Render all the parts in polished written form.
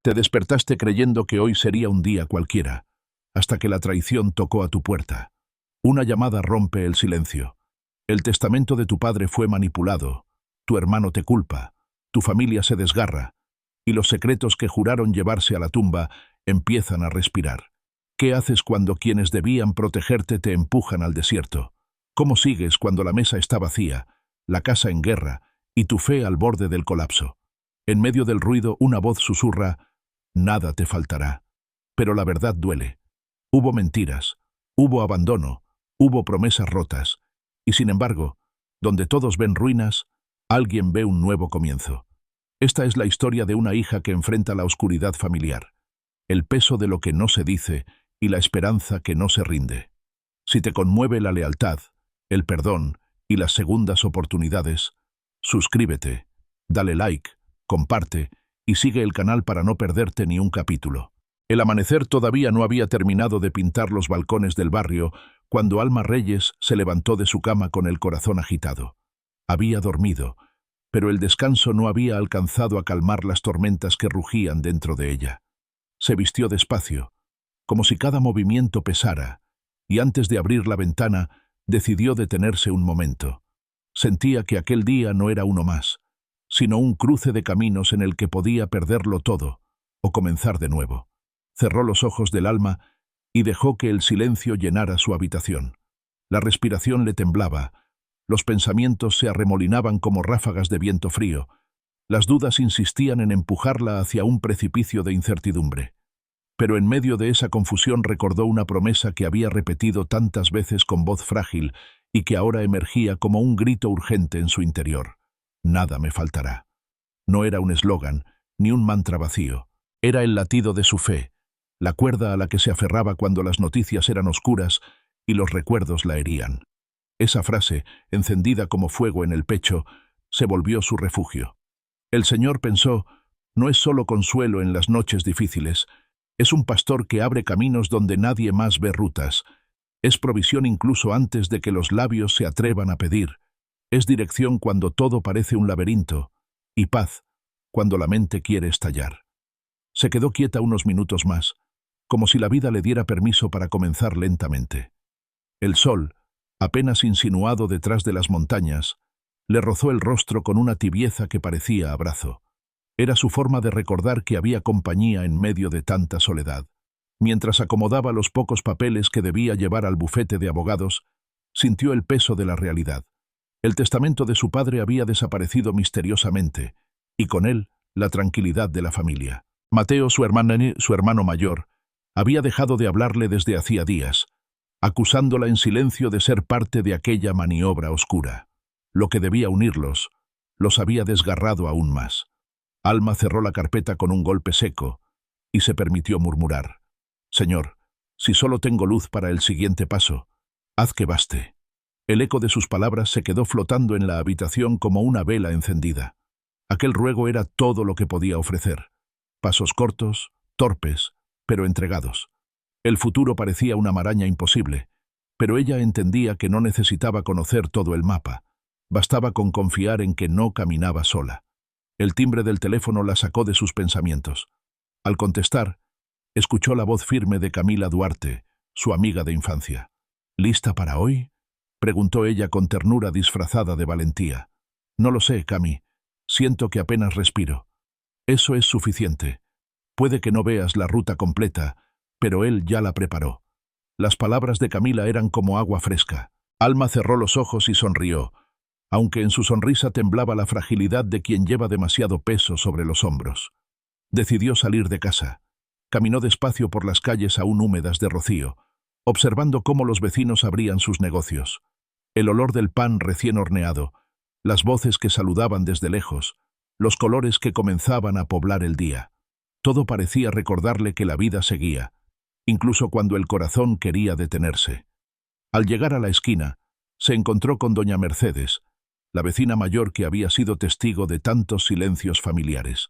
Te despertaste creyendo que hoy sería un día cualquiera, hasta que la traición tocó a tu puerta. Una llamada rompe el silencio. El testamento de tu padre fue manipulado, tu hermano te culpa, tu familia se desgarra, y los secretos que juraron llevarse a la tumba empiezan a respirar. ¿Qué haces cuando quienes debían protegerte te empujan al desierto? ¿Cómo sigues cuando la mesa está vacía, la casa en guerra y tu fe al borde del colapso? En medio del ruido, una voz susurra: nada te faltará. Pero la verdad duele. Hubo mentiras, hubo abandono, hubo promesas rotas, y sin embargo, donde todos ven ruinas, alguien ve un nuevo comienzo. Esta es la historia de una hija que enfrenta la oscuridad familiar, el peso de lo que no se dice y la esperanza que no se rinde. Si te conmueve la lealtad, el perdón y las segundas oportunidades, suscríbete, dale like, comparte y sigue el canal para no perderte ni un capítulo. El amanecer todavía no había terminado de pintar los balcones del barrio cuando Alma Reyes se levantó de su cama con el corazón agitado. Había dormido, pero el descanso no había alcanzado a calmar las tormentas que rugían dentro de ella. Se vistió despacio, como si cada movimiento pesara, y antes de abrir la ventana, decidió detenerse un momento. Sentía que aquel día no era uno más, sino un cruce de caminos en el que podía perderlo todo, o comenzar de nuevo. Cerró los ojos del alma y dejó que el silencio llenara su habitación. La respiración le temblaba, los pensamientos se arremolinaban como ráfagas de viento frío, las dudas insistían en empujarla hacia un precipicio de incertidumbre. Pero en medio de esa confusión recordó una promesa que había repetido tantas veces con voz frágil y que ahora emergía como un grito urgente en su interior. Nada me faltará. No era un eslogan, ni un mantra vacío. Era el latido de su fe, la cuerda a la que se aferraba cuando las noticias eran oscuras y los recuerdos la herían. Esa frase, encendida como fuego en el pecho, se volvió su refugio. El Señor, pensó, no es solo consuelo en las noches difíciles, es un pastor que abre caminos donde nadie más ve rutas, es provisión incluso antes de que los labios se atrevan a pedir, es dirección cuando todo parece un laberinto, y paz cuando la mente quiere estallar. Se quedó quieta unos minutos más, como si la vida le diera permiso para comenzar lentamente. El sol, apenas insinuado detrás de las montañas, le rozó el rostro con una tibieza que parecía abrazo. Era su forma de recordar que había compañía en medio de tanta soledad. Mientras acomodaba los pocos papeles que debía llevar al bufete de abogados, sintió el peso de la realidad. El testamento de su padre había desaparecido misteriosamente, y con él la tranquilidad de la familia. Mateo, su hermano mayor, había dejado de hablarle desde hacía días, acusándola en silencio de ser parte de aquella maniobra oscura. Lo que debía unirlos, los había desgarrado aún más. Alma cerró la carpeta con un golpe seco y se permitió murmurar: «Señor, si solo tengo luz para el siguiente paso, haz que baste». El eco de sus palabras se quedó flotando en la habitación como una vela encendida. Aquel ruego era todo lo que podía ofrecer. Pasos cortos, torpes, pero entregados. El futuro parecía una maraña imposible, pero ella entendía que no necesitaba conocer todo el mapa. Bastaba con confiar en que no caminaba sola. El timbre del teléfono la sacó de sus pensamientos. Al contestar, escuchó la voz firme de Camila Duarte, su amiga de infancia. «¿Lista para hoy?», preguntó ella con ternura disfrazada de valentía. «No lo sé, Cami. Siento que apenas respiro». «Eso es suficiente. Puede que no veas la ruta completa, pero él ya la preparó». Las palabras de Camila eran como agua fresca. Alma cerró los ojos y sonrió, aunque en su sonrisa temblaba la fragilidad de quien lleva demasiado peso sobre los hombros. Decidió salir de casa. Caminó despacio por las calles aún húmedas de rocío, observando cómo los vecinos abrían sus negocios. El olor del pan recién horneado, las voces que saludaban desde lejos, los colores que comenzaban a poblar el día. Todo parecía recordarle que la vida seguía, incluso cuando el corazón quería detenerse. Al llegar a la esquina, se encontró con doña Mercedes, la vecina mayor que había sido testigo de tantos silencios familiares.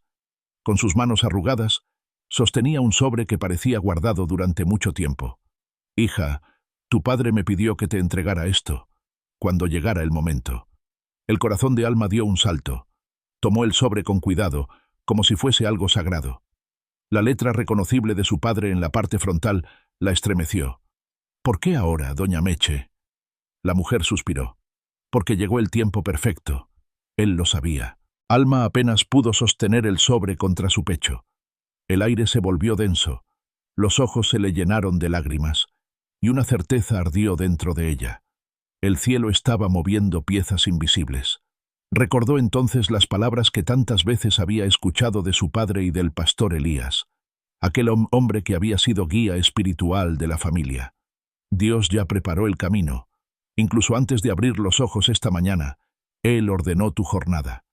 Con sus manos arrugadas, sostenía un sobre que parecía guardado durante mucho tiempo. «Hija, tu padre me pidió que te entregara esto, cuando llegara el momento». El corazón de Alma dio un salto. Tomó el sobre con cuidado, como si fuese algo sagrado. La letra reconocible de su padre en la parte frontal la estremeció. «¿Por qué ahora, doña Meche?» La mujer suspiró. «Porque llegó el tiempo perfecto». Él lo sabía. Alma apenas pudo sostener el sobre contra su pecho. El aire se volvió denso, los ojos se le llenaron de lágrimas, y una certeza ardió dentro de ella. El cielo estaba moviendo piezas invisibles. Recordó entonces las palabras que tantas veces había escuchado de su padre y del pastor Elías, aquel hombre que había sido guía espiritual de la familia. Dios ya preparó el camino. Incluso antes de abrir los ojos esta mañana, Él ordenó tu jornada.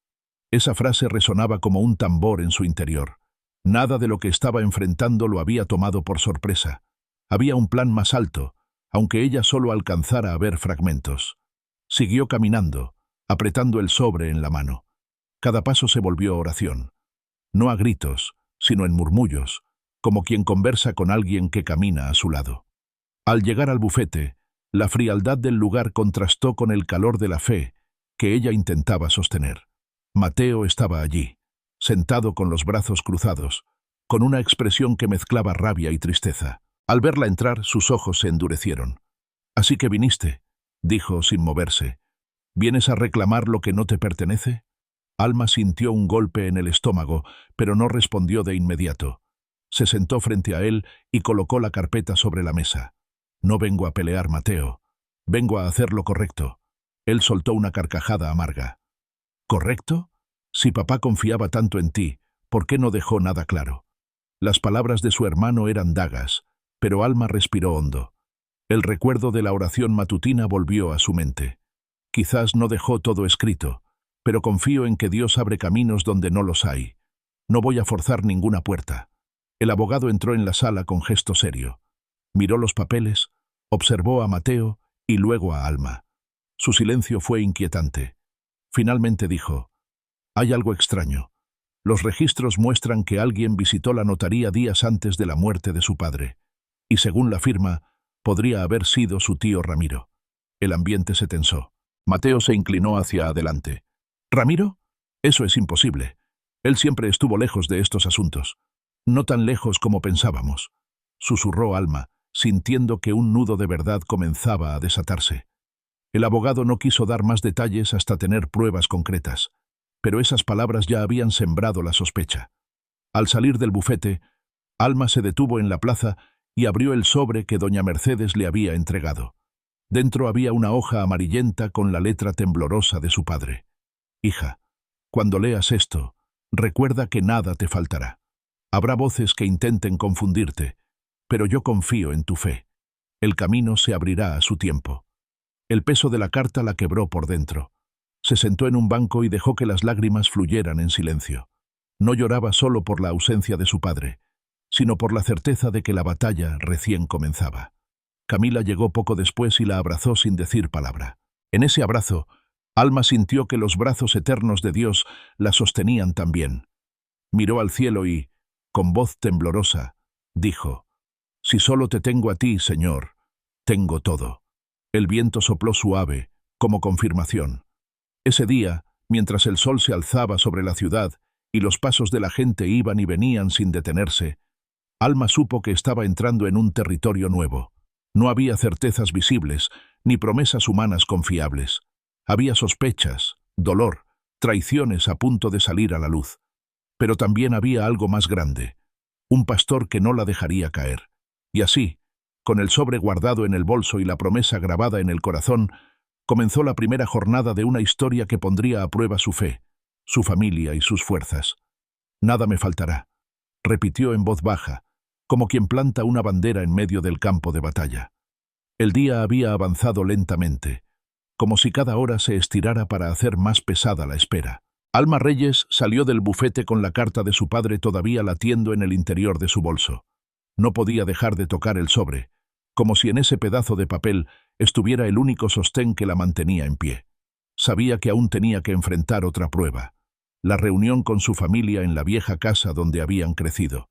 Esa frase resonaba como un tambor en su interior. Nada de lo que estaba enfrentando lo había tomado por sorpresa. Había un plan más alto, aunque ella solo alcanzara a ver fragmentos. Siguió caminando, apretando el sobre en la mano. Cada paso se volvió oración. No a gritos, sino en murmullos, como quien conversa con alguien que camina a su lado. Al llegar al bufete, la frialdad del lugar contrastó con el calor de la fe que ella intentaba sostener. Mateo estaba allí, sentado con los brazos cruzados, con una expresión que mezclaba rabia y tristeza. Al verla entrar, sus ojos se endurecieron. «Así que viniste», dijo sin moverse. «¿Vienes a reclamar lo que no te pertenece?» Alma sintió un golpe en el estómago, pero no respondió de inmediato. Se sentó frente a él y colocó la carpeta sobre la mesa. «No vengo a pelear, Mateo. Vengo a hacer lo correcto». Él soltó una carcajada amarga. «¿Correcto? Si papá confiaba tanto en ti, ¿por qué no dejó nada claro?» Las palabras de su hermano eran dagas, pero Alma respiró hondo. El recuerdo de la oración matutina volvió a su mente. Quizás no dejó todo escrito, pero confío en que Dios abre caminos donde no los hay. No voy a forzar ninguna puerta. El abogado entró en la sala con gesto serio. Miró los papeles, observó a Mateo y luego a Alma. Su silencio fue inquietante. Finalmente dijo: «Hay algo extraño. Los registros muestran que alguien visitó la notaría días antes de la muerte de su padre, y según la firma, podría haber sido su tío Ramiro». El ambiente se tensó. Mateo se inclinó hacia adelante. «¿Ramiro? Eso es imposible. Él siempre estuvo lejos de estos asuntos. No tan lejos como pensábamos», susurró Alma, sintiendo que un nudo de verdad comenzaba a desatarse. El abogado no quiso dar más detalles hasta tener pruebas concretas, pero esas palabras ya habían sembrado la sospecha. Al salir del bufete, Alma se detuvo en la plaza y abrió el sobre que doña Mercedes le había entregado. Dentro había una hoja amarillenta con la letra temblorosa de su padre. «Hija, cuando leas esto, recuerda que nada te faltará. Habrá voces que intenten confundirte, pero yo confío en tu fe. El camino se abrirá a su tiempo». El peso de la carta la quebró por dentro. Se sentó en un banco y dejó que las lágrimas fluyeran en silencio. No lloraba solo por la ausencia de su padre, sino por la certeza de que la batalla recién comenzaba. Camila llegó poco después y la abrazó sin decir palabra. En ese abrazo, Alma sintió que los brazos eternos de Dios la sostenían también. Miró al cielo y, con voz temblorosa, dijo: «Si solo te tengo a ti, Señor, tengo todo». El viento sopló suave, como confirmación. Ese día, mientras el sol se alzaba sobre la ciudad y los pasos de la gente iban y venían sin detenerse, Alma supo que estaba entrando en un territorio nuevo. No había certezas visibles, ni promesas humanas confiables. Había sospechas, dolor, traiciones a punto de salir a la luz. Pero también había algo más grande, un pastor que no la dejaría caer. Y así, con el sobre guardado en el bolso y la promesa grabada en el corazón, comenzó la primera jornada de una historia que pondría a prueba su fe, su familia y sus fuerzas. «Nada me faltará», repitió en voz baja, como quien planta una bandera en medio del campo de batalla. El día había avanzado lentamente, como si cada hora se estirara para hacer más pesada la espera. Alma Reyes salió del bufete con la carta de su padre todavía latiendo en el interior de su bolso. No podía dejar de tocar el sobre, como si en ese pedazo de papel estuviera el único sostén que la mantenía en pie. Sabía que aún tenía que enfrentar otra prueba, la reunión con su familia en la vieja casa donde habían crecido.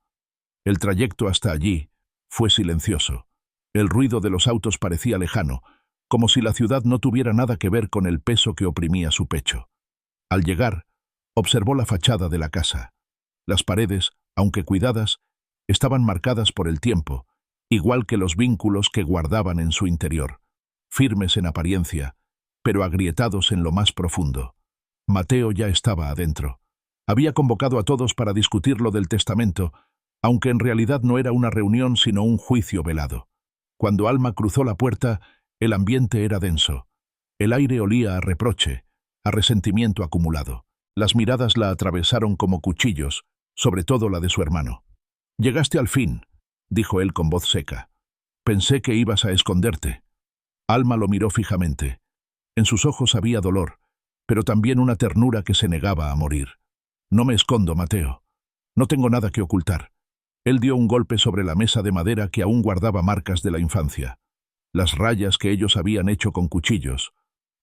El trayecto hasta allí fue silencioso. El ruido de los autos parecía lejano, como si la ciudad no tuviera nada que ver con el peso que oprimía su pecho. Al llegar, observó la fachada de la casa. Las paredes, aunque cuidadas, Estaban marcadas por el tiempo, igual que los vínculos que guardaban en su interior, firmes en apariencia, pero agrietados en lo más profundo. Mateo ya estaba adentro. Había convocado a todos para discutir lo del testamento, aunque en realidad no era una reunión sino un juicio velado. Cuando Alma cruzó la puerta, el ambiente era denso. El aire olía a reproche, a resentimiento acumulado. Las miradas la atravesaron como cuchillos, sobre todo la de su hermano. «Llegaste al fin», dijo él con voz seca. «Pensé que ibas a esconderte». Alma lo miró fijamente. En sus ojos había dolor, pero también una ternura que se negaba a morir. «No me escondo, Mateo. No tengo nada que ocultar». Él dio un golpe sobre la mesa de madera que aún guardaba marcas de la infancia. Las rayas que ellos habían hecho con cuchillos,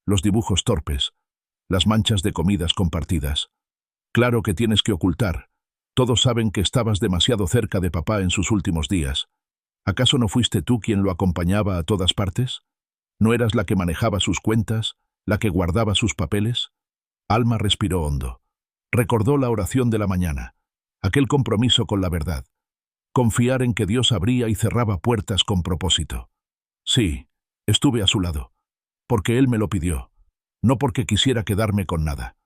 los dibujos torpes, las manchas de comidas compartidas. «Claro que tienes que ocultar. Todos saben que estabas demasiado cerca de papá en sus últimos días. ¿Acaso no fuiste tú quien lo acompañaba a todas partes? ¿No eras la que manejaba sus cuentas, la que guardaba sus papeles?» Alma respiró hondo. Recordó la oración de la mañana, aquel compromiso con la verdad. Confiar en que Dios abría y cerraba puertas con propósito. «Sí, estuve a su lado, porque Él me lo pidió, no porque quisiera quedarme con nada».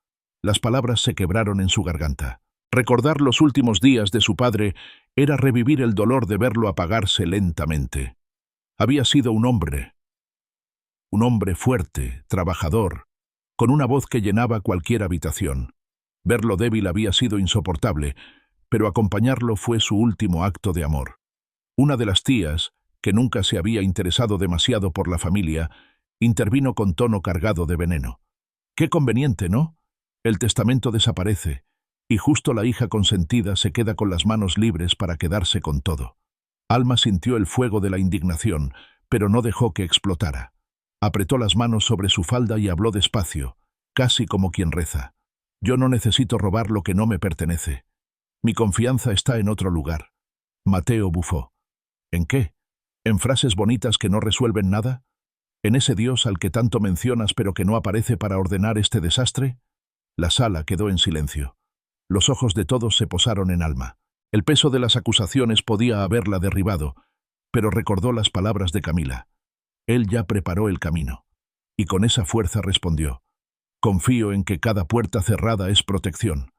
Las palabras se quebraron en su garganta. Recordar los últimos días de su padre era revivir el dolor de verlo apagarse lentamente. Había sido un hombre fuerte, trabajador, con una voz que llenaba cualquier habitación. Verlo débil había sido insoportable, pero acompañarlo fue su último acto de amor. Una de las tías, que nunca se había interesado demasiado por la familia, intervino con tono cargado de veneno. «Qué conveniente, ¿no? El testamento desaparece, y justo la hija consentida se queda con las manos libres para quedarse con todo». Alma sintió el fuego de la indignación, pero no dejó que explotara. Apretó las manos sobre su falda y habló despacio, casi como quien reza. «Yo no necesito robar lo que no me pertenece. Mi confianza está en otro lugar». Mateo bufó. «¿En qué? ¿En frases bonitas que no resuelven nada? ¿En ese Dios al que tanto mencionas pero que no aparece para ordenar este desastre?» La sala quedó en silencio. Los ojos de todos se posaron en Alma. El peso de las acusaciones podía haberla derribado, pero recordó las palabras de Camila. Él ya preparó el camino. Y con esa fuerza respondió: «Confío en que cada puerta cerrada es protección.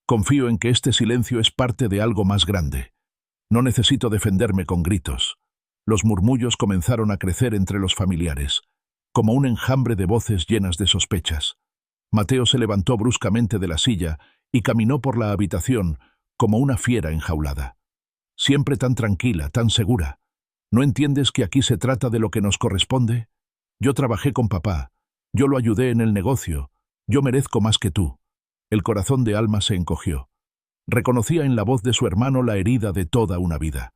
Confío en que este silencio es parte de algo más grande. No necesito defenderme con gritos». Los murmullos comenzaron a crecer entre los familiares, como un enjambre de voces llenas de sospechas. Mateo se levantó bruscamente de la silla y caminó por la habitación como una fiera enjaulada. «Siempre tan tranquila, tan segura. ¿No entiendes que aquí se trata de lo que nos corresponde? Yo trabajé con papá, yo lo ayudé en el negocio, yo merezco más que tú». El corazón de Alma se encogió. Reconocía en la voz de su hermano la herida de toda una vida.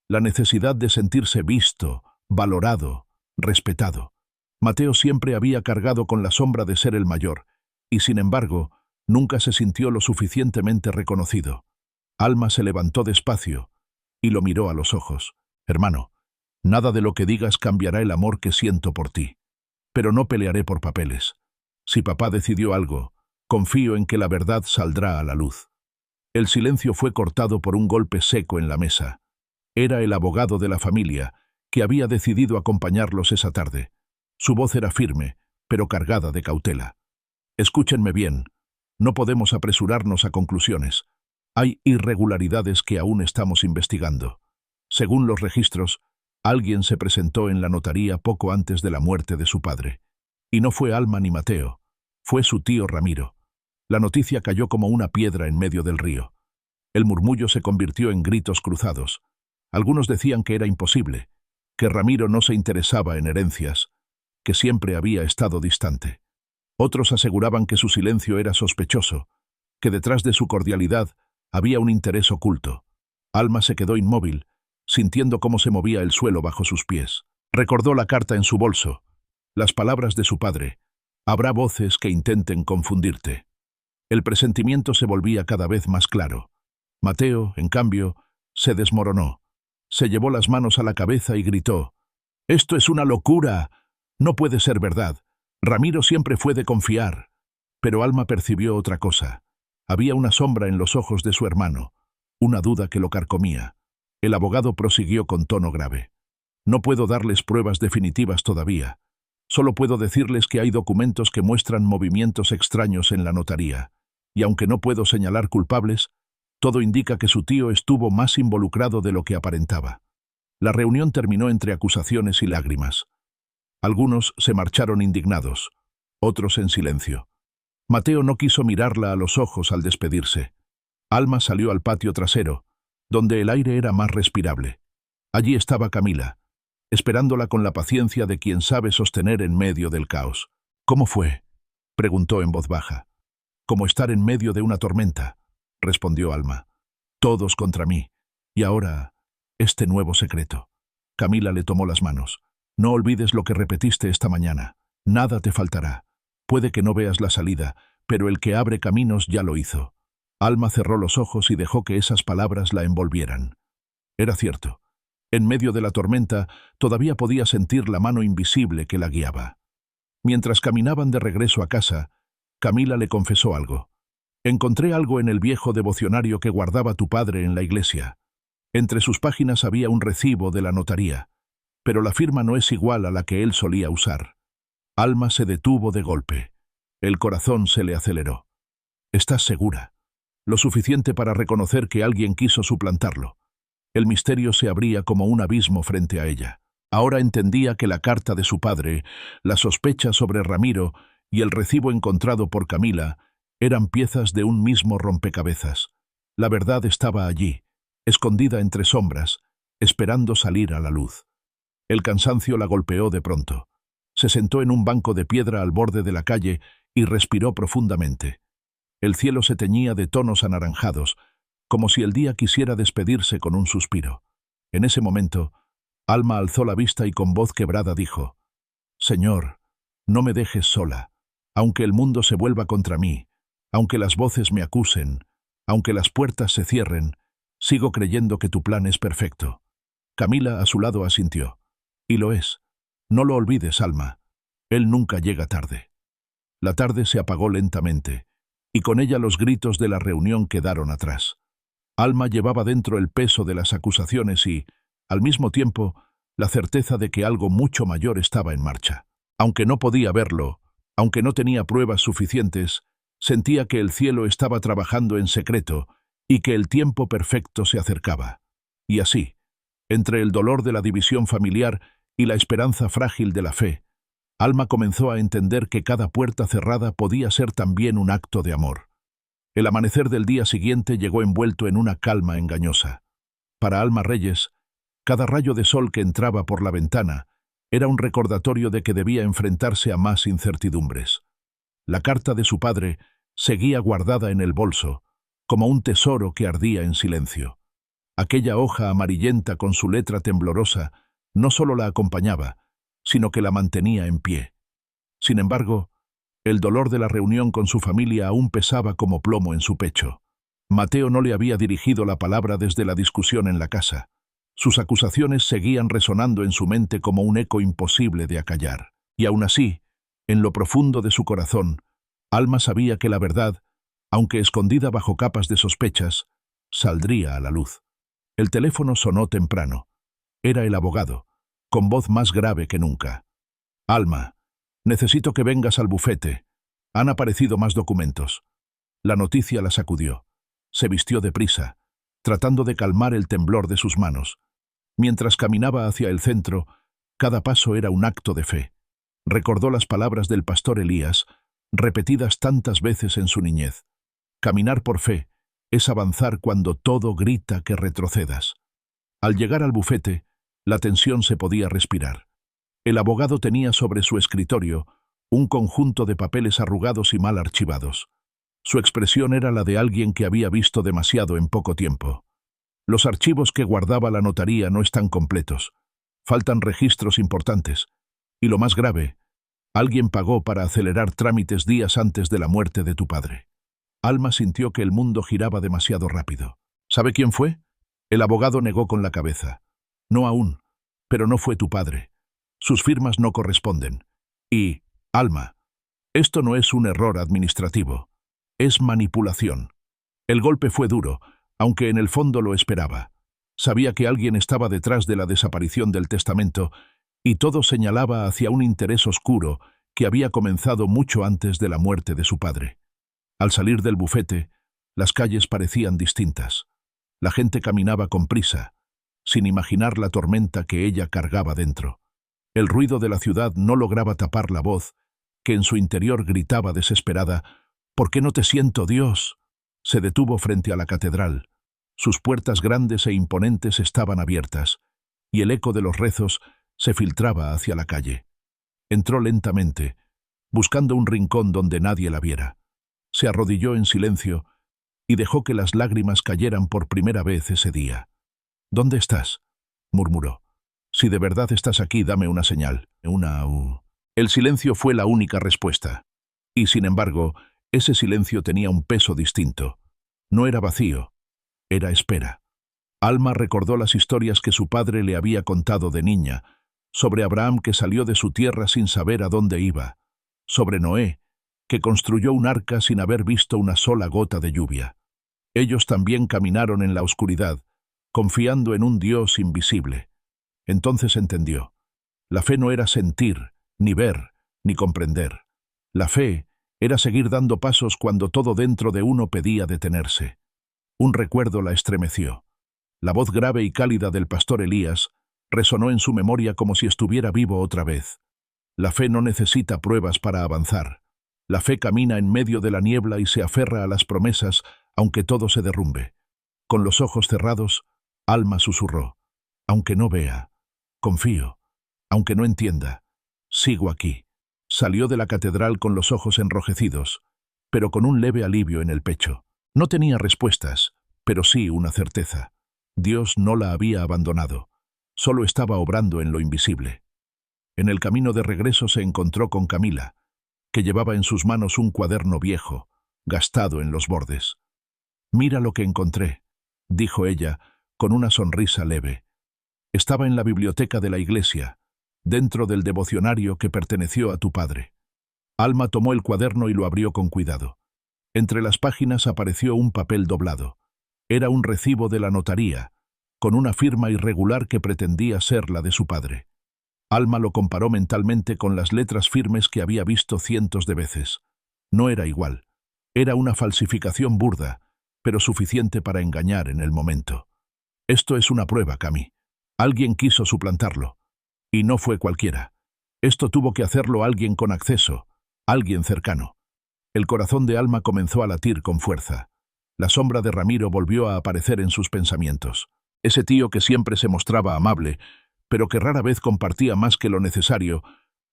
La necesidad de sentirse visto, valorado, respetado. Mateo siempre había cargado con la sombra de ser el mayor, y sin embargo, nunca se sintió lo suficientemente reconocido. Alma se levantó despacio y lo miró a los ojos. «Hermano, nada de lo que digas cambiará el amor que siento por ti. Pero no pelearé por papeles. Si papá decidió algo, confío en que la verdad saldrá a la luz». El silencio fue cortado por un golpe seco en la mesa. Era el abogado de la familia, que había decidido acompañarlos esa tarde. Su voz era firme, pero cargada de cautela. «Escúchenme bien. No podemos apresurarnos a conclusiones. Hay irregularidades que aún estamos investigando. Según los registros, alguien se presentó en la notaría poco antes de la muerte de su padre. Y no fue Alma ni Mateo, fue su tío Ramiro». La noticia cayó como una piedra en medio del río. El murmullo se convirtió en gritos cruzados. Algunos decían que era imposible, que Ramiro no se interesaba en herencias, que siempre había estado distante. Otros aseguraban que su silencio era sospechoso, que detrás de su cordialidad había un interés oculto. Alma se quedó inmóvil, sintiendo cómo se movía el suelo bajo sus pies. Recordó la carta en su bolso, las palabras de su padre: «Habrá voces que intenten confundirte». El presentimiento se volvía cada vez más claro. Mateo, en cambio, se desmoronó. Se llevó las manos a la cabeza y gritó: «¡Esto es una locura! No puede ser verdad. Ramiro siempre fue de confiar». Pero Alma percibió otra cosa. Había una sombra en los ojos de su hermano, una duda que lo carcomía. El abogado prosiguió con tono grave. No puedo darles pruebas definitivas todavía. Solo puedo decirles que hay documentos que muestran movimientos extraños en la notaría. Y aunque no puedo señalar culpables, todo indica que su tío estuvo más involucrado de lo que aparentaba. La reunión terminó entre acusaciones y lágrimas. Algunos se marcharon indignados, otros en silencio. Mateo no quiso mirarla a los ojos al despedirse. Alma salió al patio trasero, donde el aire era más respirable. Allí estaba Camila, esperándola con la paciencia de quien sabe sostener en medio del caos. «¿Cómo fue?», preguntó en voz baja. «Como estar en medio de una tormenta», respondió Alma. «Todos contra mí. Y ahora, este nuevo secreto». Camila le tomó las manos. «No olvides lo que repetiste esta mañana. Nada te faltará. Puede que no veas la salida, pero el que abre caminos ya lo hizo». Alma cerró los ojos y dejó que esas palabras la envolvieran. Era cierto. En medio de la tormenta, todavía podía sentir la mano invisible que la guiaba. Mientras caminaban de regreso a casa, Camila le confesó algo. «Encontré algo en el viejo devocionario que guardaba tu padre en la iglesia. Entre sus páginas había un recibo de la notaría, pero la firma no es igual a la que él solía usar». Alma se detuvo de golpe. El corazón se le aceleró. «¿Estás segura? Lo suficiente para reconocer que alguien quiso suplantarlo». El misterio se abría como un abismo frente a ella. Ahora entendía que la carta de su padre, la sospecha sobre Ramiro y el recibo encontrado por Camila eran piezas de un mismo rompecabezas. La verdad estaba allí, escondida entre sombras, esperando salir a la luz. El cansancio la golpeó de pronto. Se sentó en un banco de piedra al borde de la calle y respiró profundamente. El cielo se teñía de tonos anaranjados, como si el día quisiera despedirse con un suspiro. En ese momento, Alma alzó la vista y con voz quebrada dijo: «Señor, no me dejes sola. Aunque el mundo se vuelva contra mí, aunque las voces me acusen, aunque las puertas se cierren, sigo creyendo que tu plan es perfecto». Camila a su lado asintió. «Y lo es. No lo olvides, Alma. Él nunca llega tarde». La tarde se apagó lentamente, y con ella los gritos de la reunión quedaron atrás. Alma llevaba dentro el peso de las acusaciones y, al mismo tiempo, la certeza de que algo mucho mayor estaba en marcha. Aunque no podía verlo, aunque no tenía pruebas suficientes, sentía que el cielo estaba trabajando en secreto y que el tiempo perfecto se acercaba. Y así, entre el dolor de la división familiar y la esperanza frágil de la fe, Alma comenzó a entender que cada puerta cerrada podía ser también un acto de amor. El amanecer del día siguiente llegó envuelto en una calma engañosa. Para Alma Reyes, cada rayo de sol que entraba por la ventana era un recordatorio de que debía enfrentarse a más incertidumbres. La carta de su padre seguía guardada en el bolso, como un tesoro que ardía en silencio. Aquella hoja amarillenta con su letra temblorosa no solo la acompañaba, sino que la mantenía en pie. Sin embargo, el dolor de la reunión con su familia aún pesaba como plomo en su pecho. Mateo no le había dirigido la palabra desde la discusión en la casa. Sus acusaciones seguían resonando en su mente como un eco imposible de acallar. Y aún así, en lo profundo de su corazón, Alma sabía que la verdad, aunque escondida bajo capas de sospechas, saldría a la luz. El teléfono sonó temprano. Era el abogado, con voz más grave que nunca. «Alma, necesito que vengas al bufete. Han aparecido más documentos». La noticia la sacudió. Se vistió deprisa, tratando de calmar el temblor de sus manos. Mientras caminaba hacia el centro, cada paso era un acto de fe. Recordó las palabras del pastor Elías, repetidas tantas veces en su niñez. Caminar por fe es avanzar cuando todo grita que retrocedas. Al llegar al bufete, la tensión se podía respirar. El abogado tenía sobre su escritorio un conjunto de papeles arrugados y mal archivados. Su expresión era la de alguien que había visto demasiado en poco tiempo. Los archivos que guardaba la notaría no están completos. Faltan registros importantes. Y lo más grave, alguien pagó para acelerar trámites días antes de la muerte de tu padre. Alma sintió que el mundo giraba demasiado rápido. ¿Sabe quién fue? El abogado negó con la cabeza. No aún, pero no fue tu padre. Sus firmas no corresponden. Y, Alma, esto no es un error administrativo. Es manipulación. El golpe fue duro, aunque en el fondo lo esperaba. Sabía que alguien estaba detrás de la desaparición del testamento y todo señalaba hacia un interés oscuro que había comenzado mucho antes de la muerte de su padre. Al salir del bufete, las calles parecían distintas. La gente caminaba con prisa, sin imaginar la tormenta que ella cargaba dentro. El ruido de la ciudad no lograba tapar la voz, que en su interior gritaba desesperada: «¿Por qué no te siento, Dios?». Se detuvo frente a la catedral. Sus puertas grandes e imponentes estaban abiertas, y el eco de los rezos se filtraba hacia la calle. Entró lentamente, buscando un rincón donde nadie la viera. Se arrodilló en silencio y dejó que las lágrimas cayeran por primera vez ese día. «¿Dónde estás?», murmuró. «Si de verdad estás aquí, dame una señal». El silencio fue la única respuesta. Y sin embargo, ese silencio tenía un peso distinto. No era vacío, era espera. Alma recordó las historias que su padre le había contado de niña, sobre Abraham que salió de su tierra sin saber a dónde iba, sobre Noé, que construyó un arca sin haber visto una sola gota de lluvia. Ellos también caminaron en la oscuridad, confiando en un Dios invisible. Entonces entendió. La fe no era sentir, ni ver, ni comprender. La fe era seguir dando pasos cuando todo dentro de uno pedía detenerse. Un recuerdo la estremeció. La voz grave y cálida del pastor Elías resonó en su memoria como si estuviera vivo otra vez. La fe no necesita pruebas para avanzar. La fe camina en medio de la niebla y se aferra a las promesas, aunque todo se derrumbe. Con los ojos cerrados, Alma susurró: «Aunque no vea, confío. Aunque no entienda, sigo aquí». Salió de la catedral con los ojos enrojecidos, pero con un leve alivio en el pecho. No tenía respuestas, pero sí una certeza. Dios no la había abandonado. Solo estaba obrando en lo invisible. En el camino de regreso se encontró con Camila, que llevaba en sus manos un cuaderno viejo, gastado en los bordes. «Mira lo que encontré», dijo ella, con una sonrisa leve. «Estaba en la biblioteca de la iglesia, dentro del devocionario que perteneció a tu padre». Alma tomó el cuaderno y lo abrió con cuidado. Entre las páginas apareció un papel doblado. Era un recibo de la notaría, con una firma irregular que pretendía ser la de su padre. Alma lo comparó mentalmente con las letras firmes que había visto cientos de veces. No era igual. Era una falsificación burda, pero suficiente para engañar en el momento. «Esto es una prueba, Cami. Alguien quiso suplantarlo. Y no fue cualquiera. Esto tuvo que hacerlo alguien con acceso, alguien cercano». El corazón de Alma comenzó a latir con fuerza. La sombra de Ramiro volvió a aparecer en sus pensamientos. Ese tío que siempre se mostraba amable, pero que rara vez compartía más que lo necesario,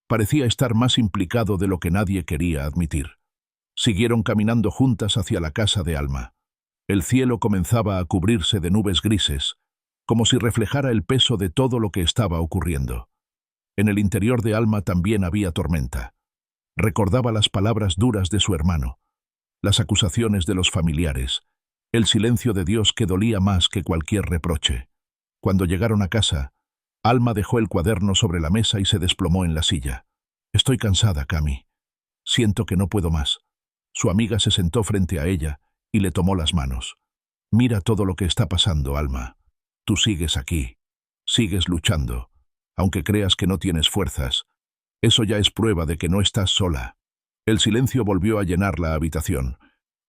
parecía estar más implicado de lo que nadie quería admitir. Siguieron caminando juntas hacia la casa de Alma. El cielo comenzaba a cubrirse de nubes grises, como si reflejara el peso de todo lo que estaba ocurriendo. En el interior de Alma también había tormenta. Recordaba las palabras duras de su hermano, las acusaciones de los familiares, el silencio de Dios que dolía más que cualquier reproche. Cuando llegaron a casa, Alma dejó el cuaderno sobre la mesa y se desplomó en la silla. «Estoy cansada, Cami. Siento que no puedo más». Su amiga se sentó frente a ella y le tomó las manos. «Mira todo lo que está pasando, Alma. Tú sigues aquí. Sigues luchando. Aunque creas que no tienes fuerzas, eso ya es prueba de que no estás sola». El silencio volvió a llenar la habitación.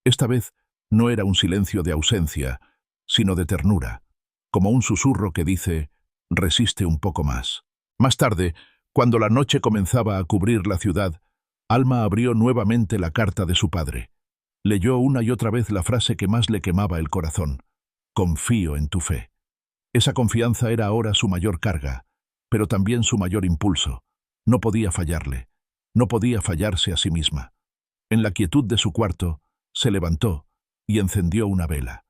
Esta vez no era un silencio de ausencia, sino de ternura, como un susurro que dice: «Resiste un poco más». Más tarde, cuando la noche comenzaba a cubrir la ciudad, Alma abrió nuevamente la carta de su padre. Leyó una y otra vez la frase que más le quemaba el corazón: «Confío en tu fe». Esa confianza era ahora su mayor carga, pero también su mayor impulso. No podía fallarle. No podía fallarse a sí misma. En la quietud de su cuarto, se levantó y encendió una vela.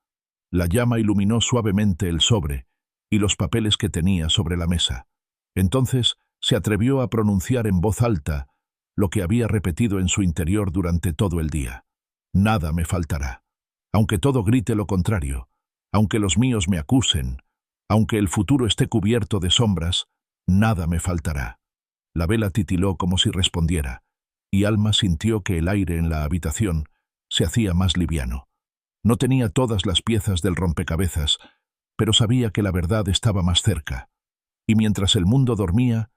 La llama iluminó suavemente el sobre y los papeles que tenía sobre la mesa. Entonces se atrevió a pronunciar en voz alta lo que había repetido en su interior durante todo el día: «Nada me faltará. Aunque todo grite lo contrario, aunque los míos me acusen, aunque el futuro esté cubierto de sombras, nada me faltará». La vela titiló como si respondiera, y Alma sintió que el aire en la habitación se hacía más liviano. No tenía todas las piezas del rompecabezas, pero sabía que la verdad estaba más cerca. Y mientras el mundo dormía,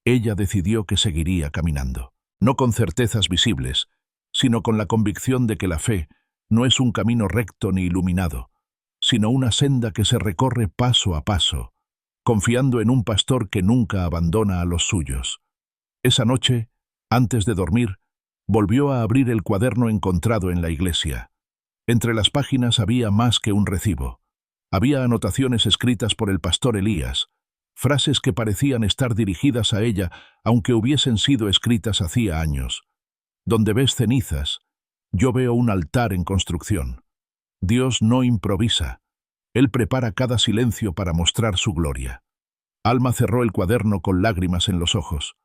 ella decidió que seguiría caminando. No con certezas visibles, sino con la convicción de que la fe no es un camino recto ni iluminado, sino una senda que se recorre paso a paso, confiando en un pastor que nunca abandona a los suyos. Esa noche, antes de dormir, volvió a abrir el cuaderno encontrado en la iglesia. Entre las páginas había más que un recibo. Había anotaciones escritas por el pastor Elías, frases que parecían estar dirigidas a ella, aunque hubiesen sido escritas hacía años. Donde ves cenizas, yo veo un altar en construcción. Dios no improvisa. Él prepara cada silencio para mostrar su gloria. Alma cerró el cuaderno con lágrimas en los ojos.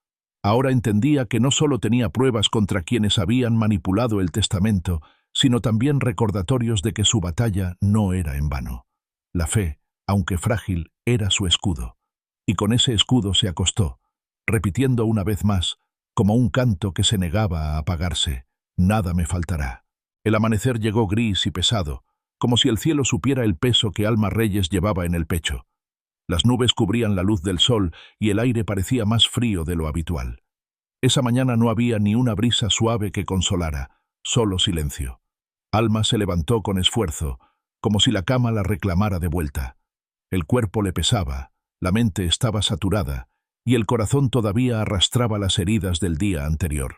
Ahora entendía que no solo tenía pruebas contra quienes habían manipulado el testamento, sino también recordatorios de que su batalla no era en vano. La fe, aunque frágil, era su escudo. Y con ese escudo se acostó, repitiendo una vez más, como un canto que se negaba a apagarse: «Nada me faltará». El amanecer llegó gris y pesado, como si el cielo supiera el peso que Alma Reyes llevaba en el pecho. Las nubes cubrían la luz del sol y el aire parecía más frío de lo habitual. Esa mañana no había ni una brisa suave que consolara, solo silencio. Alma se levantó con esfuerzo, como si la cama la reclamara de vuelta. El cuerpo le pesaba, la mente estaba saturada, y el corazón todavía arrastraba las heridas del día anterior.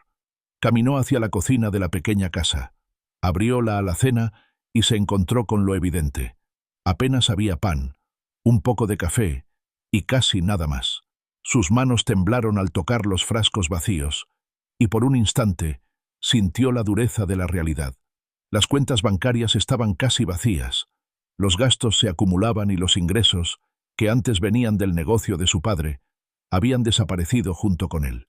Caminó hacia la cocina de la pequeña casa. Abrió la alacena y se encontró con lo evidente. Apenas había pan, un poco de café y casi nada más. Sus manos temblaron al tocar los frascos vacíos, y por un instante sintió la dureza de la realidad. Las cuentas bancarias estaban casi vacías. Los gastos se acumulaban y los ingresos, que antes venían del negocio de su padre, habían desaparecido junto con él.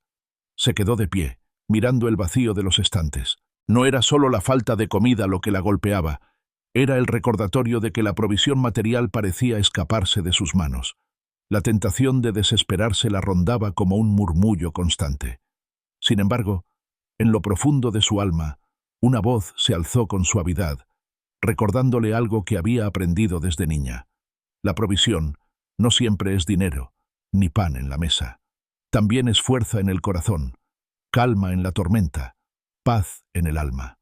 Se quedó de pie, mirando el vacío de los estantes. No era solo la falta de comida lo que la golpeaba, era el recordatorio de que la provisión material parecía escaparse de sus manos. La tentación de desesperarse la rondaba como un murmullo constante. Sin embargo, en lo profundo de su alma, una voz se alzó con suavidad, recordándole algo que había aprendido desde niña. La provisión no siempre es dinero, ni pan en la mesa. También es fuerza en el corazón, calma en la tormenta, paz en el alma.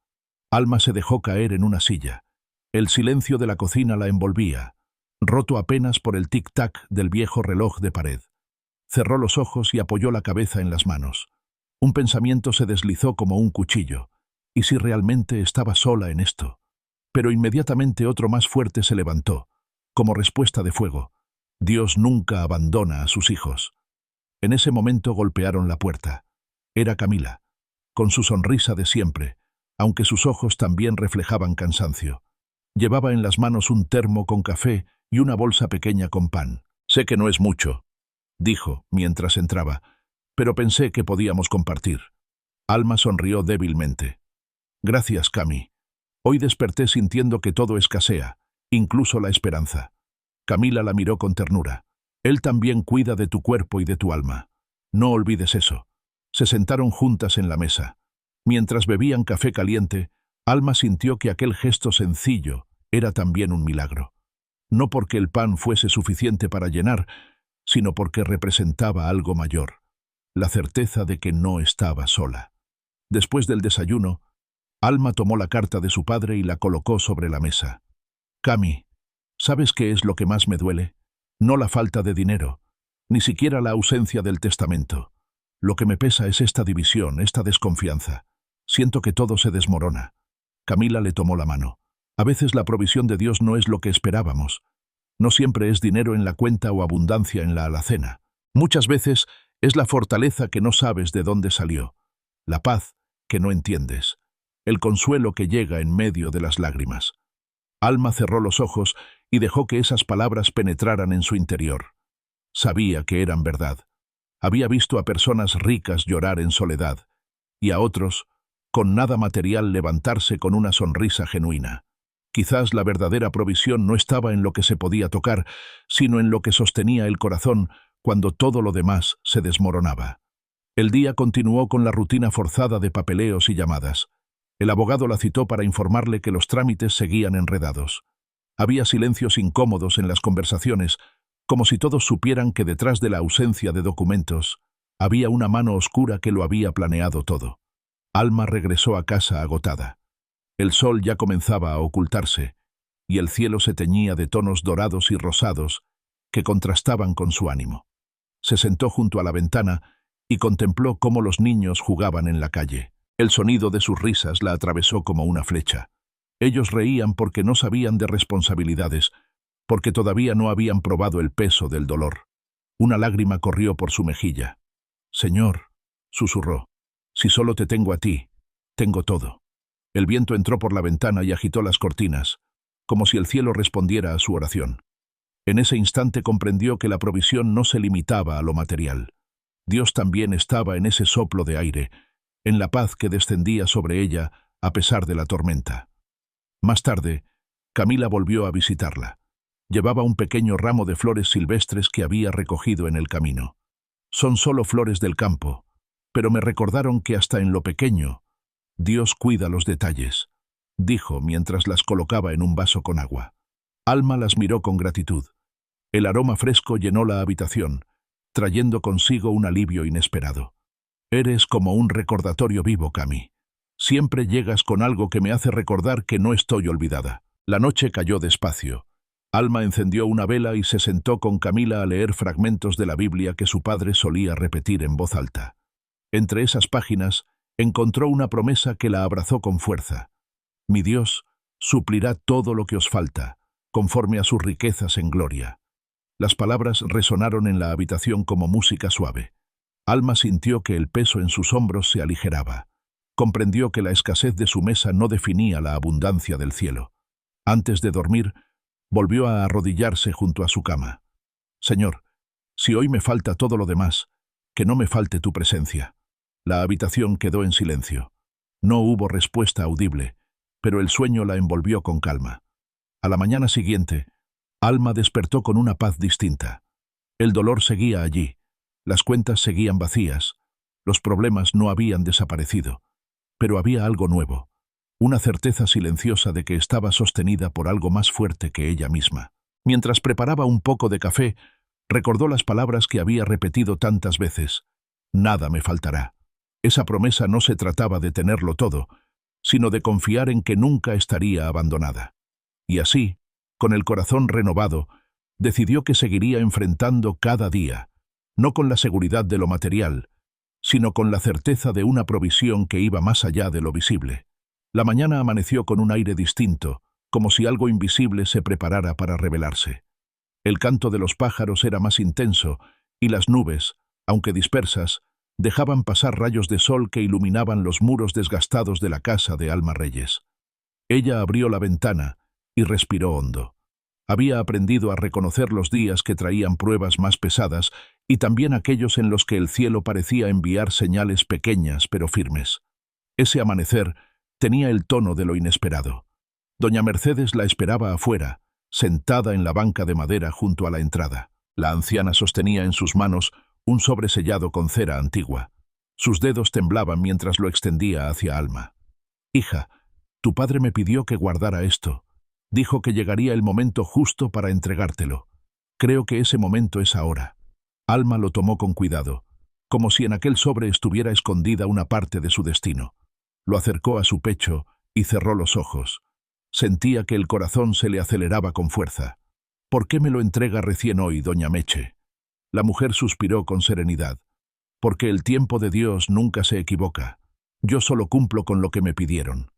Alma se dejó caer en una silla. El silencio de la cocina la envolvía, roto apenas por el tic-tac del viejo reloj de pared. Cerró los ojos y apoyó la cabeza en las manos. Un pensamiento se deslizó como un cuchillo. ¿Y si realmente estaba sola en esto? Pero inmediatamente otro más fuerte se levantó, como respuesta de fuego. Dios nunca abandona a sus hijos. En ese momento golpearon la puerta. Era Camila, con su sonrisa de siempre, aunque sus ojos también reflejaban cansancio. Llevaba en las manos un termo con café y una bolsa pequeña con pan. «Sé que no es mucho», dijo mientras entraba, «pero pensé que podíamos compartir». Alma sonrió débilmente. «Gracias, Cami. Hoy desperté sintiendo que todo escasea, incluso la esperanza». Camila la miró con ternura. «Él también cuida de tu cuerpo y de tu alma. No olvides eso». Se sentaron juntas en la mesa. Mientras bebían café caliente, Alma sintió que aquel gesto sencillo era también un milagro. No porque el pan fuese suficiente para llenar, sino porque representaba algo mayor, la certeza de que no estaba sola. Después del desayuno, Alma tomó la carta de su padre y la colocó sobre la mesa. «Cami, ¿sabes qué es lo que más me duele? No la falta de dinero, ni siquiera la ausencia del testamento. Lo que me pesa es esta división, esta desconfianza. Siento que todo se desmorona». Camila le tomó la mano. «A veces la provisión de Dios no es lo que esperábamos. No siempre es dinero en la cuenta o abundancia en la alacena. Muchas veces es la fortaleza que no sabes de dónde salió, la paz que no entiendes, el consuelo que llega en medio de las lágrimas». Alma cerró los ojos y dejó que esas palabras penetraran en su interior. Sabía que eran verdad. Había visto a personas ricas llorar en soledad, y a otros, con nada material, levantarse con una sonrisa genuina. Quizás la verdadera provisión no estaba en lo que se podía tocar, sino en lo que sostenía el corazón cuando todo lo demás se desmoronaba. El día continuó con la rutina forzada de papeleos y llamadas. El abogado la citó para informarle que los trámites seguían enredados. Había silencios incómodos en las conversaciones, como si todos supieran que detrás de la ausencia de documentos había una mano oscura que lo había planeado todo. Alma regresó a casa agotada. El sol ya comenzaba a ocultarse, y el cielo se teñía de tonos dorados y rosados que contrastaban con su ánimo. Se sentó junto a la ventana y contempló cómo los niños jugaban en la calle. El sonido de sus risas la atravesó como una flecha. Ellos reían porque no sabían de responsabilidades, porque todavía no habían probado el peso del dolor. Una lágrima corrió por su mejilla. «Señor», susurró, «si solo te tengo a ti, tengo todo». El viento entró por la ventana y agitó las cortinas, como si el cielo respondiera a su oración. En ese instante comprendió que la provisión no se limitaba a lo material. Dios también estaba en ese soplo de aire, en la paz que descendía sobre ella a pesar de la tormenta. Más tarde, Camila volvió a visitarla. Llevaba un pequeño ramo de flores silvestres que había recogido en el camino. «Son solo flores del campo, pero me recordaron que hasta en lo pequeño, Dios cuida los detalles», dijo mientras las colocaba en un vaso con agua. Alma las miró con gratitud. El aroma fresco llenó la habitación, trayendo consigo un alivio inesperado. «Eres como un recordatorio vivo, Cami. Siempre llegas con algo que me hace recordar que no estoy olvidada». La noche cayó despacio. Alma encendió una vela y se sentó con Camila a leer fragmentos de la Biblia que su padre solía repetir en voz alta. Entre esas páginas encontró una promesa que la abrazó con fuerza. «Mi Dios suplirá todo lo que os falta, conforme a sus riquezas en gloria». Las palabras resonaron en la habitación como música suave. Alma sintió que el peso en sus hombros se aligeraba. Comprendió que la escasez de su mesa no definía la abundancia del cielo. Antes de dormir, volvió a arrodillarse junto a su cama. «Señor, si hoy me falta todo lo demás, que no me falte tu presencia». La habitación quedó en silencio. No hubo respuesta audible, pero el sueño la envolvió con calma. A la mañana siguiente, Alma despertó con una paz distinta. El dolor seguía allí, las cuentas seguían vacías, los problemas no habían desaparecido, pero había algo nuevo, una certeza silenciosa de que estaba sostenida por algo más fuerte que ella misma. Mientras preparaba un poco de café, recordó las palabras que había repetido tantas veces: «Nada me faltará». Esa promesa no se trataba de tenerlo todo, sino de confiar en que nunca estaría abandonada. Y así, con el corazón renovado, decidió que seguiría enfrentando cada día, no con la seguridad de lo material, sino con la certeza de una provisión que iba más allá de lo visible. La mañana amaneció con un aire distinto, como si algo invisible se preparara para revelarse. El canto de los pájaros era más intenso, y las nubes, aunque dispersas, dejaban pasar rayos de sol que iluminaban los muros desgastados de la casa de Alma Reyes. Ella abrió la ventana y respiró hondo. Había aprendido a reconocer los días que traían pruebas más pesadas y también aquellos en los que el cielo parecía enviar señales pequeñas pero firmes. Ese amanecer tenía el tono de lo inesperado. Doña Mercedes la esperaba afuera, sentada en la banca de madera junto a la entrada. La anciana sostenía en sus manos un sobre sellado con cera antigua. Sus dedos temblaban mientras lo extendía hacia Alma. «Hija, tu padre me pidió que guardara esto. Dijo que llegaría el momento justo para entregártelo. Creo que ese momento es ahora». Alma lo tomó con cuidado, como si en aquel sobre estuviera escondida una parte de su destino. Lo acercó a su pecho y cerró los ojos. Sentía que el corazón se le aceleraba con fuerza. «¿Por qué me lo entrega recién hoy, doña Meche?». La mujer suspiró con serenidad. «Porque el tiempo de Dios nunca se equivoca. Yo solo cumplo con lo que me pidieron».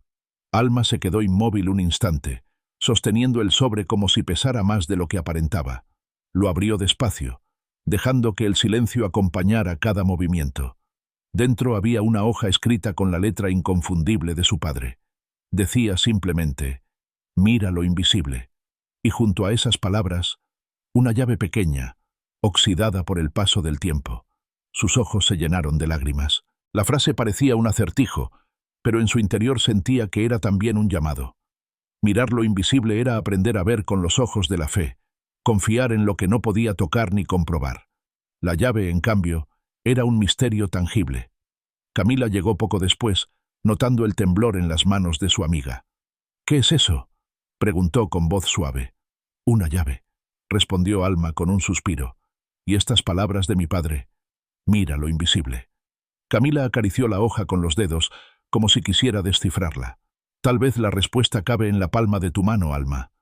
Alma se quedó inmóvil un instante, sosteniendo el sobre como si pesara más de lo que aparentaba. Lo abrió despacio, dejando que el silencio acompañara cada movimiento. Dentro había una hoja escrita con la letra inconfundible de su padre. Decía simplemente: «Mira lo invisible». Y junto a esas palabras, una llave pequeña, oxidada por el paso del tiempo. Sus ojos se llenaron de lágrimas. La frase parecía un acertijo, pero en su interior sentía que era también un llamado. Mirar lo invisible era aprender a ver con los ojos de la fe, confiar en lo que no podía tocar ni comprobar. La llave, en cambio, era un misterio tangible. Camila llegó poco después, notando el temblor en las manos de su amiga. «¿Qué es eso?», Preguntó con voz suave. Una llave, respondió Alma con un suspiro. Y estas palabras de mi padre. Mira lo invisible. Camila acarició la hoja con los dedos, como si quisiera descifrarla. Tal vez la respuesta cabe en la palma de tu mano, Alma.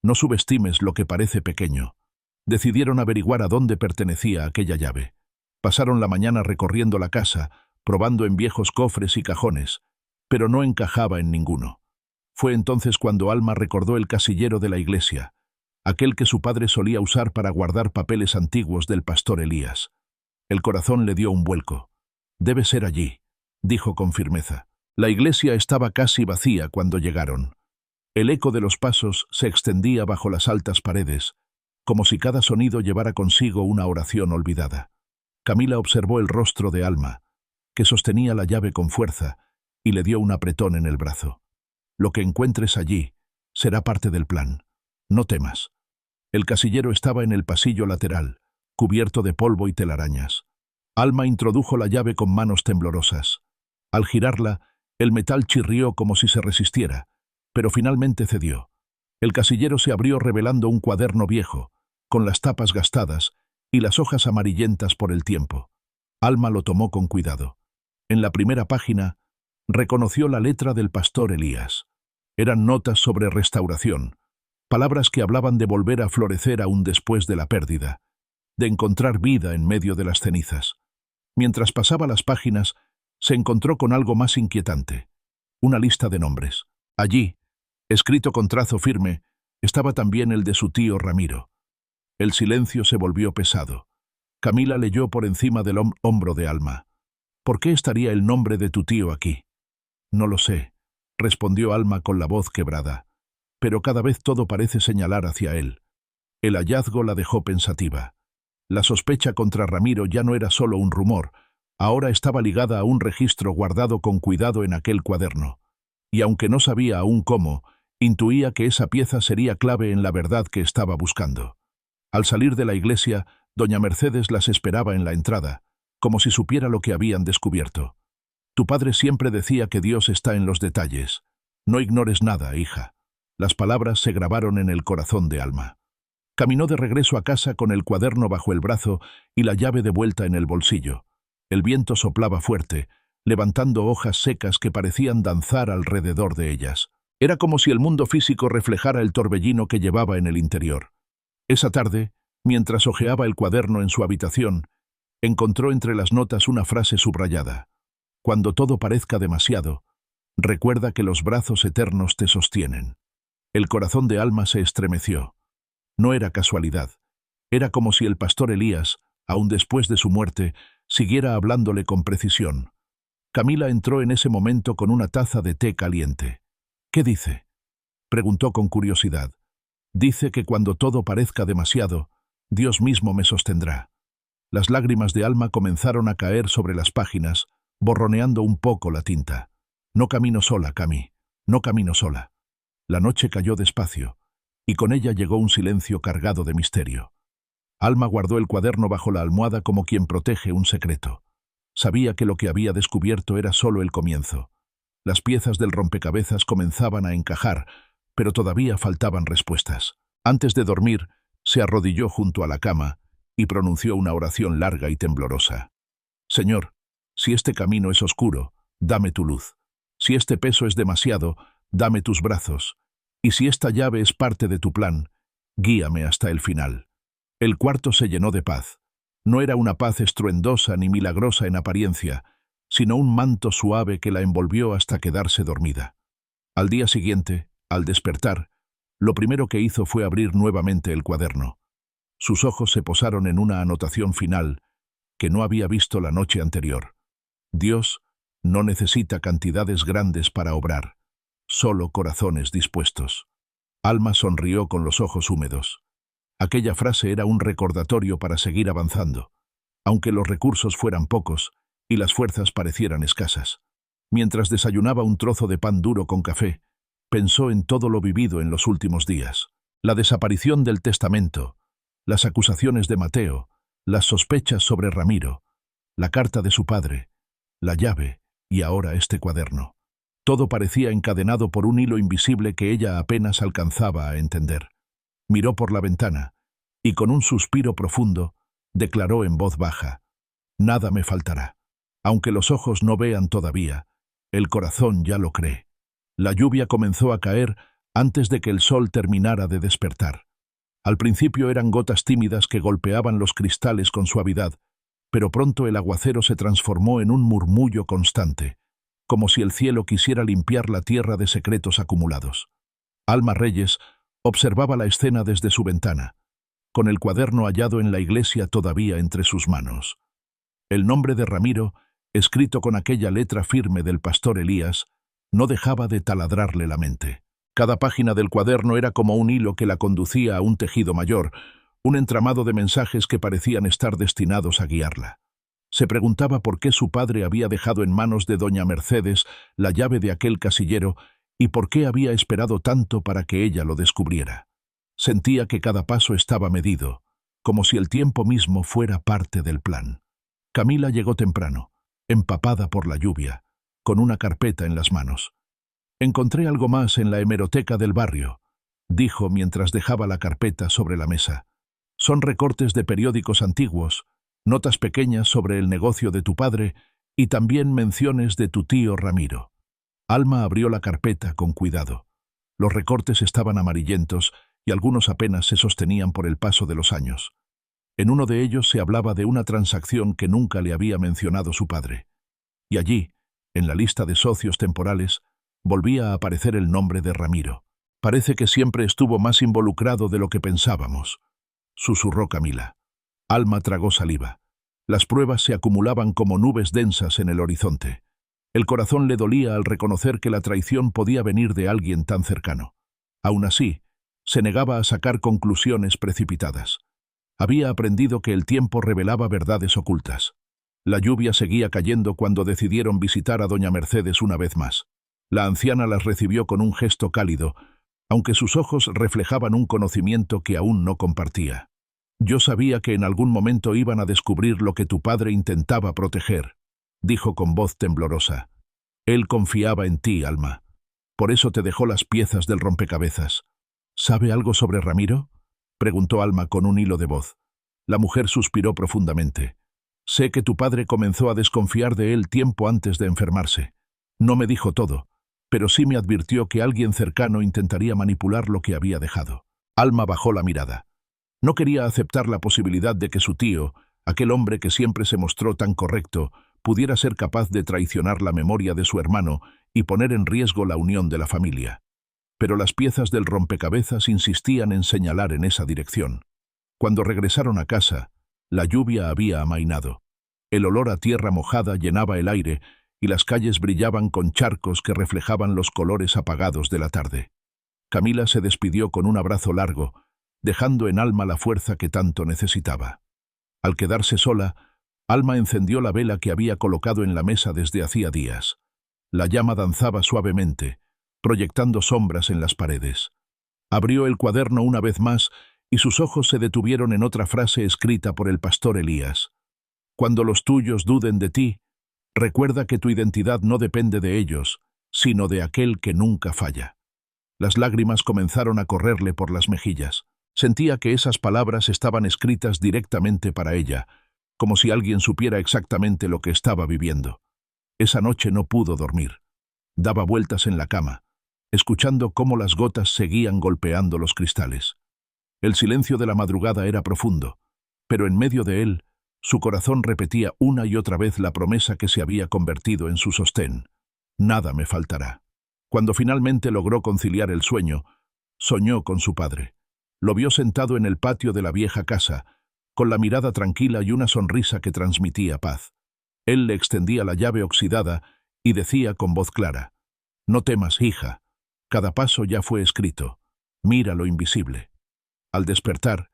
No subestimes lo que parece pequeño. Decidieron averiguar a dónde pertenecía aquella llave. Pasaron la mañana recorriendo la casa, probando en viejos cofres y cajones, pero no encajaba en ninguno. Fue entonces cuando Alma recordó el casillero de la iglesia, aquel que su padre solía usar para guardar papeles antiguos del pastor Elías. El corazón le dio un vuelco. Debe ser allí, dijo con firmeza. La iglesia estaba casi vacía cuando llegaron. El eco de los pasos se extendía bajo las altas paredes, como si cada sonido llevara consigo una oración olvidada. Camila observó el rostro de Alma, que sostenía la llave con fuerza, y le dio un apretón en el brazo. Lo que encuentres allí será parte del plan. No temas. El casillero estaba en el pasillo lateral, cubierto de polvo y telarañas. Alma introdujo la llave con manos temblorosas. Al girarla, el metal chirrió como si se resistiera, pero finalmente cedió. El casillero se abrió revelando un cuaderno viejo, con las tapas gastadas y las hojas amarillentas por el tiempo. Alma lo tomó con cuidado. En la primera página, reconoció la letra del pastor Elías. Eran notas sobre restauración, palabras que hablaban de volver a florecer aún después de la pérdida, de encontrar vida en medio de las cenizas. Mientras pasaba las páginas, se encontró con algo más inquietante, una lista de nombres. Allí, escrito con trazo firme, estaba también el de su tío Ramiro. El silencio se volvió pesado. Camila leyó por encima del hombro de Alma. ¿Por qué estaría el nombre de tu tío aquí? No lo sé, respondió Alma con la voz quebrada, pero cada vez todo parece señalar hacia él. El hallazgo la dejó pensativa. La sospecha contra Ramiro ya no era solo un rumor, ahora estaba ligada a un registro guardado con cuidado en aquel cuaderno. Y aunque no sabía aún cómo, intuía que esa pieza sería clave en la verdad que estaba buscando. Al salir de la iglesia, doña Mercedes las esperaba en la entrada, como si supiera lo que habían descubierto. Tu padre siempre decía que Dios está en los detalles. No ignores nada, hija. Las palabras se grabaron en el corazón de Alma. Caminó de regreso a casa con el cuaderno bajo el brazo y la llave de vuelta en el bolsillo. El viento soplaba fuerte, levantando hojas secas que parecían danzar alrededor de ellas. Era como si el mundo físico reflejara el torbellino que llevaba en el interior. Esa tarde, mientras hojeaba el cuaderno en su habitación, encontró entre las notas una frase subrayada. Cuando todo parezca demasiado, recuerda que los brazos eternos te sostienen. El corazón de Alma se estremeció. No era casualidad. Era como si el pastor Elías, aun después de su muerte, siguiera hablándole con precisión. Camila entró en ese momento con una taza de té caliente. ¿Qué dice?, preguntó con curiosidad. Dice que cuando todo parezca demasiado, Dios mismo me sostendrá. Las lágrimas de Alma comenzaron a caer sobre las páginas, borroneando un poco la tinta. No camino sola, Cami, no camino sola. La noche cayó despacio, y con ella llegó un silencio cargado de misterio. Alma guardó el cuaderno bajo la almohada como quien protege un secreto. Sabía que lo que había descubierto era solo el comienzo. Las piezas del rompecabezas comenzaban a encajar, pero todavía faltaban respuestas. Antes de dormir, se arrodilló junto a la cama y pronunció una oración larga y temblorosa. Señor, si este camino es oscuro, dame tu luz. Si este peso es demasiado, dame tus brazos. Y si esta llave es parte de tu plan, guíame hasta el final. El cuarto se llenó de paz. No era una paz estruendosa ni milagrosa en apariencia, sino un manto suave que la envolvió hasta quedarse dormida. Al día siguiente, al despertar, lo primero que hizo fue abrir nuevamente el cuaderno. Sus ojos se posaron en una anotación final que no había visto la noche anterior. Dios no necesita cantidades grandes para obrar, solo corazones dispuestos. Alma sonrió con los ojos húmedos. Aquella frase era un recordatorio para seguir avanzando, aunque los recursos fueran pocos y las fuerzas parecieran escasas. Mientras desayunaba un trozo de pan duro con café, pensó en todo lo vivido en los últimos días. La desaparición del testamento, las acusaciones de Mateo, las sospechas sobre Ramiro, la carta de su padre, la llave y ahora este cuaderno. Todo parecía encadenado por un hilo invisible que ella apenas alcanzaba a entender. Miró por la ventana y, con un suspiro profundo, declaró en voz baja: «Nada me faltará. Aunque los ojos no vean todavía, el corazón ya lo cree». La lluvia comenzó a caer antes de que el sol terminara de despertar. Al principio eran gotas tímidas que golpeaban los cristales con suavidad, pero pronto el aguacero se transformó en un murmullo constante, como si el cielo quisiera limpiar la tierra de secretos acumulados. Alma Reyes observaba la escena desde su ventana, con el cuaderno hallado en la iglesia todavía entre sus manos. El nombre de Ramiro, escrito con aquella letra firme del pastor Elías, no dejaba de taladrarle la mente. Cada página del cuaderno era como un hilo que la conducía a un tejido mayor, un entramado de mensajes que parecían estar destinados a guiarla. Se preguntaba por qué su padre había dejado en manos de doña Mercedes la llave de aquel casillero y por qué había esperado tanto para que ella lo descubriera. Sentía que cada paso estaba medido, como si el tiempo mismo fuera parte del plan. Camila llegó temprano, empapada por la lluvia, con una carpeta en las manos. «Encontré algo más en la hemeroteca del barrio», dijo mientras dejaba la carpeta sobre la mesa. «Son recortes de periódicos antiguos, notas pequeñas sobre el negocio de tu padre y también menciones de tu tío Ramiro». Alma abrió la carpeta con cuidado. Los recortes estaban amarillentos y algunos apenas se sostenían por el paso de los años. En uno de ellos se hablaba de una transacción que nunca le había mencionado su padre. Y allí, en la lista de socios temporales, volvía a aparecer el nombre de Ramiro. «Parece que siempre estuvo más involucrado de lo que pensábamos», susurró Camila. Alma tragó saliva. Las pruebas se acumulaban como nubes densas en el horizonte. El corazón le dolía al reconocer que la traición podía venir de alguien tan cercano. Aún así, se negaba a sacar conclusiones precipitadas. Había aprendido que el tiempo revelaba verdades ocultas. La lluvia seguía cayendo cuando decidieron visitar a doña Mercedes una vez más. La anciana las recibió con un gesto cálido, aunque sus ojos reflejaban un conocimiento que aún no compartía. «Yo sabía que en algún momento iban a descubrir lo que tu padre intentaba proteger», dijo con voz temblorosa. «Él confiaba en ti, Alma. Por eso te dejó las piezas del rompecabezas». «¿Sabe algo sobre Ramiro?», preguntó Alma con un hilo de voz. La mujer suspiró profundamente. «Sé que tu padre comenzó a desconfiar de él tiempo antes de enfermarse. No me dijo todo, pero sí me advirtió que alguien cercano intentaría manipular lo que había dejado». Alma bajó la mirada. No quería aceptar la posibilidad de que su tío, aquel hombre que siempre se mostró tan correcto, pudiera ser capaz de traicionar la memoria de su hermano y poner en riesgo la unión de la familia. Pero las piezas del rompecabezas insistían en señalar en esa dirección. Cuando regresaron a casa, la lluvia había amainado. El olor a tierra mojada llenaba el aire y las calles brillaban con charcos que reflejaban los colores apagados de la tarde. Camila se despidió con un abrazo largo, dejando en Alma la fuerza que tanto necesitaba. Al quedarse sola, Alma encendió la vela que había colocado en la mesa desde hacía días. La llama danzaba suavemente, proyectando sombras en las paredes. Abrió el cuaderno una vez más y sus ojos se detuvieron en otra frase escrita por el pastor Elías. «Cuando los tuyos duden de ti, recuerda que tu identidad no depende de ellos, sino de aquel que nunca falla». Las lágrimas comenzaron a correrle por las mejillas. Sentía que esas palabras estaban escritas directamente para ella, como si alguien supiera exactamente lo que estaba viviendo. Esa noche no pudo dormir. Daba vueltas en la cama, escuchando cómo las gotas seguían golpeando los cristales. El silencio de la madrugada era profundo, pero en medio de él, su corazón repetía una y otra vez la promesa que se había convertido en su sostén. «Nada me faltará». Cuando finalmente logró conciliar el sueño, soñó con su padre. Lo vio sentado en el patio de la vieja casa, con la mirada tranquila y una sonrisa que transmitía paz. Él le extendía la llave oxidada y decía con voz clara: «No temas, hija. Cada paso ya fue escrito. Mira lo invisible». Al despertar,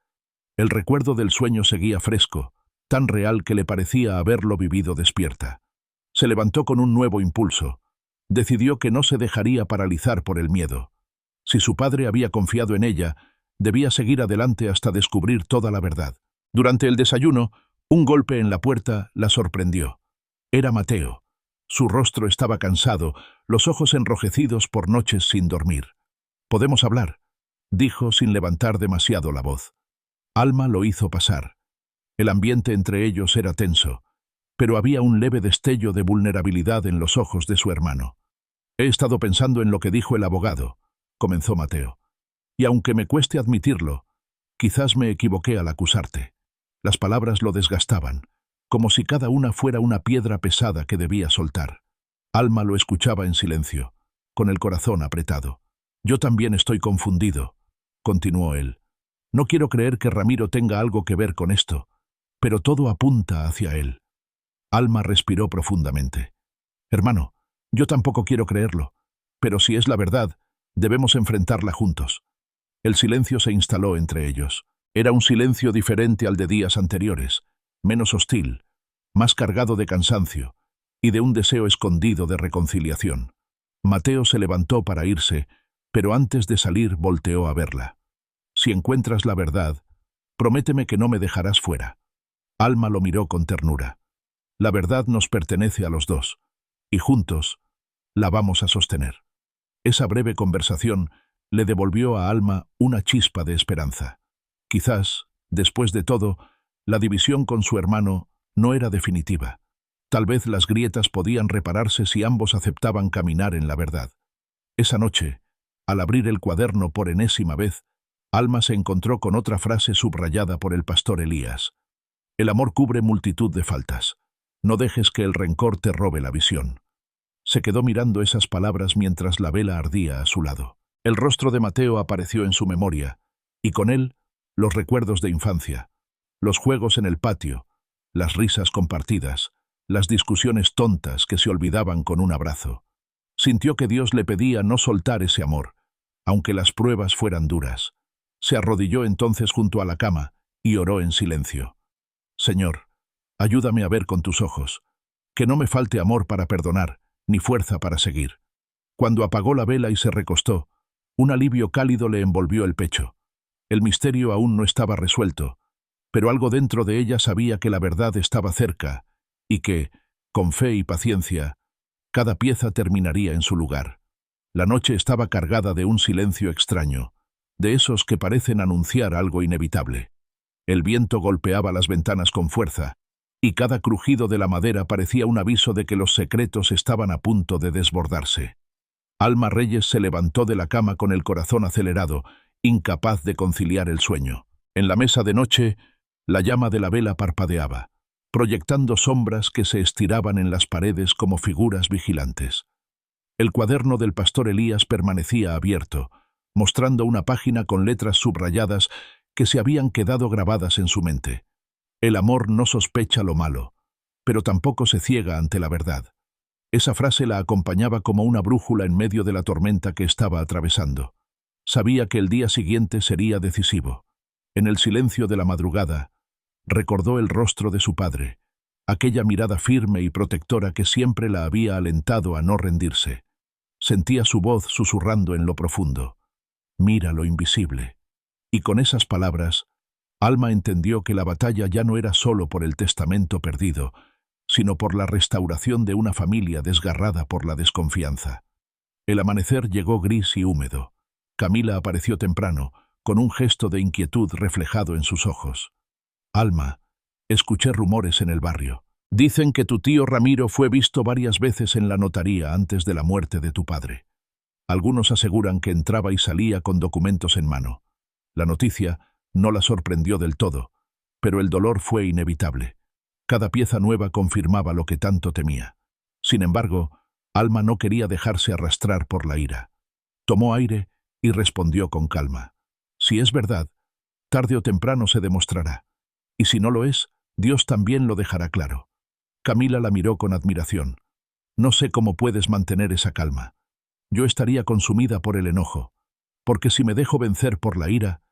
el recuerdo del sueño seguía fresco, tan real que le parecía haberlo vivido despierta. Se levantó con un nuevo impulso. Decidió que no se dejaría paralizar por el miedo. Si su padre había confiado en ella, debía seguir adelante hasta descubrir toda la verdad. Durante el desayuno, un golpe en la puerta la sorprendió. Era Mateo. Su rostro estaba cansado, los ojos enrojecidos por noches sin dormir. «¿Podemos hablar?», dijo sin levantar demasiado la voz. Alma lo hizo pasar. El ambiente entre ellos era tenso, pero había un leve destello de vulnerabilidad en los ojos de su hermano. «He estado pensando en lo que dijo el abogado», comenzó Mateo. «Y aunque me cueste admitirlo, quizás me equivoqué al acusarte». Las palabras lo desgastaban, como si cada una fuera una piedra pesada que debía soltar. Alma lo escuchaba en silencio, con el corazón apretado. «Yo también estoy confundido», continuó él. «No quiero creer que Ramiro tenga algo que ver con esto, pero todo apunta hacia él». Alma respiró profundamente. «Hermano, yo tampoco quiero creerlo, pero si es la verdad, debemos enfrentarla juntos». El silencio se instaló entre ellos. Era un silencio diferente al de días anteriores, menos hostil, más cargado de cansancio y de un deseo escondido de reconciliación. Mateo se levantó para irse, pero antes de salir volteó a verla. «Si encuentras la verdad, prométeme que no me dejarás fuera». Alma lo miró con ternura. «La verdad nos pertenece a los dos, y juntos la vamos a sostener». Esa breve conversación le devolvió a Alma una chispa de esperanza. Quizás, después de todo, la división con su hermano no era definitiva. Tal vez las grietas podían repararse si ambos aceptaban caminar en la verdad. Esa noche, al abrir el cuaderno por enésima vez, Alma se encontró con otra frase subrayada por el pastor Elías. «El amor cubre multitud de faltas. No dejes que el rencor te robe la visión». Se quedó mirando esas palabras mientras la vela ardía a su lado. El rostro de Mateo apareció en su memoria, y con él los recuerdos de infancia, los juegos en el patio, las risas compartidas, las discusiones tontas que se olvidaban con un abrazo. Sintió que Dios le pedía no soltar ese amor, aunque las pruebas fueran duras. Se arrodilló entonces junto a la cama y oró en silencio. «Señor, ayúdame a ver con tus ojos, que no me falte amor para perdonar, ni fuerza para seguir». Cuando apagó la vela y se recostó, un alivio cálido le envolvió el pecho. El misterio aún no estaba resuelto, pero algo dentro de ella sabía que la verdad estaba cerca y que, con fe y paciencia, cada pieza terminaría en su lugar. La noche estaba cargada de un silencio extraño, de esos que parecen anunciar algo inevitable. El viento golpeaba las ventanas con fuerza, y cada crujido de la madera parecía un aviso de que los secretos estaban a punto de desbordarse. Alma Reyes se levantó de la cama con el corazón acelerado, incapaz de conciliar el sueño. En la mesa de noche, la llama de la vela parpadeaba, proyectando sombras que se estiraban en las paredes como figuras vigilantes. El cuaderno del pastor Elías permanecía abierto, mostrando una página con letras subrayadas que se habían quedado grabadas en su mente. El amor no sospecha lo malo, pero tampoco se ciega ante la verdad. Esa frase la acompañaba como una brújula en medio de la tormenta que estaba atravesando. Sabía que el día siguiente sería decisivo. En el silencio de la madrugada, recordó el rostro de su padre, aquella mirada firme y protectora que siempre la había alentado a no rendirse. Sentía su voz susurrando en lo profundo. «Mira lo invisible». Y con esas palabras, Alma entendió que la batalla ya no era solo por el testamento perdido, sino por la restauración de una familia desgarrada por la desconfianza. El amanecer llegó gris y húmedo. Camila apareció temprano, con un gesto de inquietud reflejado en sus ojos. «Alma, escuché rumores en el barrio. Dicen que tu tío Ramiro fue visto varias veces en la notaría antes de la muerte de tu padre. Algunos aseguran que entraba y salía con documentos en mano. La noticia no la sorprendió del todo, pero el dolor fue inevitable. Cada pieza nueva confirmaba lo que tanto temía. Sin embargo, Alma no quería dejarse arrastrar por la ira. Tomó aire y respondió con calma. Si es verdad, tarde o temprano se demostrará. Y si no lo es, Dios también lo dejará claro. Camila la miró con admiración. No sé cómo puedes mantener esa calma. Yo estaría consumida por el enojo, porque si me dejo vencer por la ira,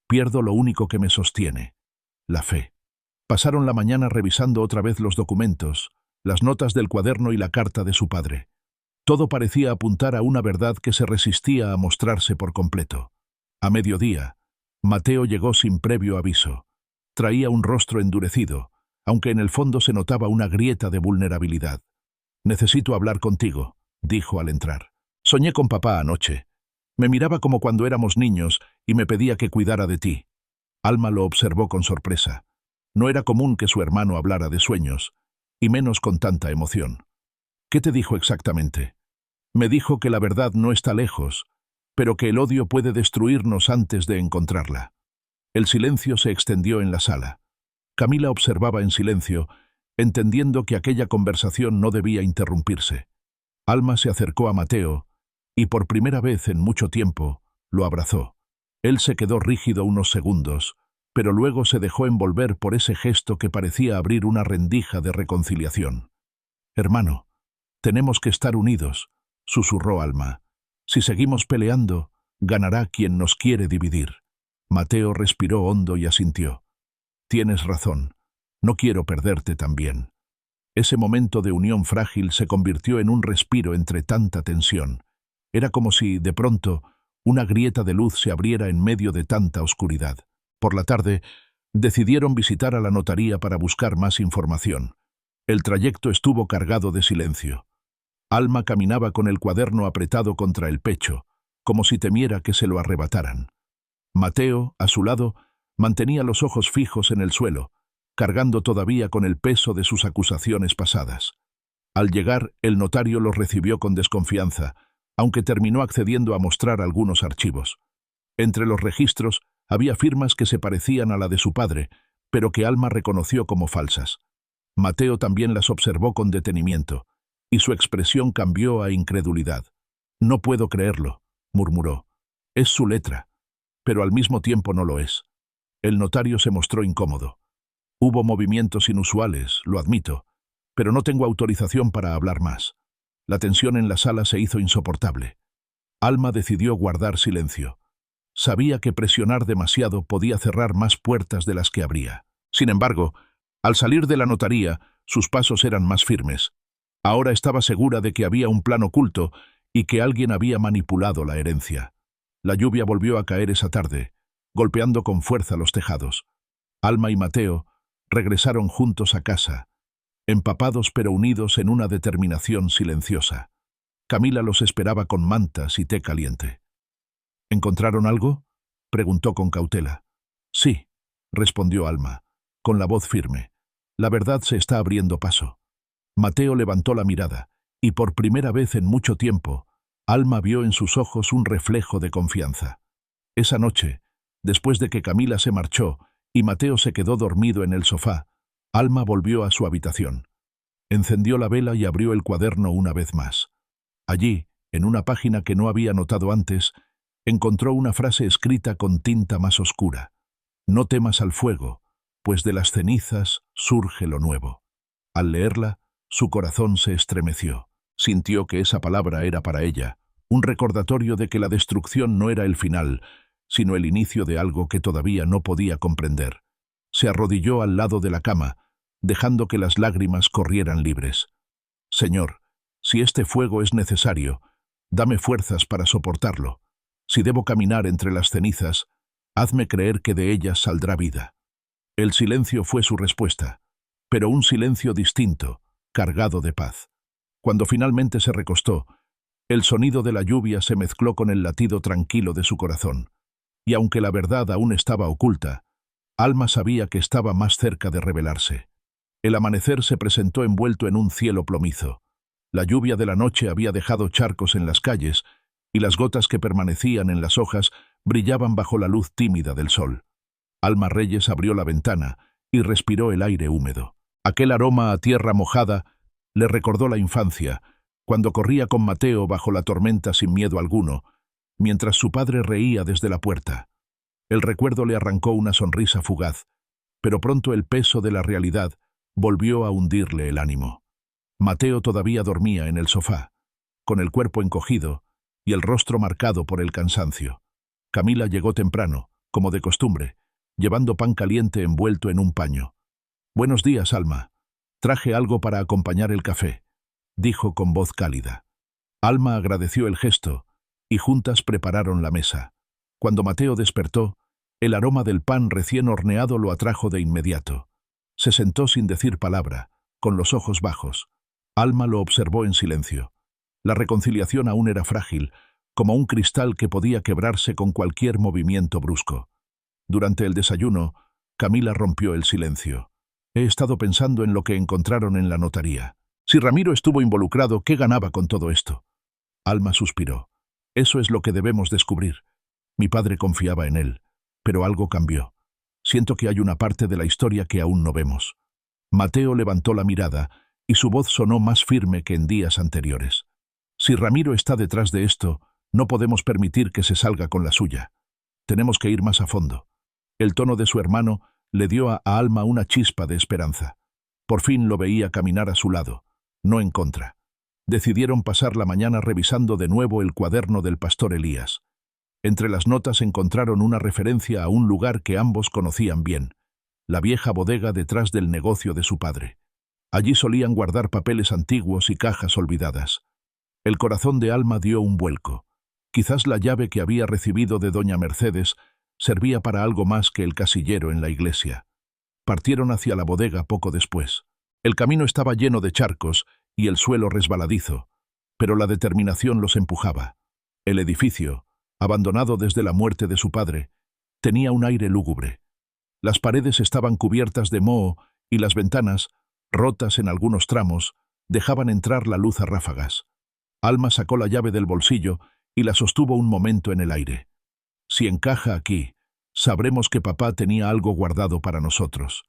pierdo lo único que me sostiene, la fe. Pasaron la mañana revisando otra vez los documentos, las notas del cuaderno y la carta de su padre. Todo parecía apuntar a una verdad que se resistía a mostrarse por completo. A mediodía, Mateo llegó sin previo aviso. Traía un rostro endurecido, aunque en el fondo se notaba una grieta de vulnerabilidad. Necesito hablar contigo, dijo al entrar. Soñé con papá anoche. Me miraba como cuando éramos niños y me pedía que cuidara de ti. Alma lo observó con sorpresa. No era común que su hermano hablara de sueños, y menos con tanta emoción. ¿Qué te dijo exactamente? Me dijo que la verdad no está lejos, pero que el odio puede destruirnos antes de encontrarla. El silencio se extendió en la sala. Camila observaba en silencio, entendiendo que aquella conversación no debía interrumpirse. Alma se acercó a Mateo, y por primera vez en mucho tiempo, lo abrazó. Él se quedó rígido unos segundos, pero luego se dejó envolver por ese gesto que parecía abrir una rendija de reconciliación. «Hermano, tenemos que estar unidos», susurró Alma. «Si seguimos peleando, ganará quien nos quiere dividir». Mateo respiró hondo y asintió. «Tienes razón. No quiero perderte también». Ese momento de unión frágil se convirtió en un respiro entre tanta tensión. Era como si, de pronto, una grieta de luz se abriera en medio de tanta oscuridad. Por la tarde, decidieron visitar a la notaría para buscar más información. El trayecto estuvo cargado de silencio. Alma caminaba con el cuaderno apretado contra el pecho, como si temiera que se lo arrebataran. Mateo, a su lado, mantenía los ojos fijos en el suelo, cargando todavía con el peso de sus acusaciones pasadas. Al llegar, el notario los recibió con desconfianza, aunque terminó accediendo a mostrar algunos archivos. Entre los registros había firmas que se parecían a la de su padre, pero que Alma reconoció como falsas. Mateo también las observó con detenimiento, y su expresión cambió a incredulidad. «No puedo creerlo», murmuró. «Es su letra, pero al mismo tiempo no lo es». El notario se mostró incómodo. «Hubo movimientos inusuales, lo admito, pero no tengo autorización para hablar más». La tensión en la sala se hizo insoportable. Alma decidió guardar silencio. Sabía que presionar demasiado podía cerrar más puertas de las que abría. Sin embargo, al salir de la notaría, sus pasos eran más firmes. Ahora estaba segura de que había un plan oculto y que alguien había manipulado la herencia. La lluvia volvió a caer esa tarde, golpeando con fuerza los tejados. Alma y Mateo regresaron juntos a casa, empapados pero unidos en una determinación silenciosa. Camila los esperaba con mantas y té caliente. «¿Encontraron algo?», preguntó con cautela. «Sí», respondió Alma, con la voz firme. «La verdad se está abriendo paso». Mateo levantó la mirada, y por primera vez en mucho tiempo, Alma vio en sus ojos un reflejo de confianza. Esa noche, después de que Camila se marchó y Mateo se quedó dormido en el sofá, Alma volvió a su habitación. Encendió la vela y abrió el cuaderno una vez más. Allí, en una página que no había notado antes, encontró una frase escrita con tinta más oscura. «No temas al fuego, pues de las cenizas surge lo nuevo». Al leerla, su corazón se estremeció. Sintió que esa palabra era para ella, un recordatorio de que la destrucción no era el final, sino el inicio de algo que todavía no podía comprender. Se arrodilló al lado de la cama, dejando que las lágrimas corrieran libres. «Señor, si este fuego es necesario, dame fuerzas para soportarlo. Si debo caminar entre las cenizas, hazme creer que de ellas saldrá vida». El silencio fue su respuesta, pero un silencio distinto, cargado de paz. Cuando finalmente se recostó, el sonido de la lluvia se mezcló con el latido tranquilo de su corazón, y aunque la verdad aún estaba oculta, Alma sabía que estaba más cerca de revelarse. El amanecer se presentó envuelto en un cielo plomizo. La lluvia de la noche había dejado charcos en las calles, y las gotas que permanecían en las hojas brillaban bajo la luz tímida del sol. Alma Reyes abrió la ventana y respiró el aire húmedo. Aquel aroma a tierra mojada le recordó la infancia, cuando corría con Mateo bajo la tormenta sin miedo alguno, mientras su padre reía desde la puerta. El recuerdo le arrancó una sonrisa fugaz, pero pronto el peso de la realidad volvió a hundirle el ánimo. Mateo todavía dormía en el sofá, con el cuerpo encogido y el rostro marcado por el cansancio. Camila llegó temprano, como de costumbre, llevando pan caliente envuelto en un paño. «Buenos días, Alma. Traje algo para acompañar el café», dijo con voz cálida. Alma agradeció el gesto, y juntas prepararon la mesa. Cuando Mateo despertó, el aroma del pan recién horneado lo atrajo de inmediato. Se sentó sin decir palabra, con los ojos bajos. Alma lo observó en silencio. La reconciliación aún era frágil, como un cristal que podía quebrarse con cualquier movimiento brusco. Durante el desayuno, Camila rompió el silencio. He estado pensando en lo que encontraron en la notaría. Si Ramiro estuvo involucrado, ¿qué ganaba con todo esto? Alma suspiró. Eso es lo que debemos descubrir. Mi padre confiaba en él, pero algo cambió. Siento que hay una parte de la historia que aún no vemos. Mateo levantó la mirada y su voz sonó más firme que en días anteriores. Si Ramiro está detrás de esto, no podemos permitir que se salga con la suya. Tenemos que ir más a fondo. El tono de su hermano le dio a Alma una chispa de esperanza. Por fin lo veía caminar a su lado, no en contra. Decidieron pasar la mañana revisando de nuevo el cuaderno del pastor Elías. Entre las notas encontraron una referencia a un lugar que ambos conocían bien, la vieja bodega detrás del negocio de su padre. Allí solían guardar papeles antiguos y cajas olvidadas. El corazón de Alma dio un vuelco. Quizás la llave que había recibido de doña Mercedes servía para algo más que el casillero en la iglesia. Partieron hacia la bodega poco después. El camino estaba lleno de charcos y el suelo resbaladizo, pero la determinación los empujaba. El edificio, abandonado desde la muerte de su padre, tenía un aire lúgubre. Las paredes estaban cubiertas de moho y las ventanas, rotas en algunos tramos, dejaban entrar la luz a ráfagas. Alma sacó la llave del bolsillo y la sostuvo un momento en el aire. Si encaja aquí, sabremos que papá tenía algo guardado para nosotros.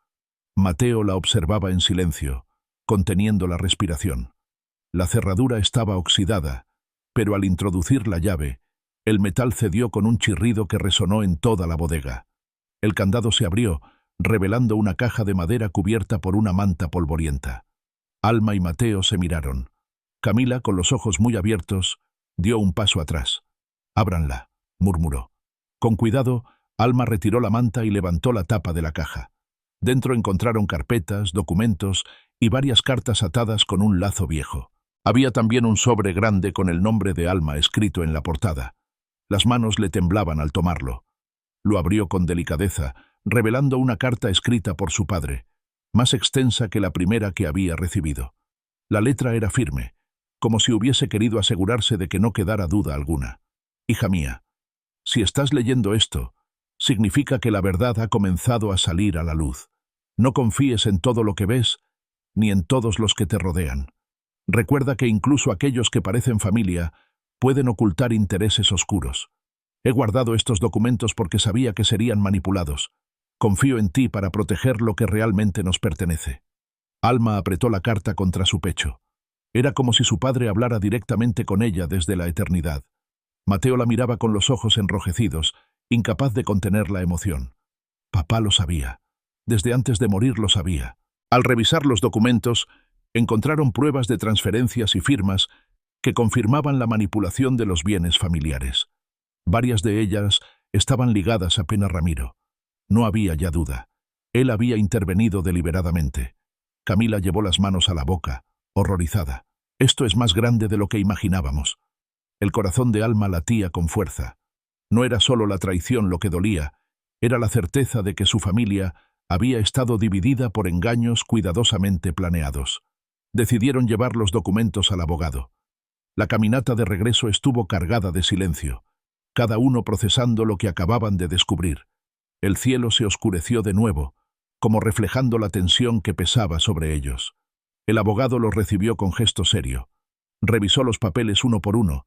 Mateo la observaba en silencio, conteniendo la respiración. La cerradura estaba oxidada, pero al introducir la llave, el metal cedió con un chirrido que resonó en toda la bodega. El candado se abrió, revelando una caja de madera cubierta por una manta polvorienta. Alma y Mateo se miraron. Camila, con los ojos muy abiertos, dio un paso atrás. «Ábranla», murmuró. Con cuidado, Alma retiró la manta y levantó la tapa de la caja. Dentro encontraron carpetas, documentos y varias cartas atadas con un lazo viejo. Había también un sobre grande con el nombre de Alma escrito en la portada. Las manos le temblaban al tomarlo. Lo abrió con delicadeza, revelando una carta escrita por su padre, más extensa que la primera que había recibido. La letra era firme, como si hubiese querido asegurarse de que no quedara duda alguna. «Hija mía, si estás leyendo esto, significa que la verdad ha comenzado a salir a la luz. No confíes en todo lo que ves, ni en todos los que te rodean. Recuerda que incluso aquellos que parecen familia pueden ocultar intereses oscuros. He guardado estos documentos porque sabía que serían manipulados. Confío en ti para proteger lo que realmente nos pertenece». Alma apretó la carta contra su pecho. Era como si su padre hablara directamente con ella desde la eternidad. Mateo la miraba con los ojos enrojecidos, incapaz de contener la emoción. Papá lo sabía. Desde antes de morir lo sabía. Al revisar los documentos, encontraron pruebas de transferencias y firmas que confirmaban la manipulación de los bienes familiares. Varias de ellas estaban ligadas a Pena Ramiro. No había ya duda. Él había intervenido deliberadamente. Camila llevó las manos a la boca, horrorizada. Esto es más grande de lo que imaginábamos. El corazón de Alma latía con fuerza. No era solo la traición lo que dolía, era la certeza de que su familia había estado dividida por engaños cuidadosamente planeados. Decidieron llevar los documentos al abogado. La caminata de regreso estuvo cargada de silencio, cada uno procesando lo que acababan de descubrir. El cielo se oscureció de nuevo, como reflejando la tensión que pesaba sobre ellos. El abogado los recibió con gesto serio. Revisó los papeles uno por uno,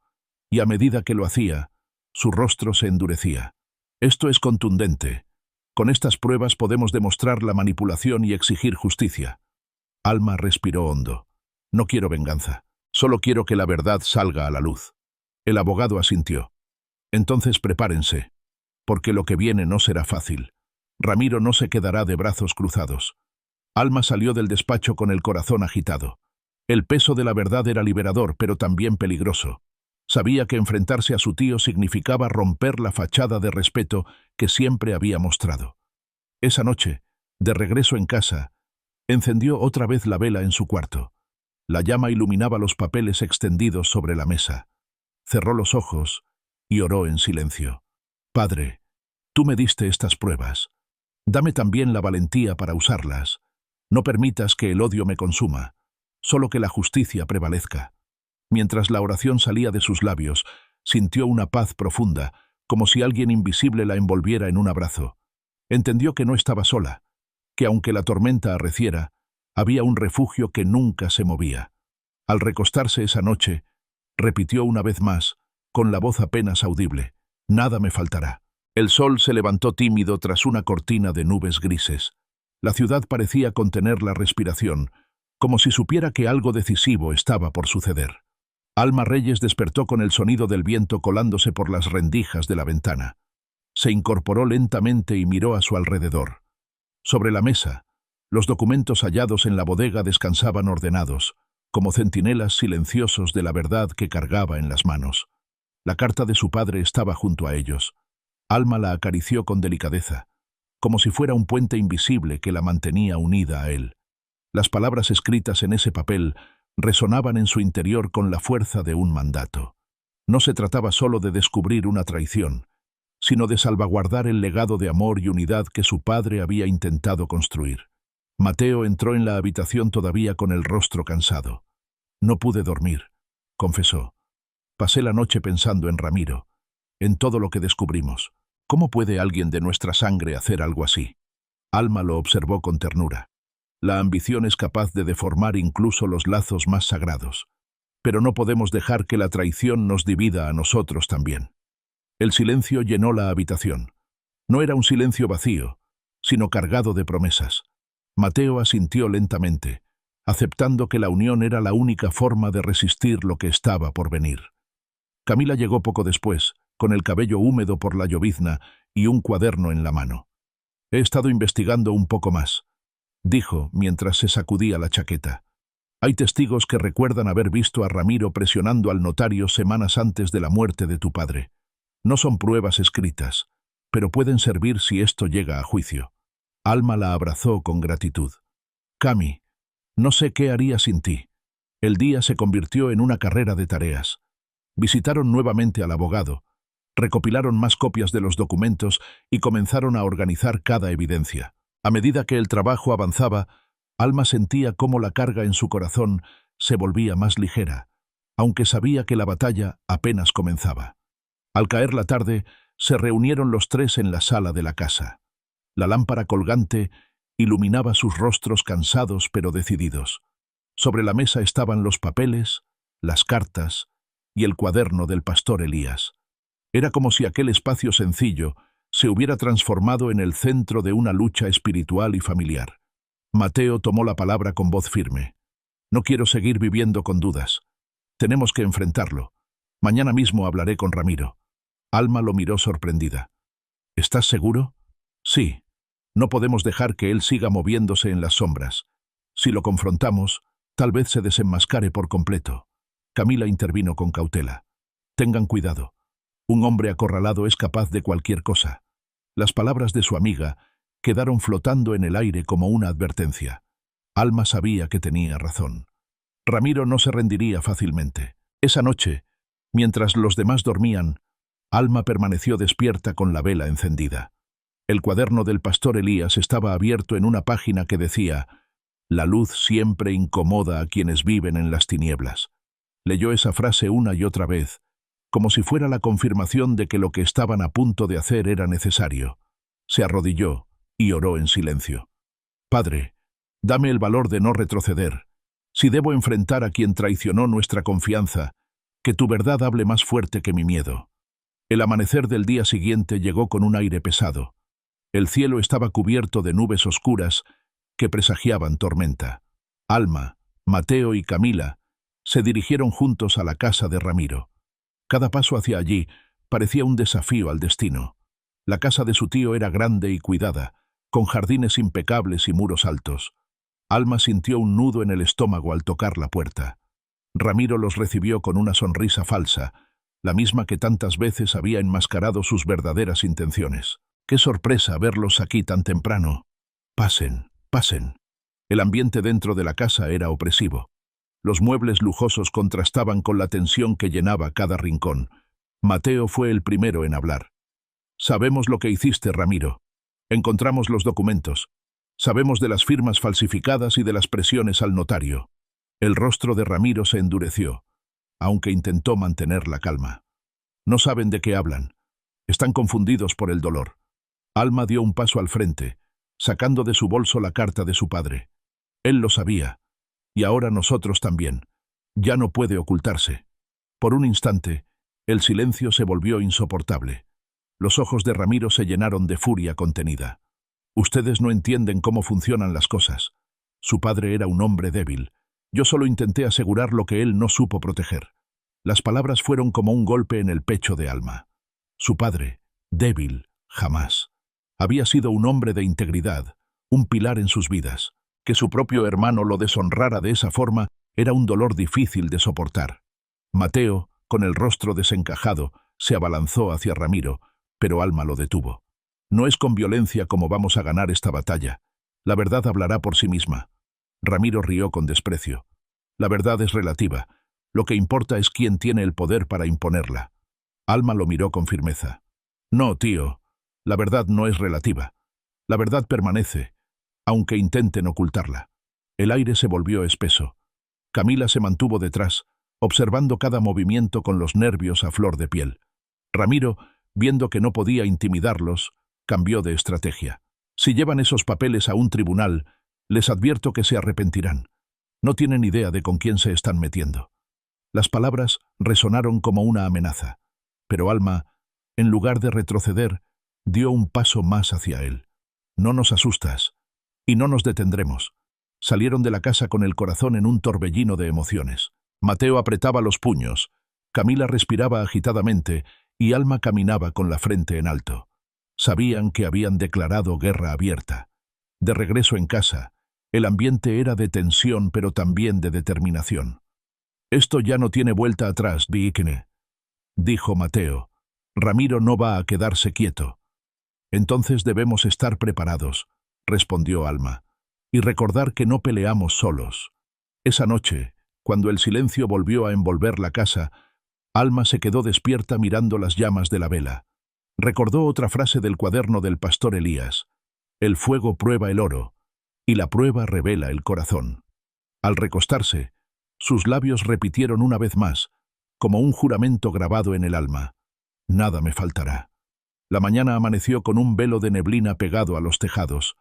y a medida que lo hacía, su rostro se endurecía. «Esto es contundente. Con estas pruebas podemos demostrar la manipulación y exigir justicia». Alma respiró hondo. «No quiero venganza. Solo quiero que la verdad salga a la luz». El abogado asintió. «Entonces prepárense, porque lo que viene no será fácil. Ramiro no se quedará de brazos cruzados». Alma salió del despacho con el corazón agitado. El peso de la verdad era liberador, pero también peligroso. Sabía que enfrentarse a su tío significaba romper la fachada de respeto que siempre había mostrado. Esa noche, de regreso en casa, encendió otra vez la vela en su cuarto. La llama iluminaba los papeles extendidos sobre la mesa. Cerró los ojos y oró en silencio. «Padre, tú me diste estas pruebas. Dame también la valentía para usarlas. No permitas que el odio me consuma. solo que la justicia prevalezca. Mientras la oración salía de sus labios, sintió una paz profunda, como si alguien invisible la envolviera en un abrazo. Entendió que no estaba sola, que aunque la tormenta arreciera, había un refugio que nunca se movía. Al recostarse esa noche, repitió una vez más, con la voz apenas audible: «Nada me faltará». El sol se levantó tímido tras una cortina de nubes grises. La ciudad parecía contener la respiración, como si supiera que algo decisivo estaba por suceder. Alma Reyes despertó con el sonido del viento colándose por las rendijas de la ventana. Se incorporó lentamente y miró a su alrededor. Sobre la mesa, los documentos hallados en la bodega descansaban ordenados, como centinelas silenciosos de la verdad que cargaba en las manos. La carta de su padre estaba junto a ellos. Alma la acarició con delicadeza, como si fuera un puente invisible que la mantenía unida a él. Las palabras escritas en ese papel resonaban en su interior con la fuerza de un mandato. No se trataba solo de descubrir una traición, sino de salvaguardar el legado de amor y unidad que su padre había intentado construir. Mateo entró en la habitación todavía con el rostro cansado. «No pude dormir», confesó. «Pasé la noche pensando en Ramiro, en todo lo que descubrimos. ¿Cómo puede alguien de nuestra sangre hacer algo así?» Alma lo observó con ternura. La ambición es capaz de deformar incluso los lazos más sagrados. Pero no podemos dejar que la traición nos divida a nosotros también. El silencio llenó la habitación. No era un silencio vacío, sino cargado de promesas. Mateo asintió lentamente, aceptando que la unión era la única forma de resistir lo que estaba por venir. Camila llegó poco después, con el cabello húmedo por la llovizna y un cuaderno en la mano. «He estado investigando un poco más», dijo mientras se sacudía la chaqueta. «Hay testigos que recuerdan haber visto a Ramiro presionando al notario semanas antes de la muerte de tu padre. No son pruebas escritas, pero pueden servir si esto llega a juicio». Alma la abrazó con gratitud. «Cami, no sé qué haría sin ti». El día se convirtió en una carrera de tareas. Visitaron nuevamente al abogado, recopilaron más copias de los documentos y comenzaron a organizar cada evidencia. A medida que el trabajo avanzaba, Alma sentía cómo la carga en su corazón se volvía más ligera, aunque sabía que la batalla apenas comenzaba. Al caer la tarde, se reunieron los tres en la sala de la casa. La lámpara colgante iluminaba sus rostros cansados pero decididos. Sobre la mesa estaban los papeles, las cartas y el cuaderno del pastor Elías. Era como si aquel espacio sencillo se hubiera transformado en el centro de una lucha espiritual y familiar. Mateo tomó la palabra con voz firme. «No quiero seguir viviendo con dudas. Tenemos que enfrentarlo. Mañana mismo hablaré con Ramiro». Alma lo miró sorprendida. «¿Estás seguro?» «Sí. No podemos dejar que él siga moviéndose en las sombras. Si lo confrontamos, tal vez se desenmascare por completo». Camila intervino con cautela. «Tengan cuidado. Un hombre acorralado es capaz de cualquier cosa». Las palabras de su amiga quedaron flotando en el aire como una advertencia. Alma sabía que tenía razón. Ramiro no se rendiría fácilmente. Esa noche, mientras los demás dormían, Alma permaneció despierta con la vela encendida. El cuaderno del pastor Elías estaba abierto en una página que decía: «La luz siempre incomoda a quienes viven en las tinieblas». Leyó esa frase una y otra vez, como si fuera la confirmación de que lo que estaban a punto de hacer era necesario. Se arrodilló y oró en silencio. «Padre, dame el valor de no retroceder. Si debo enfrentar a quien traicionó nuestra confianza, que tu verdad hable más fuerte que mi miedo». El amanecer del día siguiente llegó con un aire pesado. El cielo estaba cubierto de nubes oscuras que presagiaban tormenta. Alma, Mateo y Camila se dirigieron juntos a la casa de Ramiro. Cada paso hacia allí parecía un desafío al destino. La casa de su tío era grande y cuidada, con jardines impecables y muros altos. Alma sintió un nudo en el estómago al tocar la puerta. Ramiro los recibió con una sonrisa falsa, la misma que tantas veces había enmascarado sus verdaderas intenciones. «Qué sorpresa verlos aquí tan temprano». «Pasen, pasen». El ambiente dentro de la casa era opresivo. Los muebles lujosos contrastaban con la tensión que llenaba cada rincón. Mateo fue el primero en hablar. «Sabemos lo que hiciste, Ramiro. Encontramos los documentos. Sabemos de las firmas falsificadas y de las presiones al notario. El rostro de Ramiro se endureció, aunque intentó mantener la calma. No saben de qué hablan. Están confundidos por el dolor. Alma dio un paso al frente, sacando de su bolso la carta de su padre. Él lo sabía, y ahora nosotros también. Ya no puede ocultarse. Por un instante, el silencio se volvió insoportable. Los ojos de Ramiro se llenaron de furia contenida. Ustedes no entienden cómo funcionan las cosas. Su padre era un hombre débil. Yo solo intenté asegurar lo que él no supo proteger. Las palabras fueron como un golpe en el pecho de Alma. Su padre, débil, jamás. Había sido un hombre de integridad, un pilar en sus vidas. Que su propio hermano lo deshonrara de esa forma era un dolor difícil de soportar. Mateo, con el rostro desencajado, se abalanzó hacia Ramiro, pero Alma lo detuvo. No es con violencia como vamos a ganar esta batalla. La verdad hablará por sí misma. Ramiro rió con desprecio. La verdad es relativa. Lo que importa es quién tiene el poder para imponerla. Alma lo miró con firmeza. No, tío. La verdad no es relativa. La verdad permanece, aunque intenten ocultarla. El aire se volvió espeso. Camila se mantuvo detrás, observando cada movimiento con los nervios a flor de piel. Ramiro, viendo que no podía intimidarlos, cambió de estrategia. Si llevan esos papeles a un tribunal, les advierto que se arrepentirán. No tienen idea de con quién se están metiendo. Las palabras resonaron como una amenaza, pero Alma, en lugar de retroceder, dio un paso más hacia él. No nos asustas, y no nos detendremos. Salieron de la casa con el corazón en un torbellino de emociones. Mateo apretaba los puños, Camila respiraba agitadamente y Alma caminaba con la frente en alto. Sabían que habían declarado guerra abierta. De regreso en casa, el ambiente era de tensión pero también de determinación. «Esto ya no tiene vuelta atrás, Diikne», dijo Mateo. «Ramiro no va a quedarse quieto». «Entonces debemos estar preparados», respondió Alma, «y recordar que no peleamos solos». Esa noche, cuando el silencio volvió a envolver la casa, Alma se quedó despierta mirando las llamas de la vela. Recordó otra frase del cuaderno del pastor Elías: «El fuego prueba el oro, y la prueba revela el corazón». Al recostarse, sus labios repitieron una vez más, como un juramento grabado en el alma: «Nada me faltará». La mañana amaneció con un velo de neblina pegado a los tejados,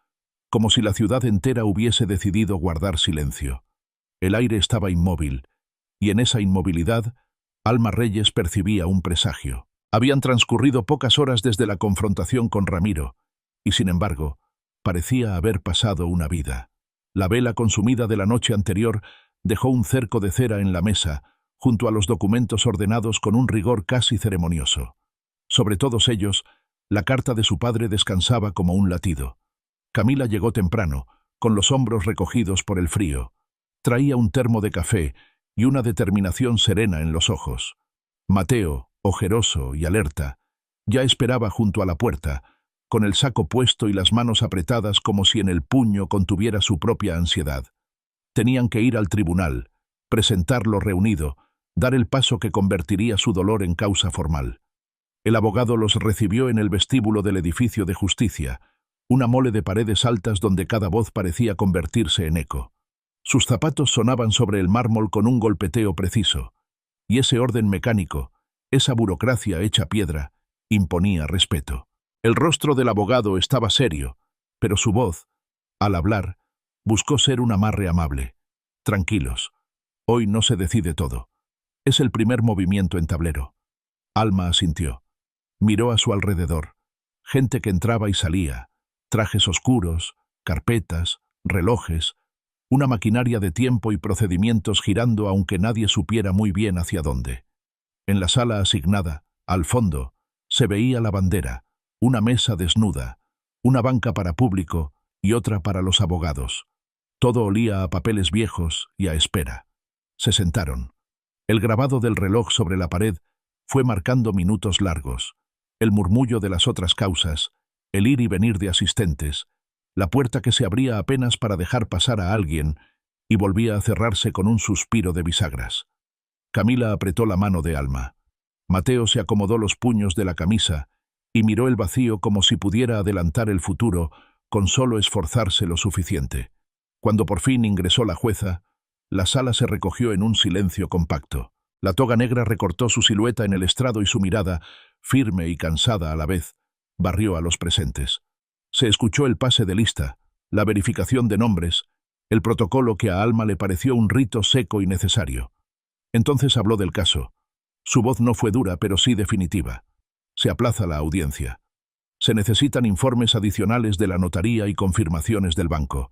como si la ciudad entera hubiese decidido guardar silencio. El aire estaba inmóvil, y en esa inmovilidad, Alma Reyes percibía un presagio. Habían transcurrido pocas horas desde la confrontación con Ramiro, y sin embargo, parecía haber pasado una vida. La vela consumida de la noche anterior dejó un cerco de cera en la mesa, junto a los documentos ordenados con un rigor casi ceremonioso. Sobre todos ellos, la carta de su padre descansaba como un latido. Camila llegó temprano, con los hombros recogidos por el frío. Traía un termo de café y una determinación serena en los ojos. Mateo, ojeroso y alerta, ya esperaba junto a la puerta, con el saco puesto y las manos apretadas como si en el puño contuviera su propia ansiedad. Tenían que ir al tribunal, presentarlo reunido, dar el paso que convertiría su dolor en causa formal. El abogado los recibió en el vestíbulo del edificio de justicia, una mole de paredes altas donde cada voz parecía convertirse en eco. Sus zapatos sonaban sobre el mármol con un golpeteo preciso, y ese orden mecánico, esa burocracia hecha piedra, imponía respeto. El rostro del abogado estaba serio, pero su voz, al hablar, buscó ser un amarre amable. «Tranquilos, hoy no se decide todo. Es el primer movimiento en tablero». Alma asintió. Miró a su alrededor. Gente que entraba y salía, trajes oscuros, carpetas, relojes, una maquinaria de tiempo y procedimientos girando aunque nadie supiera muy bien hacia dónde. En la sala asignada, al fondo, se veía la bandera, una mesa desnuda, una banca para público y otra para los abogados. Todo olía a papeles viejos y a espera. Se sentaron. El grabado del reloj sobre la pared fue marcando minutos largos, el murmullo de las otras causas, el ir y venir de asistentes, la puerta que se abría apenas para dejar pasar a alguien y volvía a cerrarse con un suspiro de bisagras. Camila apretó la mano de Alma. Mateo se acomodó los puños de la camisa y miró el vacío como si pudiera adelantar el futuro con solo esforzarse lo suficiente. Cuando por fin ingresó la jueza, La sala se recogió en un silencio compacto. La toga negra recortó su silueta en el estrado y su mirada, firme y cansada a la vez, barrió a los presentes. Se escuchó el pase de lista, la verificación de nombres, el protocolo que a Alma le pareció un rito seco y necesario. Entonces habló del caso. Su voz no fue dura, pero sí definitiva. Se aplaza la audiencia. Se necesitan informes adicionales de la notaría y confirmaciones del banco.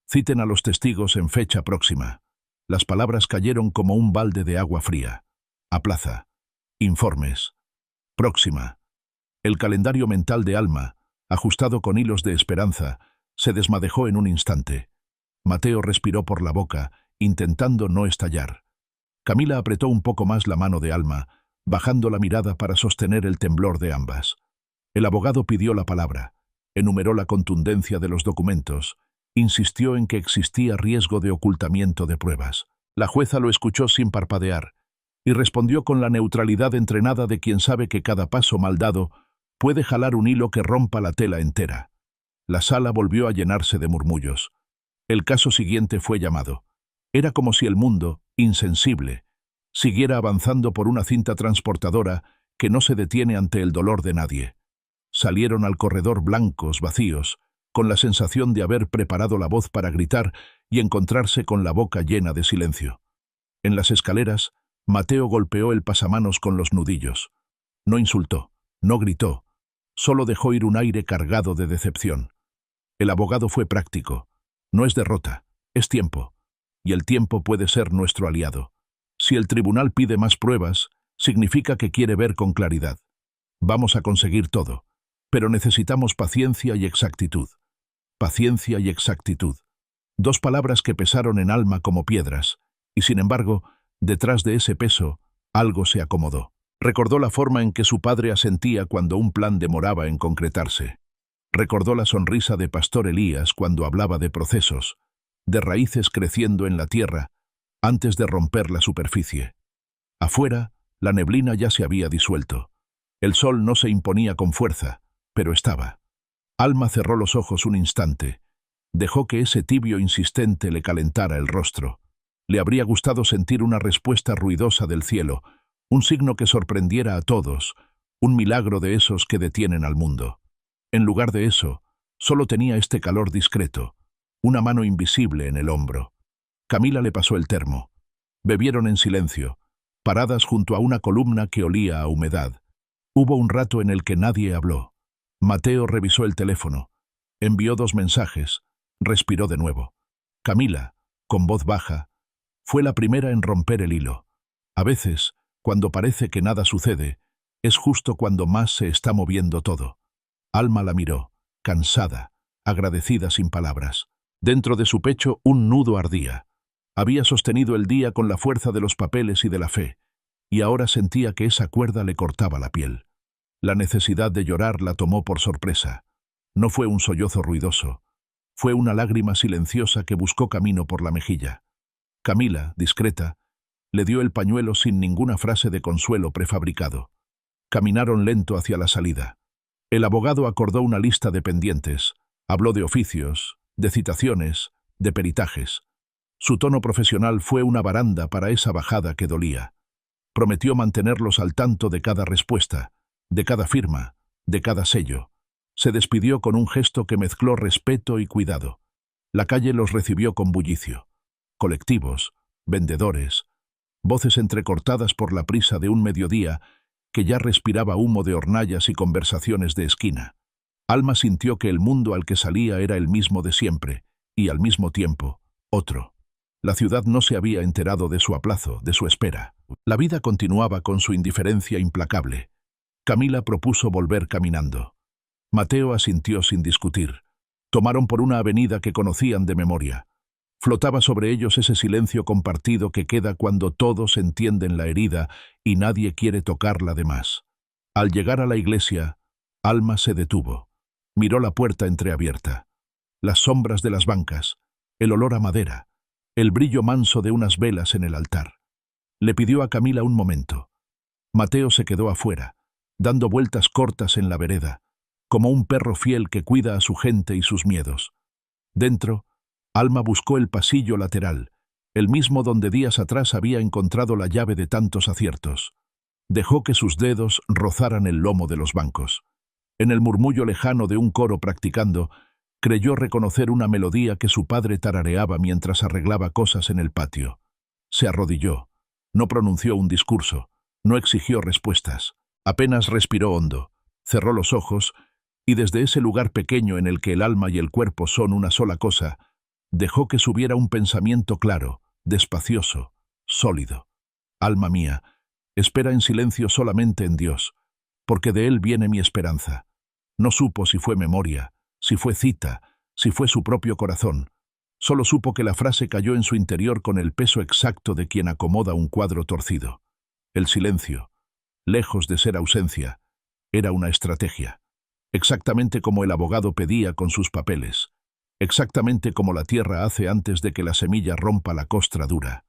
Citen a los testigos en fecha próxima. Las palabras cayeron como un balde de agua fría. Aplaza. Informes. Próxima. El calendario mental de Alma, ajustado con hilos de esperanza, se desmadejó en un instante. Mateo respiró por la boca, intentando no estallar. Camila apretó un poco más la mano de Alma, bajando la mirada para sostener el temblor de ambas. El abogado pidió la palabra, enumeró la contundencia de los documentos, insistió en que existía riesgo de ocultamiento de pruebas. La jueza lo escuchó sin parpadear y respondió con la neutralidad entrenada de quien sabe que cada paso mal dado puede jalar un hilo que rompa la tela entera. La sala volvió a llenarse de murmullos. El caso siguiente fue llamado. Era como si el mundo, insensible, siguiera avanzando por una cinta transportadora que no se detiene ante el dolor de nadie. Salieron al corredor blancos, vacíos, con la sensación de haber preparado la voz para gritar y encontrarse con la boca llena de silencio. En las escaleras, Mateo golpeó el pasamanos con los nudillos. No insultó, no gritó, solo dejó ir un aire cargado de decepción. El abogado fue práctico. No es derrota, es tiempo. Y el tiempo puede ser nuestro aliado. Si el tribunal pide más pruebas, significa que quiere ver con claridad. Vamos a conseguir todo, pero necesitamos paciencia y exactitud. Paciencia y exactitud. Dos palabras que pesaron en Alma como piedras, y sin embargo, detrás de ese peso, algo se acomodó. Recordó la forma en que su padre asentía cuando un plan demoraba en concretarse. Recordó la sonrisa de Pastor Elías cuando hablaba de procesos, de raíces creciendo en la tierra, antes de romper la superficie. Afuera, la neblina ya se había disuelto. El sol no se imponía con fuerza, pero estaba. Alma cerró los ojos un instante. Dejó que ese tibio insistente le calentara el rostro. Le habría gustado sentir una respuesta ruidosa del cielo, un signo que sorprendiera a todos, un milagro de esos que detienen al mundo. En lugar de eso, solo tenía este calor discreto, una mano invisible en el hombro. Camila le pasó el termo. Bebieron en silencio, paradas junto a una columna que olía a humedad. Hubo un rato en el que nadie habló. Mateo revisó el teléfono, envió 2 mensajes, respiró de nuevo. Camila, con voz baja, fue la primera en romper el hilo. A veces, cuando parece que nada sucede, es justo cuando más se está moviendo todo. Alma la miró, cansada, agradecida sin palabras. Dentro de su pecho un nudo ardía. Había sostenido el día con la fuerza de los papeles y de la fe, y ahora sentía que esa cuerda le cortaba la piel. La necesidad de llorar la tomó por sorpresa. No fue un sollozo ruidoso. Fue una lágrima silenciosa que buscó camino por la mejilla. Camila, discreta, le dio el pañuelo sin ninguna frase de consuelo prefabricado. Caminaron lento hacia la salida. El abogado acordó una lista de pendientes. Habló de oficios, de citaciones, de peritajes. Su tono profesional fue una baranda para esa bajada que dolía. Prometió mantenerlos al tanto de cada respuesta, de cada firma, de cada sello. Se despidió con un gesto que mezcló respeto y cuidado. La calle los recibió con bullicio. Colectivos, vendedores, voces entrecortadas por la prisa de un mediodía que ya respiraba humo de hornallas y conversaciones de esquina. Alma sintió que el mundo al que salía era el mismo de siempre, y al mismo tiempo, otro. La ciudad no se había enterado de su aplazo, de su espera. La vida continuaba con su indiferencia implacable. Camila propuso volver caminando. Mateo asintió sin discutir. Tomaron por una avenida que conocían de memoria. Flotaba sobre ellos ese silencio compartido que queda cuando todos entienden la herida y nadie quiere tocarla de más. Al llegar a la iglesia, Alma se detuvo. Miró la puerta entreabierta. Las sombras de las bancas, el olor a madera, el brillo manso de unas velas en el altar. Le pidió a Camila un momento. Mateo se quedó afuera, dando vueltas cortas en la vereda, como un perro fiel que cuida a su gente y sus miedos. Dentro, Alma buscó el pasillo lateral, el mismo donde días atrás había encontrado la llave de tantos aciertos. Dejó que sus dedos rozaran el lomo de los bancos. En el murmullo lejano de un coro practicando, creyó reconocer una melodía que su padre tarareaba mientras arreglaba cosas en el patio. Se arrodilló. No pronunció un discurso. No exigió respuestas. Apenas respiró hondo. Cerró los ojos y desde ese lugar pequeño en el que el alma y el cuerpo son una sola cosa, dejó que subiera un pensamiento claro, despacioso, sólido. Alma mía, espera en silencio solamente en Dios, porque de Él viene mi esperanza. No supo si fue memoria, si fue cita, si fue su propio corazón. Solo supo que la frase cayó en su interior con el peso exacto de quien acomoda un cuadro torcido. El silencio, lejos de ser ausencia, era una estrategia. Exactamente como el abogado pedía con sus papeles. Exactamente como la tierra hace antes de que la semilla rompa la costra dura.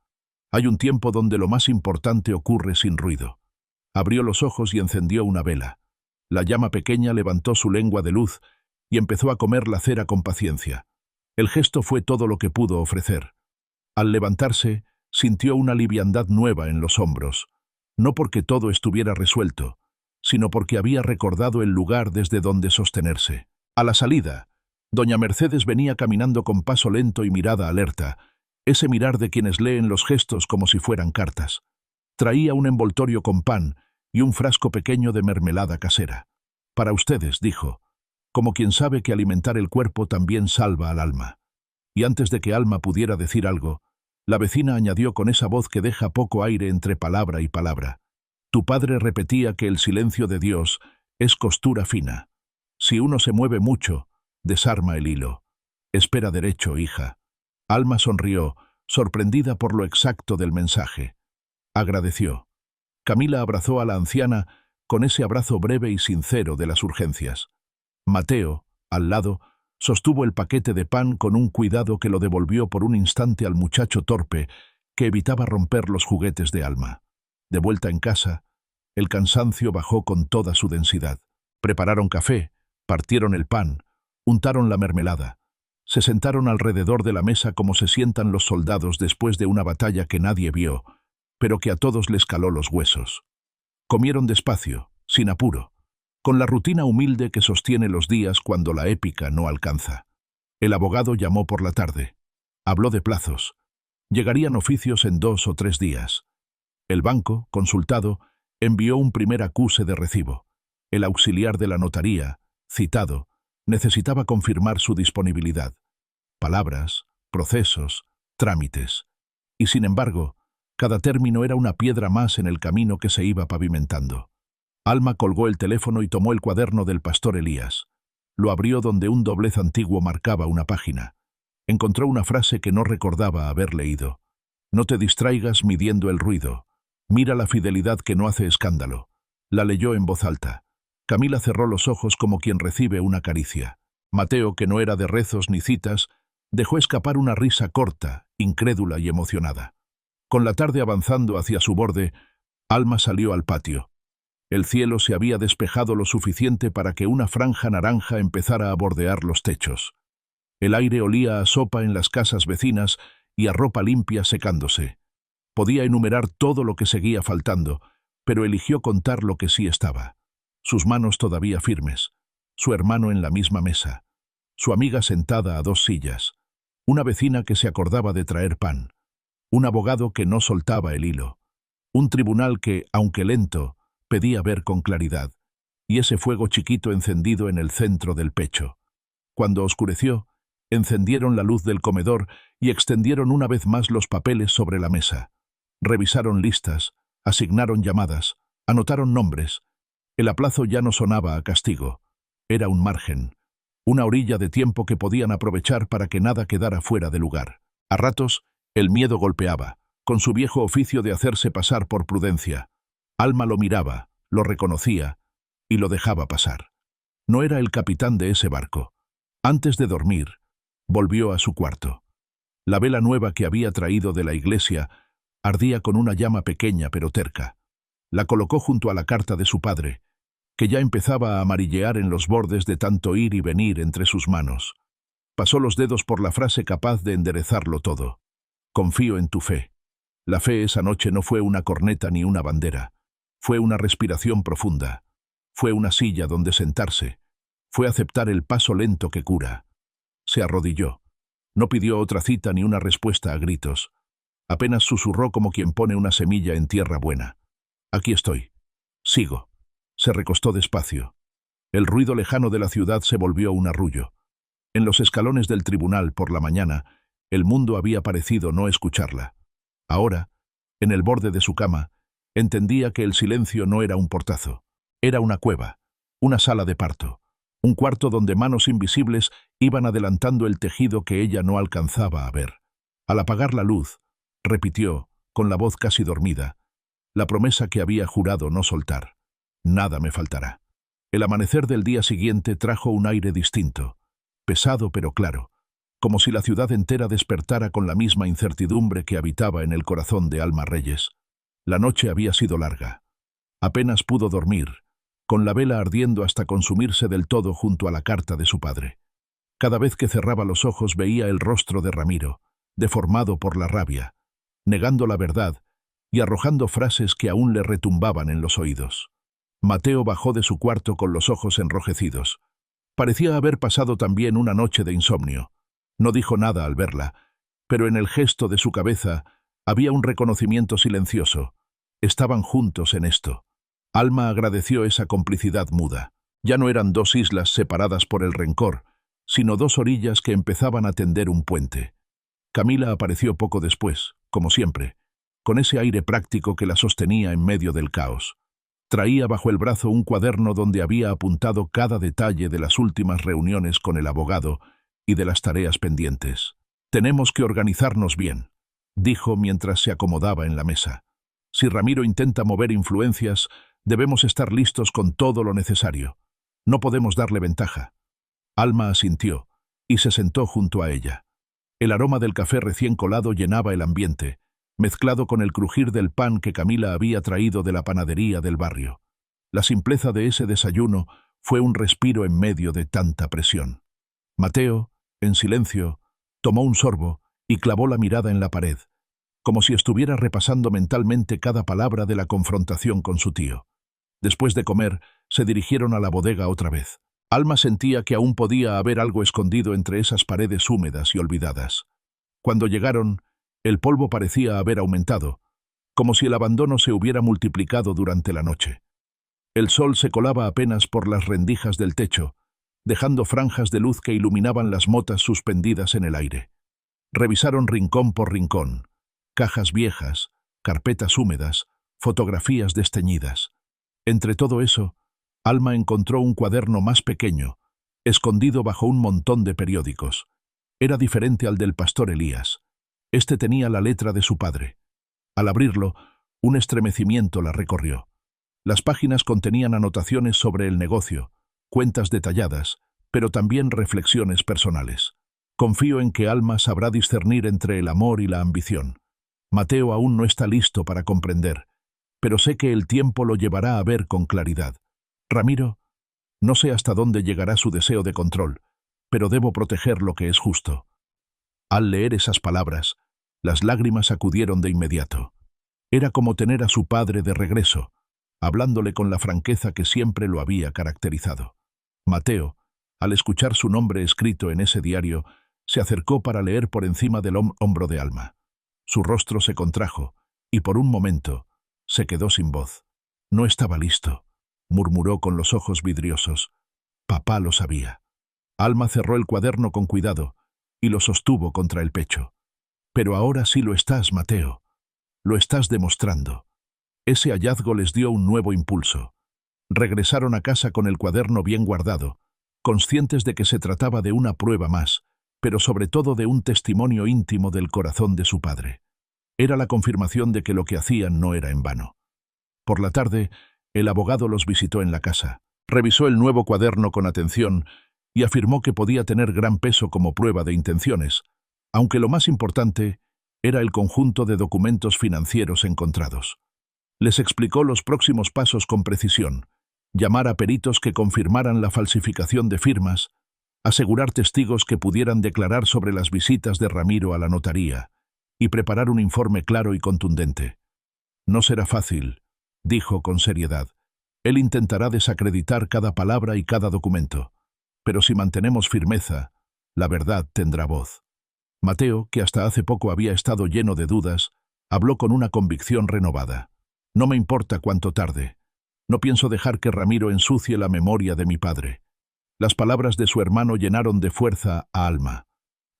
Hay un tiempo donde lo más importante ocurre sin ruido. Abrió los ojos y encendió una vela. La llama pequeña levantó su lengua de luz y empezó a comer la cera con paciencia. El gesto fue todo lo que pudo ofrecer. Al levantarse, sintió una liviandad nueva en los hombros, no porque todo estuviera resuelto, sino porque había recordado el lugar desde donde sostenerse. A la salida, doña Mercedes venía caminando con paso lento y mirada alerta, ese mirar de quienes leen los gestos como si fueran cartas. Traía un envoltorio con pan y un frasco pequeño de mermelada casera. Para ustedes, dijo, como quien sabe que alimentar el cuerpo también salva al alma. Y antes de que Alma pudiera decir algo, la vecina añadió con esa voz que deja poco aire entre palabra y palabra. Tu padre repetía que el silencio de Dios es costura fina. Si uno se mueve mucho, desarma el hilo. Espera derecho, hija. Alma sonrió, sorprendida por lo exacto del mensaje. Agradeció. Camila abrazó a la anciana con ese abrazo breve y sincero de las urgencias. Mateo, al lado, sostuvo el paquete de pan con un cuidado que lo devolvió por un instante al muchacho torpe que evitaba romper los juguetes de Alma. De vuelta en casa, el cansancio bajó con toda su densidad. Prepararon café, partieron el pan, untaron la mermelada. Se sentaron alrededor de la mesa como se sientan los soldados después de una batalla que nadie vio, pero que a todos les caló los huesos. Comieron despacio, sin apuro, con la rutina humilde que sostiene los días cuando la épica no alcanza. El abogado llamó por la tarde. Habló de plazos. Llegarían oficios en 2 o 3 días. El banco, consultado, envió un primer acuse de recibo. El auxiliar de la notaría, citado, necesitaba confirmar su disponibilidad. Palabras, procesos, trámites. Y sin embargo, cada término era una piedra más en el camino que se iba pavimentando. Alma colgó el teléfono y tomó el cuaderno del pastor Elías. Lo abrió donde un doblez antiguo marcaba una página. Encontró una frase que no recordaba haber leído. No te distraigas midiendo el ruido. Mira la fidelidad que no hace escándalo. La leyó en voz alta. Camila cerró los ojos como quien recibe una caricia. Mateo, que no era de rezos ni citas, dejó escapar una risa corta, incrédula y emocionada. Con la tarde avanzando hacia su borde, Alma salió al patio. El cielo se había despejado lo suficiente para que una franja naranja empezara a bordear los techos. El aire olía a sopa en las casas vecinas y a ropa limpia secándose. Podía enumerar todo lo que seguía faltando, pero eligió contar lo que sí estaba. Sus manos todavía firmes, su hermano en la misma mesa, su amiga sentada a 2 sillas, una vecina que se acordaba de traer pan, un abogado que no soltaba el hilo, un tribunal que, aunque lento, pedía ver con claridad, y ese fuego chiquito encendido en el centro del pecho. Cuando oscureció, encendieron la luz del comedor y extendieron una vez más los papeles sobre la mesa. Revisaron listas, asignaron llamadas, anotaron nombres. El aplazo ya no sonaba a castigo. Era un margen, una orilla de tiempo que podían aprovechar para que nada quedara fuera de lugar. A ratos, el miedo golpeaba, con su viejo oficio de hacerse pasar por prudencia. Alma lo miraba, lo reconocía y lo dejaba pasar. No era el capitán de ese barco. Antes de dormir, volvió a su cuarto. La vela nueva que había traído de la iglesia ardía con una llama pequeña pero terca. La colocó junto a la carta de su padre, que ya empezaba a amarillear en los bordes de tanto ir y venir entre sus manos. Pasó los dedos por la frase capaz de enderezarlo todo. Confío en tu fe. La fe esa noche no fue una corneta ni una bandera. Fue una respiración profunda. Fue una silla donde sentarse. Fue aceptar el paso lento que cura. Se arrodilló. No pidió otra cita ni una respuesta a gritos. Apenas susurró como quien pone una semilla en tierra buena. Aquí estoy. Sigo. Se recostó despacio. El ruido lejano de la ciudad se volvió un arrullo. En los escalones del tribunal, por la mañana, el mundo había parecido no escucharla. Ahora, en el borde de su cama, entendía que el silencio no era un portazo. Era una cueva, una sala de parto, un cuarto donde manos invisibles iban adelantando el tejido que ella no alcanzaba a ver. Al apagar la luz, repitió, con la voz casi dormida, la promesa que había jurado no soltar. Nada me faltará. El amanecer del día siguiente trajo un aire distinto, pesado pero claro, como si la ciudad entera despertara con la misma incertidumbre que habitaba en el corazón de Alma Reyes. La noche había sido larga. Apenas pudo dormir, con la vela ardiendo hasta consumirse del todo junto a la carta de su padre. Cada vez que cerraba los ojos veía el rostro de Ramiro, deformado por la rabia, negando la verdad y arrojando frases que aún le retumbaban en los oídos. Mateo bajó de su cuarto con los ojos enrojecidos. Parecía haber pasado también una noche de insomnio. No dijo nada al verla, pero en el gesto de su cabeza había un reconocimiento silencioso. Estaban juntos en esto. Alma agradeció esa complicidad muda. Ya no eran dos islas separadas por el rencor, sino dos orillas que empezaban a tender un puente. Camila apareció poco después, como siempre, con ese aire práctico que la sostenía en medio del caos. Traía bajo el brazo un cuaderno donde había apuntado cada detalle de las últimas reuniones con el abogado y de las tareas pendientes. «Tenemos que organizarnos bien», dijo mientras se acomodaba en la mesa. «Si Ramiro intenta mover influencias, debemos estar listos con todo lo necesario. No podemos darle ventaja». Alma asintió y se sentó junto a ella. El aroma del café recién colado llenaba el ambiente, mezclado con el crujir del pan que Camila había traído de la panadería del barrio. La simpleza de ese desayuno fue un respiro en medio de tanta presión. Mateo, en silencio, tomó un sorbo y clavó la mirada en la pared, como si estuviera repasando mentalmente cada palabra de la confrontación con su tío. Después de comer, se dirigieron a la bodega otra vez. Alma sentía que aún podía haber algo escondido entre esas paredes húmedas y olvidadas. Cuando llegaron, el polvo parecía haber aumentado, como si el abandono se hubiera multiplicado durante la noche. El sol se colaba apenas por las rendijas del techo, dejando franjas de luz que iluminaban las motas suspendidas en el aire. Revisaron rincón por rincón, cajas viejas, carpetas húmedas, fotografías desteñidas. Entre todo eso, Alma encontró un cuaderno más pequeño, escondido bajo un montón de periódicos. Era diferente al del pastor Elías. Este tenía la letra de su padre. Al abrirlo, un estremecimiento la recorrió. Las páginas contenían anotaciones sobre el negocio, cuentas detalladas, pero también reflexiones personales. Confío en que Alma sabrá discernir entre el amor y la ambición. Mateo aún no está listo para comprender, pero sé que el tiempo lo llevará a ver con claridad. Ramiro, no sé hasta dónde llegará su deseo de control, pero debo proteger lo que es justo. Al leer esas palabras, las lágrimas acudieron de inmediato. Era como tener a su padre de regreso, hablándole con la franqueza que siempre lo había caracterizado. Mateo, al escuchar su nombre escrito en ese diario, se acercó para leer por encima del hombro de Alma. Su rostro se contrajo, y por un momento se quedó sin voz. No estaba listo, murmuró con los ojos vidriosos. Papá lo sabía. Alma cerró el cuaderno con cuidado y lo sostuvo contra el pecho. Pero ahora sí lo estás, Mateo. Lo estás demostrando. Ese hallazgo les dio un nuevo impulso. Regresaron a casa con el cuaderno bien guardado, conscientes de que se trataba de una prueba más, pero sobre todo de un testimonio íntimo del corazón de su padre. Era la confirmación de que lo que hacían no era en vano. Por la tarde, el abogado los visitó en la casa. Revisó el nuevo cuaderno con atención y afirmó que podía tener gran peso como prueba de intenciones, aunque lo más importante era el conjunto de documentos financieros encontrados. Les explicó los próximos pasos con precisión: llamar a peritos que confirmaran la falsificación de firmas, asegurar testigos que pudieran declarar sobre las visitas de Ramiro a la notaría, y preparar un informe claro y contundente. No será fácil, dijo con seriedad. Él intentará desacreditar cada palabra y cada documento. Pero si mantenemos firmeza, la verdad tendrá voz. Mateo, que hasta hace poco había estado lleno de dudas, habló con una convicción renovada. No me importa cuánto tarde. No pienso dejar que Ramiro ensucie la memoria de mi padre. Las palabras de su hermano llenaron de fuerza a Alma.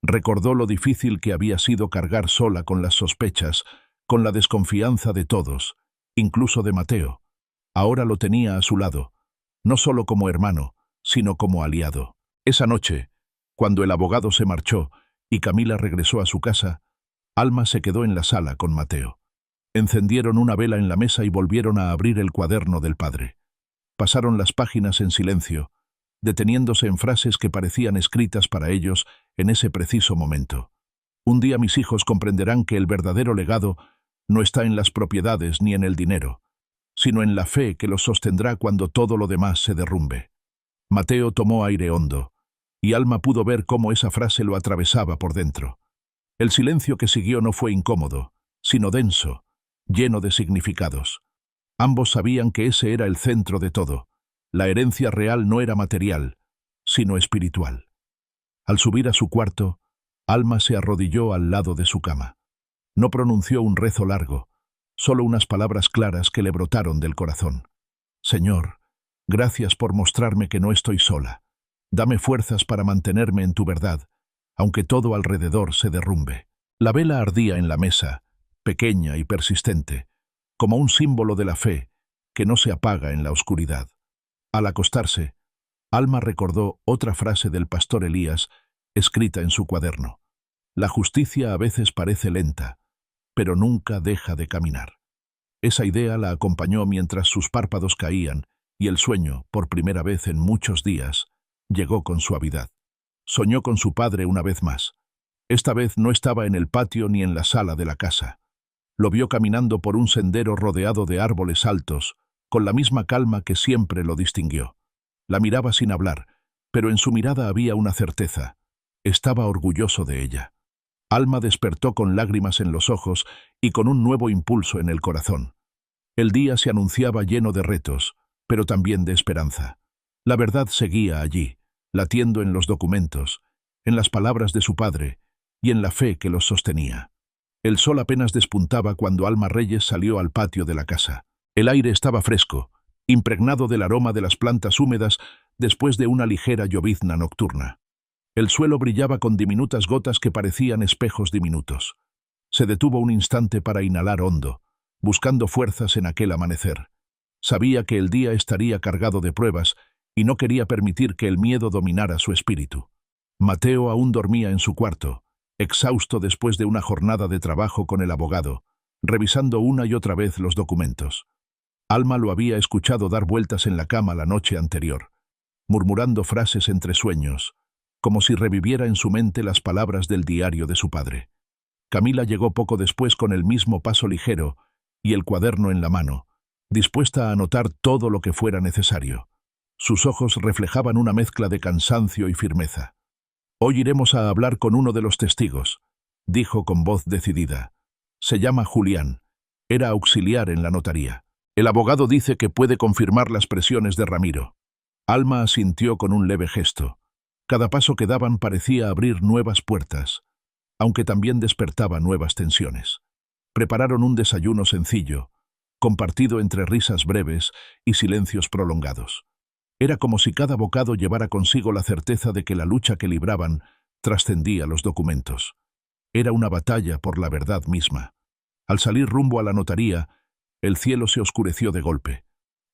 Recordó lo difícil que había sido cargar sola con las sospechas, con la desconfianza de todos, incluso de Mateo. Ahora lo tenía a su lado, no solo como hermano, sino como aliado. Esa noche, cuando el abogado se marchó y Camila regresó a su casa, Alma se quedó en la sala con Mateo. Encendieron una vela en la mesa y volvieron a abrir el cuaderno del padre. Pasaron las páginas en silencio, deteniéndose en frases que parecían escritas para ellos en ese preciso momento. Un día mis hijos comprenderán que el verdadero legado no está en las propiedades ni en el dinero, sino en la fe que los sostendrá cuando todo lo demás se derrumbe. Mateo tomó aire hondo, y Alma pudo ver cómo esa frase lo atravesaba por dentro. El silencio que siguió no fue incómodo, sino denso, lleno de significados. Ambos sabían que ese era el centro de todo. La herencia real no era material, sino espiritual. Al subir a su cuarto, Alma se arrodilló al lado de su cama. No pronunció un rezo largo, solo unas palabras claras que le brotaron del corazón. Señor, gracias por mostrarme que no estoy sola. Dame fuerzas para mantenerme en tu verdad, aunque todo alrededor se derrumbe. La vela ardía en la mesa, pequeña y persistente, como un símbolo de la fe que no se apaga en la oscuridad. Al acostarse, Alma recordó otra frase del pastor Elías, escrita en su cuaderno. La justicia a veces parece lenta, pero nunca deja de caminar. Esa idea la acompañó mientras sus párpados caían y el sueño, por primera vez en muchos días, llegó con suavidad. Soñó con su padre una vez más. Esta vez no estaba en el patio ni en la sala de la casa. Lo vio caminando por un sendero rodeado de árboles altos, con la misma calma que siempre lo distinguió. La miraba sin hablar, pero en su mirada había una certeza. Estaba orgulloso de ella. Alma despertó con lágrimas en los ojos y con un nuevo impulso en el corazón. El día se anunciaba lleno de retos, pero también de esperanza. La verdad seguía allí, latiendo en los documentos, en las palabras de su padre y en la fe que los sostenía. El sol apenas despuntaba cuando Alma Reyes salió al patio de la casa. El aire estaba fresco, impregnado del aroma de las plantas húmedas después de una ligera llovizna nocturna. El suelo brillaba con diminutas gotas que parecían espejos diminutos. Se detuvo un instante para inhalar hondo, buscando fuerzas en aquel amanecer. Sabía que el día estaría cargado de pruebas y no quería permitir que el miedo dominara su espíritu. Mateo aún dormía en su cuarto, exhausto después de una jornada de trabajo con el abogado, revisando una y otra vez los documentos. Alma lo había escuchado dar vueltas en la cama la noche anterior, murmurando frases entre sueños, como si reviviera en su mente las palabras del diario de su padre. Camila llegó poco después con el mismo paso ligero y el cuaderno en la mano, dispuesta a anotar todo lo que fuera necesario. Sus ojos reflejaban una mezcla de cansancio y firmeza. «Hoy iremos a hablar con uno de los testigos», dijo con voz decidida. «Se llama Julián. Era auxiliar en la notaría. El abogado dice que puede confirmar las presiones de Ramiro». Alma asintió con un leve gesto. Cada paso que daban parecía abrir nuevas puertas, aunque también despertaba nuevas tensiones. Prepararon un desayuno sencillo, compartido entre risas breves y silencios prolongados. Era como si cada bocado llevara consigo la certeza de que la lucha que libraban trascendía los documentos. Era una batalla por la verdad misma. Al salir rumbo a la notaría, el cielo se oscureció de golpe.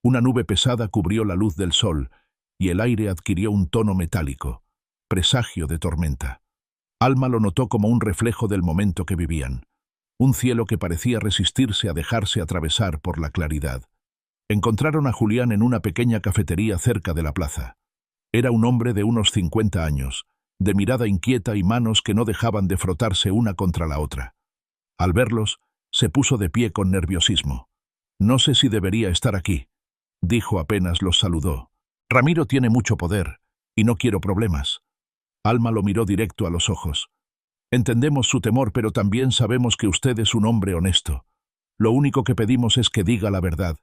Una nube pesada cubrió la luz del sol y el aire adquirió un tono metálico, presagio de tormenta. Alma lo notó como un reflejo del momento que vivían. Un cielo que parecía resistirse a dejarse atravesar por la claridad. Encontraron a Julián en una pequeña cafetería cerca de la plaza. Era un hombre de unos 50 años, de mirada inquieta y manos que no dejaban de frotarse una contra la otra. Al verlos, se puso de pie con nerviosismo. «No sé si debería estar aquí», dijo apenas los saludó. «Ramiro tiene mucho poder, y no quiero problemas». Alma lo miró directo a los ojos. Entendemos su temor, pero también sabemos que usted es un hombre honesto. Lo único que pedimos es que diga la verdad.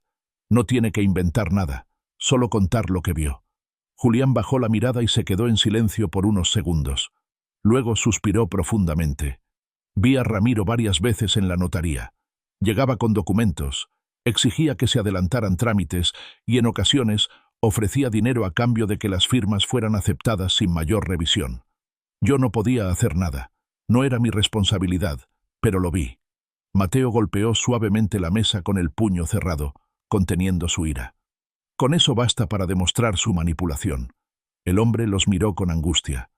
No tiene que inventar nada, solo contar lo que vio. Julián bajó la mirada y se quedó en silencio por unos segundos. Luego suspiró profundamente. Vi a Ramiro varias veces en la notaría. Llegaba con documentos, exigía que se adelantaran trámites y en ocasiones ofrecía dinero a cambio de que las firmas fueran aceptadas sin mayor revisión. Yo no podía hacer nada. No era mi responsabilidad, pero lo vi. Mateo golpeó suavemente la mesa con el puño cerrado, conteniendo su ira. Con eso basta para demostrar su manipulación. El hombre los miró con angustia.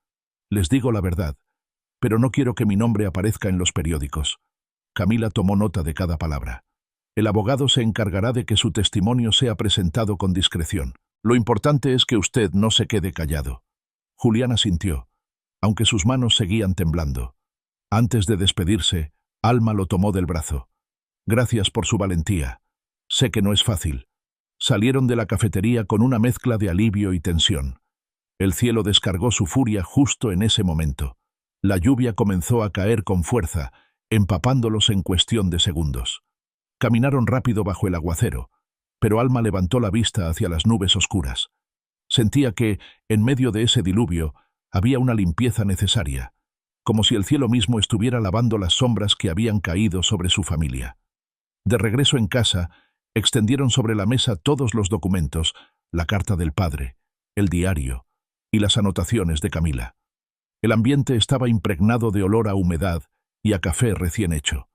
Les digo la verdad, pero no quiero que mi nombre aparezca en los periódicos. Camila tomó nota de cada palabra. El abogado se encargará de que su testimonio sea presentado con discreción. Lo importante es que usted no se quede callado. Julián asintió, aunque sus manos seguían temblando. Antes de despedirse, Alma lo tomó del brazo. Gracias por su valentía. Sé que no es fácil. Salieron de la cafetería con una mezcla de alivio y tensión. El cielo descargó su furia justo en ese momento. La lluvia comenzó a caer con fuerza, empapándolos en cuestión de segundos. Caminaron rápido bajo el aguacero, pero Alma levantó la vista hacia las nubes oscuras. Sentía que, en medio de ese diluvio, había una limpieza necesaria, como si el cielo mismo estuviera lavando las sombras que habían caído sobre su familia. De regreso en casa, extendieron sobre la mesa todos los documentos, la carta del padre, el diario y las anotaciones de Camila. El ambiente estaba impregnado de olor a humedad y a café recién hecho.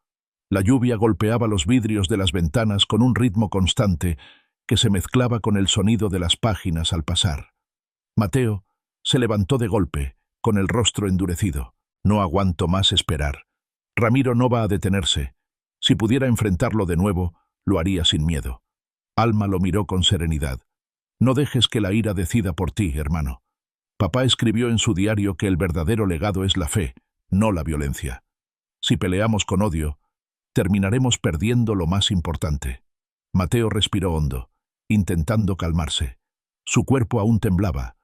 La lluvia golpeaba los vidrios de las ventanas con un ritmo constante que se mezclaba con el sonido de las páginas al pasar. Mateo se levantó de golpe, con el rostro endurecido. No aguanto más esperar. Ramiro no va a detenerse. Si pudiera enfrentarlo de nuevo, lo haría sin miedo. Alma lo miró con serenidad. No dejes que la ira decida por ti, hermano. Papá escribió en su diario que el verdadero legado es la fe, no la violencia. Si peleamos con odio, terminaremos perdiendo lo más importante. Mateo respiró hondo, intentando calmarse. Su cuerpo aún temblaba,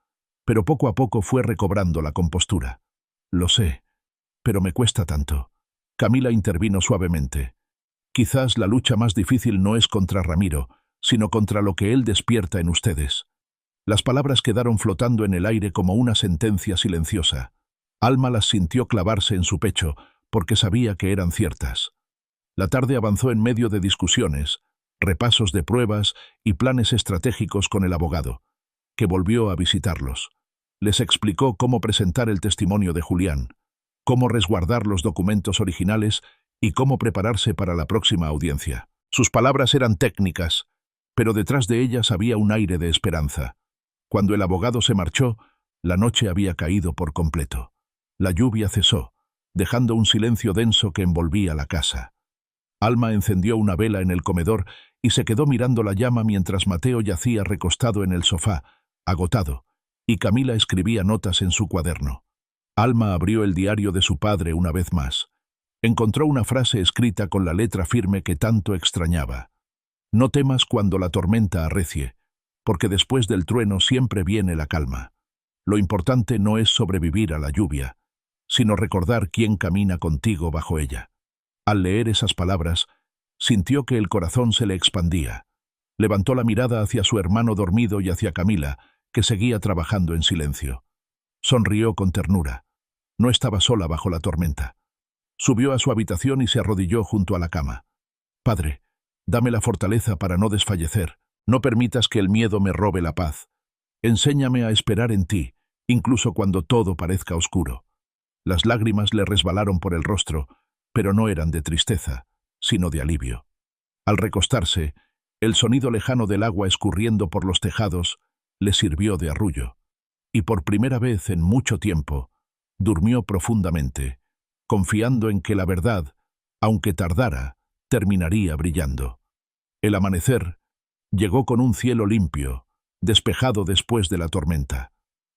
pero poco a poco fue recobrando la compostura. Lo sé, pero me cuesta tanto. Camila intervino suavemente. Quizás la lucha más difícil no es contra Ramiro, sino contra lo que él despierta en ustedes. Las palabras quedaron flotando en el aire como una sentencia silenciosa. Alma las sintió clavarse en su pecho, porque sabía que eran ciertas. La tarde avanzó en medio de discusiones, repasos de pruebas y planes estratégicos con el abogado, que volvió a visitarlos. Les explicó cómo presentar el testimonio de Julián, cómo resguardar los documentos originales y cómo prepararse para la próxima audiencia. Sus palabras eran técnicas, pero detrás de ellas había un aire de esperanza. Cuando el abogado se marchó, la noche había caído por completo. La lluvia cesó, dejando un silencio denso que envolvía la casa. Alma encendió una vela en el comedor y se quedó mirando la llama mientras Mateo yacía recostado en el sofá, agotado, y Camila escribía notas en su cuaderno. Alma abrió el diario de su padre una vez más. Encontró una frase escrita con la letra firme que tanto extrañaba. No temas cuando la tormenta arrecie, porque después del trueno siempre viene la calma. Lo importante no es sobrevivir a la lluvia, sino recordar quién camina contigo bajo ella. Al leer esas palabras, sintió que el corazón se le expandía. Levantó la mirada hacia su hermano dormido y hacia Camila, que seguía trabajando en silencio. Sonrió con ternura. No estaba sola bajo la tormenta. Subió a su habitación y se arrodilló junto a la cama. Padre, dame la fortaleza para no desfallecer. No permitas que el miedo me robe la paz. Enséñame a esperar en ti, incluso cuando todo parezca oscuro. Las lágrimas le resbalaron por el rostro, pero no eran de tristeza, sino de alivio. Al recostarse, el sonido lejano del agua escurriendo por los tejados le sirvió de arrullo. Y por primera vez en mucho tiempo, durmió profundamente, confiando en que la verdad, aunque tardara, terminaría brillando. El amanecer llegó con un cielo limpio, despejado después de la tormenta.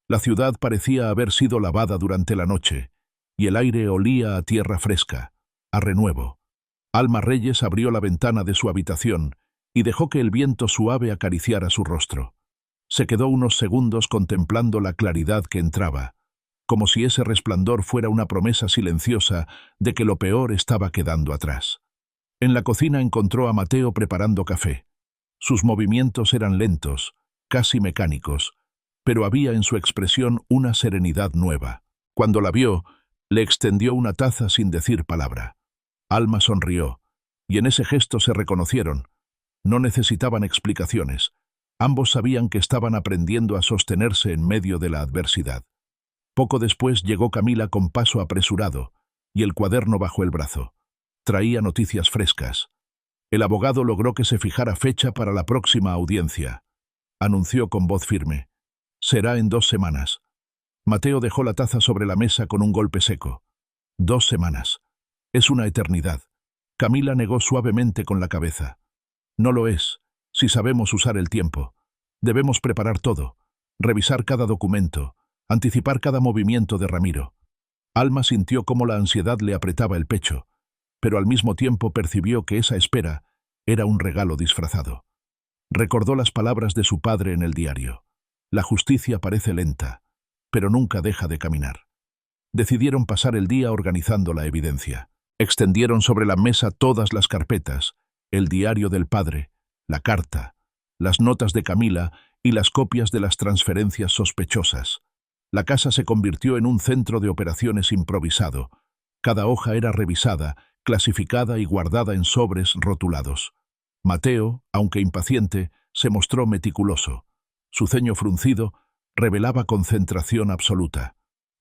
La ciudad parecía haber sido lavada durante la noche, y el aire olía a tierra fresca, a renuevo. Alma Reyes abrió la ventana de su habitación y dejó que el viento suave acariciara su rostro. Se quedó unos segundos contemplando la claridad que entraba, como si ese resplandor fuera una promesa silenciosa de que lo peor estaba quedando atrás. En la cocina encontró a Mateo preparando café. Sus movimientos eran lentos, casi mecánicos, pero había en su expresión una serenidad nueva. Cuando la vio, le extendió una taza sin decir palabra. Alma sonrió, y en ese gesto se reconocieron. No necesitaban explicaciones. Ambos sabían que estaban aprendiendo a sostenerse en medio de la adversidad. Poco después llegó Camila con paso apresurado, y el cuaderno bajo el brazo. Traía noticias frescas. El abogado logró que se fijara fecha para la próxima audiencia. Anunció con voz firme: «Será en 2 semanas». Mateo dejó la taza sobre la mesa con un golpe seco. 2 semanas. Es una eternidad. Camila negó suavemente con la cabeza. No lo es, si sabemos usar el tiempo. Debemos preparar todo, revisar cada documento, anticipar cada movimiento de Ramiro. Alma sintió cómo la ansiedad le apretaba el pecho, pero al mismo tiempo percibió que esa espera era un regalo disfrazado. Recordó las palabras de su padre en el diario: «La justicia parece lenta, pero nunca deja de caminar». Decidieron pasar el día organizando la evidencia. Extendieron sobre la mesa todas las carpetas, el diario del padre, la carta, las notas de Camila y las copias de las transferencias sospechosas. La casa se convirtió en un centro de operaciones improvisado. Cada hoja era revisada, clasificada y guardada en sobres rotulados. Mateo, aunque impaciente, se mostró meticuloso. Su ceño fruncido revelaba concentración absoluta.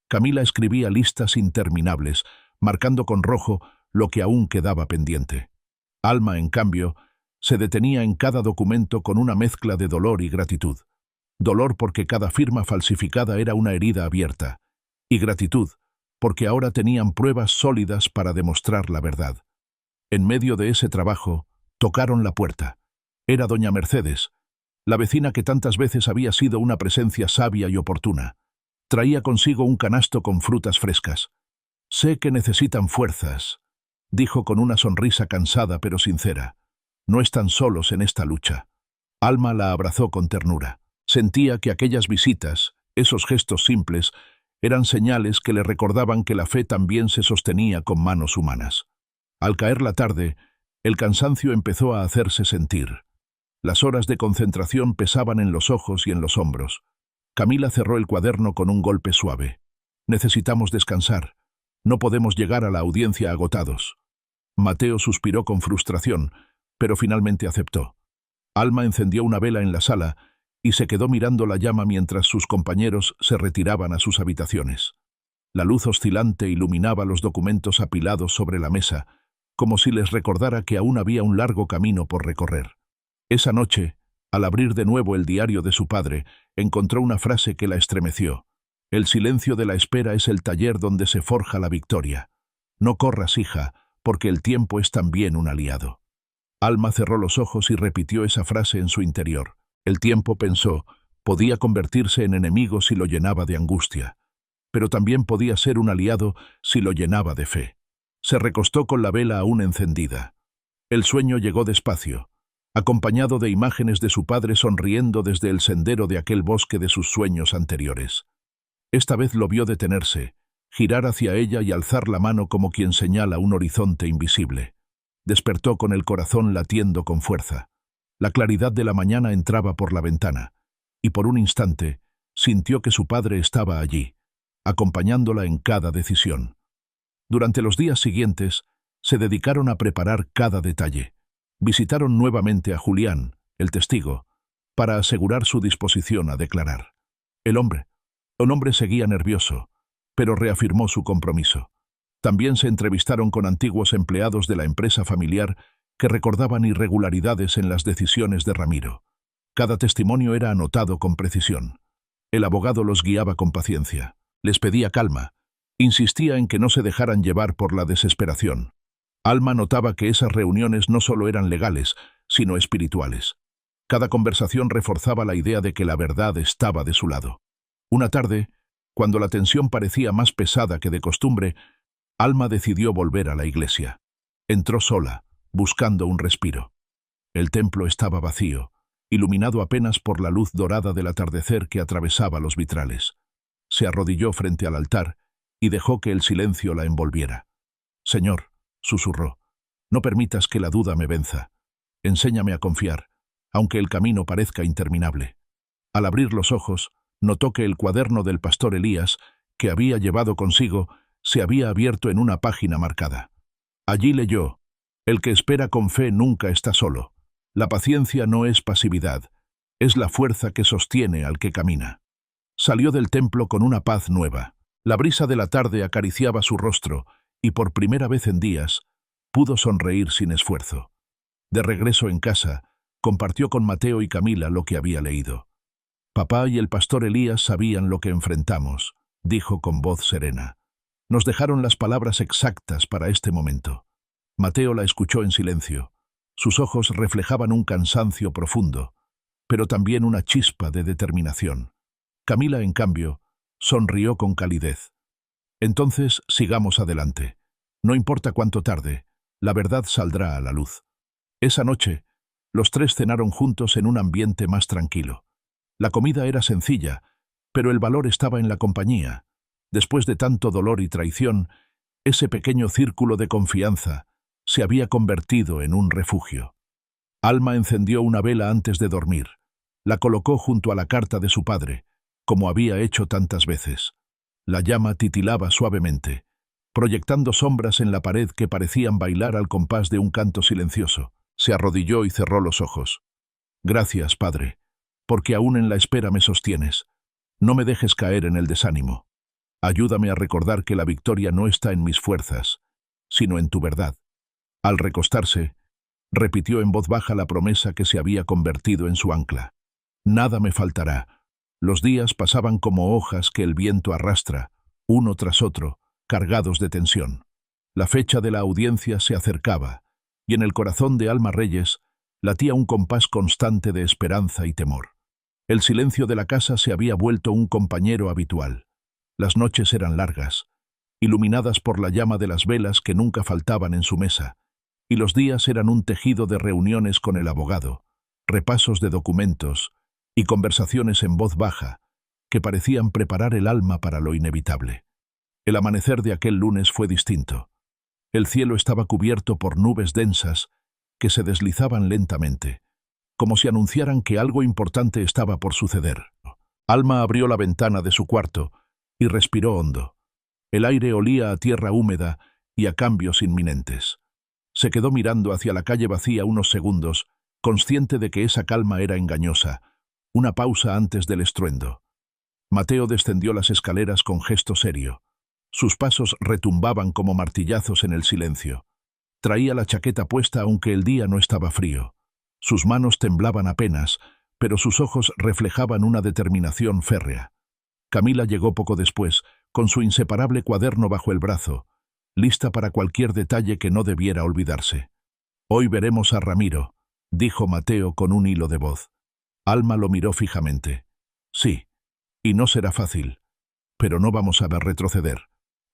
Camila escribía listas interminables, marcando con rojo lo que aún quedaba pendiente. Alma, en cambio, se detenía en cada documento con una mezcla de dolor y gratitud. Dolor porque cada firma falsificada era una herida abierta, y gratitud porque ahora tenían pruebas sólidas para demostrar la verdad. En medio de ese trabajo, tocaron la puerta. Era doña Mercedes, la vecina que tantas veces había sido una presencia sabia y oportuna. Traía consigo un canasto con frutas frescas. «Sé que necesitan fuerzas», dijo con una sonrisa cansada pero sincera. «No están solos en esta lucha». Alma la abrazó con ternura. Sentía que aquellas visitas, esos gestos simples, eran señales que le recordaban que la fe también se sostenía con manos humanas. Al caer la tarde, el cansancio empezó a hacerse sentir. Las horas de concentración pesaban en los ojos y en los hombros. Camila cerró el cuaderno con un golpe suave. «Necesitamos descansar. No podemos llegar a la audiencia agotados». Mateo suspiró con frustración, pero finalmente aceptó. Alma encendió una vela en la sala y se quedó mirando la llama mientras sus compañeros se retiraban a sus habitaciones. La luz oscilante iluminaba los documentos apilados sobre la mesa, como si les recordara que aún había un largo camino por recorrer. Esa noche, al abrir de nuevo el diario de su padre, encontró una frase que la estremeció. «El silencio de la espera es el taller donde se forja la victoria. No corras, hija, porque el tiempo es también un aliado». Alma cerró los ojos y repitió esa frase en su interior. El tiempo, pensó, podía convertirse en enemigo si lo llenaba de angustia, pero también podía ser un aliado si lo llenaba de fe. Se recostó con la vela aún encendida. El sueño llegó despacio, acompañado de imágenes de su padre sonriendo desde el sendero de aquel bosque de sus sueños anteriores. Esta vez lo vio detenerse, girar hacia ella y alzar la mano como quien señala un horizonte invisible. Despertó con el corazón latiendo con fuerza. La claridad de la mañana entraba por la ventana, y por un instante sintió que su padre estaba allí, acompañándola en cada decisión. Durante los días siguientes, se dedicaron a preparar cada detalle. Visitaron nuevamente a Julián, el testigo, para asegurar su disposición a declarar. El hombre seguía nervioso, pero reafirmó su compromiso. También se entrevistaron con antiguos empleados de la empresa familiar que recordaban irregularidades en las decisiones de Ramiro. Cada testimonio era anotado con precisión. El abogado los guiaba con paciencia, les pedía calma, insistía en que no se dejaran llevar por la desesperación. Alma notaba que esas reuniones no solo eran legales, sino espirituales. Cada conversación reforzaba la idea de que la verdad estaba de su lado. Una tarde, cuando la tensión parecía más pesada que de costumbre, Alma decidió volver a la iglesia. Entró sola, buscando un respiro. El templo estaba vacío, iluminado apenas por la luz dorada del atardecer que atravesaba los vitrales. Se Se arrodilló frente al altar y dejó que el silencio la envolviera. «Señor», susurró, «no permitas que la duda me venza. Enséñame a confiar, aunque el camino parezca interminable». Al abrir los ojos, notó que el cuaderno del pastor Elías, que había llevado consigo, se había abierto en una página marcada. Allí leyó: «El que espera con fe nunca está solo. La paciencia no es pasividad, es la fuerza que sostiene al que camina». Salió del templo con una paz nueva. La brisa de la tarde acariciaba su rostro y por primera vez en días pudo sonreír sin esfuerzo. De regreso en casa, compartió con Mateo y Camila lo que había leído. «Papá y el pastor Elías sabían lo que enfrentamos», dijo con voz serena. «Nos dejaron las palabras exactas para este momento». Mateo la escuchó en silencio. Sus ojos reflejaban un cansancio profundo, pero también una chispa de determinación. Camila, en cambio, sonrió con calidez. «Entonces, sigamos adelante. No importa cuánto tarde, la verdad saldrá a la luz». Esa noche, los tres cenaron juntos en un ambiente más tranquilo. La comida era sencilla, pero el valor estaba en la compañía. Después de tanto dolor y traición, ese pequeño círculo de confianza se había convertido en un refugio. Alma encendió una vela antes de dormir. La colocó junto a la carta de su padre, como había hecho tantas veces. La llama titilaba suavemente, proyectando sombras en la pared que parecían bailar al compás de un canto silencioso. Se arrodilló y cerró los ojos. «Gracias, Padre, porque aún en la espera me sostienes. No me dejes caer en el desánimo. Ayúdame a recordar que la victoria no está en mis fuerzas, sino en tu verdad». Al recostarse, repitió en voz baja la promesa que se había convertido en su ancla. «Nada me faltará». Los días pasaban como hojas que el viento arrastra, uno tras otro, cargados de tensión. La fecha de la audiencia se acercaba, y en el corazón de Alma Reyes latía un compás constante de esperanza y temor. El silencio de la casa se había vuelto un compañero habitual. Las noches eran largas, iluminadas por la llama de las velas que nunca faltaban en su mesa, y los días eran un tejido de reuniones con el abogado, repasos de documentos y conversaciones en voz baja que parecían preparar el alma para lo inevitable. El amanecer de aquel lunes fue distinto. El cielo estaba cubierto por nubes densas que se deslizaban lentamente, como si anunciaran que algo importante estaba por suceder. Alma abrió la ventana de su cuarto y respiró hondo. El aire olía a tierra húmeda y a cambios inminentes. Se quedó mirando hacia la calle vacía unos segundos, consciente de que esa calma era engañosa, una pausa antes del estruendo. Mateo descendió las escaleras con gesto serio. Sus pasos retumbaban como martillazos en el silencio. Traía la chaqueta puesta aunque el día no estaba frío. Sus manos temblaban apenas, pero sus ojos reflejaban una determinación férrea. Camila llegó poco después, con su inseparable cuaderno bajo el brazo, lista para cualquier detalle que no debiera olvidarse. «Hoy veremos a Ramiro», dijo Mateo con un hilo de voz. Alma lo miró fijamente. «Sí, y no será fácil, pero no vamos a ver retroceder».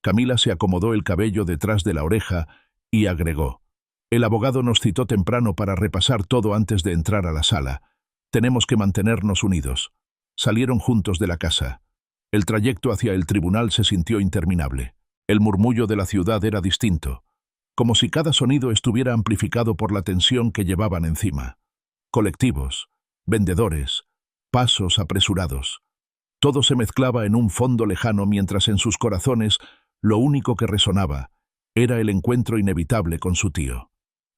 Camila se acomodó el cabello detrás de la oreja y agregó: «El abogado nos citó temprano para repasar todo antes de entrar a la sala. Tenemos que mantenernos unidos». Salieron juntos de la casa. El trayecto hacia el tribunal se sintió interminable. El murmullo de la ciudad era distinto, como si cada sonido estuviera amplificado por la tensión que llevaban encima. Colectivos, vendedores, pasos apresurados. Todo se mezclaba en un fondo lejano mientras en sus corazones lo único que resonaba era el encuentro inevitable con su tío.